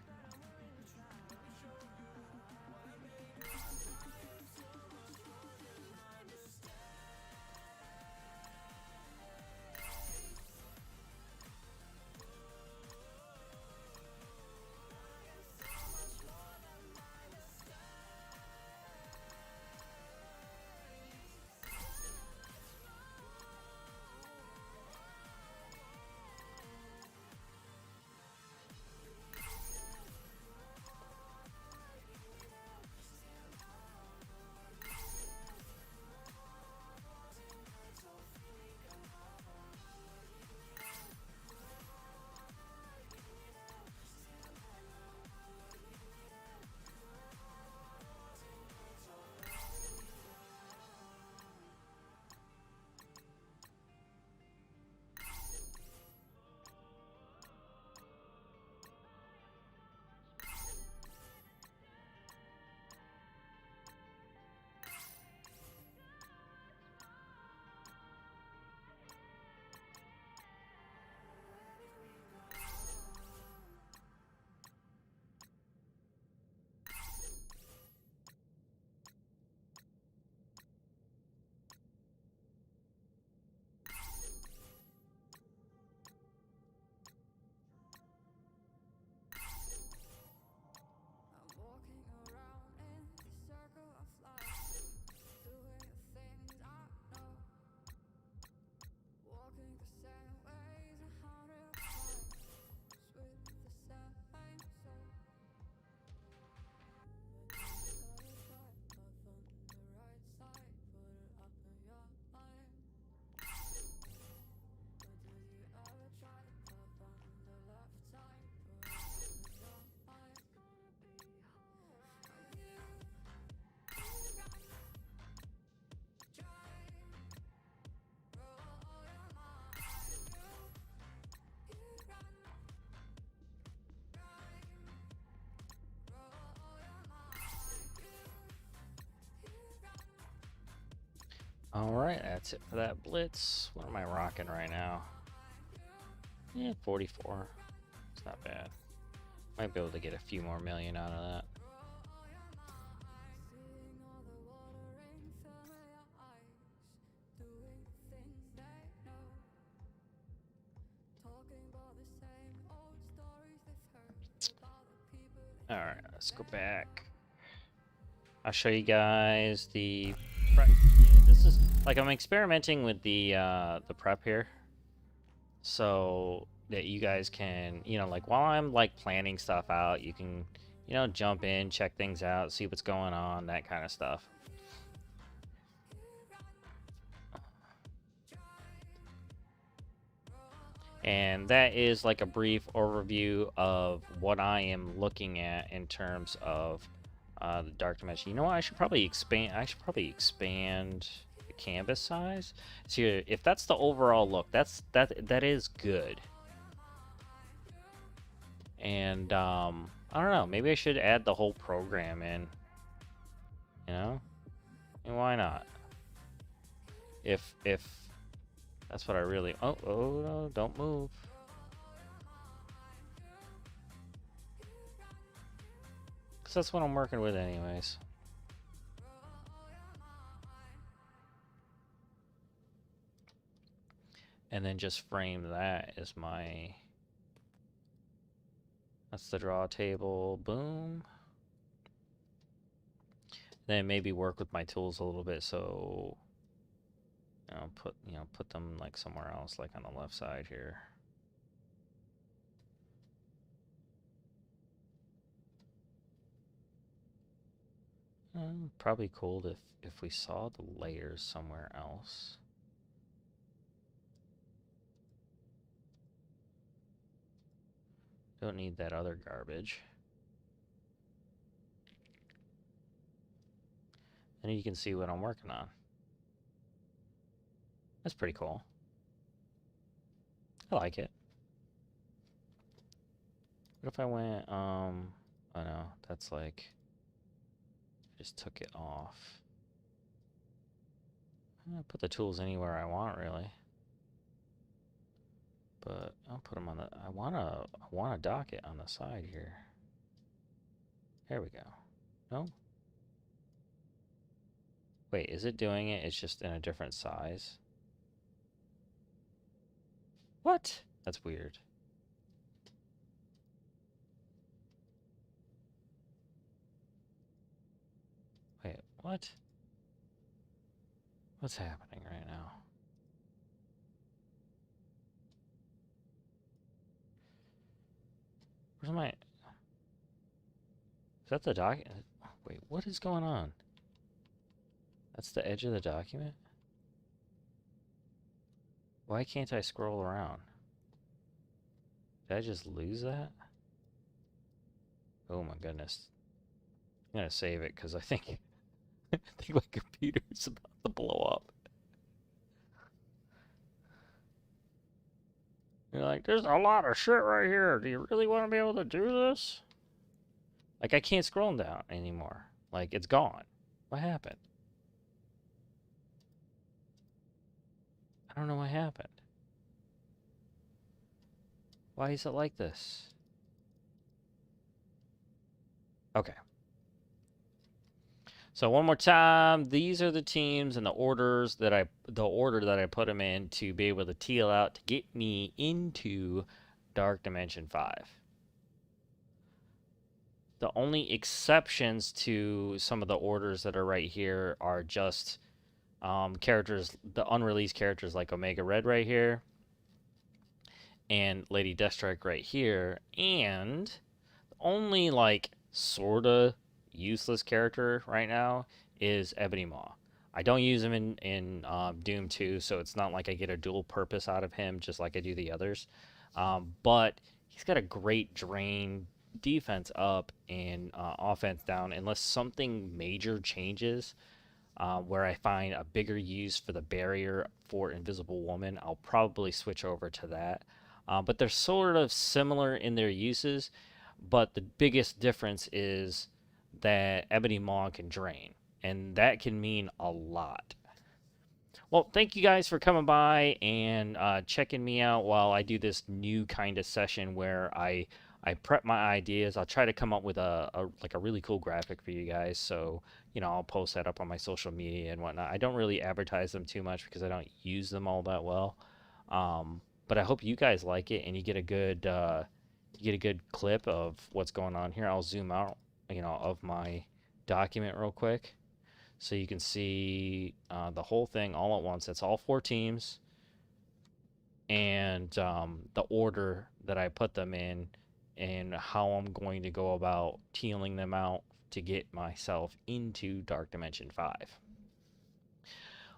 Alright, that's it for that Blitz. What am I rocking right now? Yeah, 44. It's not bad. Might be able to get a few more million out of that. Alright, let's go back. I'll show you guys the prep. This is like I'm experimenting with the prep here, so that you guys can, you know, like while I'm like planning stuff out, you can, you know, jump in, check things out, see what's going on, that kind of stuff. And that is like a brief overview of what I am looking at in terms of the dark dimension. You know what? I should probably expand. The canvas size. So if that's the overall look, that is good. And I don't know. Maybe I should add the whole program in. You know, and why not? If that's what I really... Oh, no, don't move. Because that's what I'm working with anyways. And then just frame that as my... That's the draw table. Boom. Then maybe work with my tools a little bit, so put them like somewhere else, like on the left side here. Probably cool if we saw the layers somewhere else. Don't need that other garbage. And you can see what I'm working on. That's pretty cool. I like it. What if I went, oh no, that's like, just took it off. I'm gonna put the tools anywhere I want, really. But I'll put them on the, I wanna dock it on the side here. There we go. No? Wait, is it doing it? It's just in a different size? What? That's weird. Wait, what? What's happening right now? Where's my... Is that the document? Wait, what is going on? That's the edge of the document? Why can't I scroll around? Did I just lose that? Oh my goodness. I'm gonna save it because I think I think my computer's about to blow up. You're like, there's a lot of shit right here. Do you really want to be able to do this? Like, I can't scroll down anymore. Like, it's gone. What happened? I don't know what happened. Why is it like this? Okay. So one more time, these are the teams and the order that I put them in to be able to teal out to get me into Dark Dimension 5. The only exceptions to some of the orders that are right here are just characters, the unreleased characters like Omega Red right here, and Lady Deathstrike right here, and the only like sorta useless character right now is Ebony Maw. I don't use him in Doom 2, so it's not like I get a dual purpose out of him just like I do the others. But he's got a great drain, defense up, and offense down, unless something major changes. Where I find a bigger use for the barrier for Invisible Woman, I'll probably switch over to that. But they're sort of similar in their uses, but the biggest difference is that Ebony Maw can drain, and that can mean a lot. Well, thank you guys for coming by and checking me out while I do this new kind of session where I prep my ideas. I'll try to come up with a really cool graphic for you guys, so I'll post that up on my social media and whatnot. I don't really advertise them too much because I don't use them all that well, but I hope you guys like it and you get a good clip of what's going on here. I'll zoom out of my document real quick so you can see the whole thing all at once. It's all 4 teams and the order that I put them in and how I'm going to go about tealing them out to get myself into Dark Dimension 5.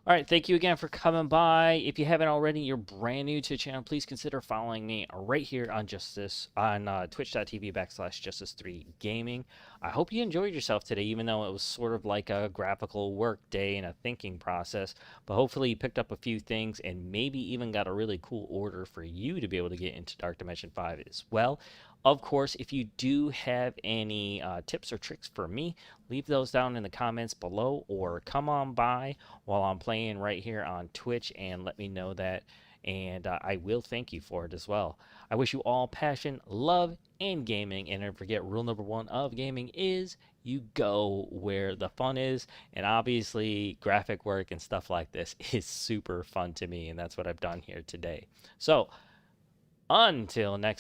All right, thank you again for coming by. If you haven't already, you're brand new to the channel, please consider following me right here on twitch.tv/Justice3Gaming. I hope you enjoyed yourself today, even though it was sort of like a graphical work day and a thinking process. But hopefully you picked up a few things and maybe even got a really cool order for you to be able to get into Dark Dimension 5 as well. Of course, if you do have any tips or tricks for me, leave those down in the comments below or come on by while I'm playing right here on Twitch and let me know that and I will thank you for it as well. I wish you all passion, love, and gaming. And don't forget, rule number one of gaming is you go where the fun is. And obviously, graphic work and stuff like this is super fun to me, and that's what I've done here today. So, until next time.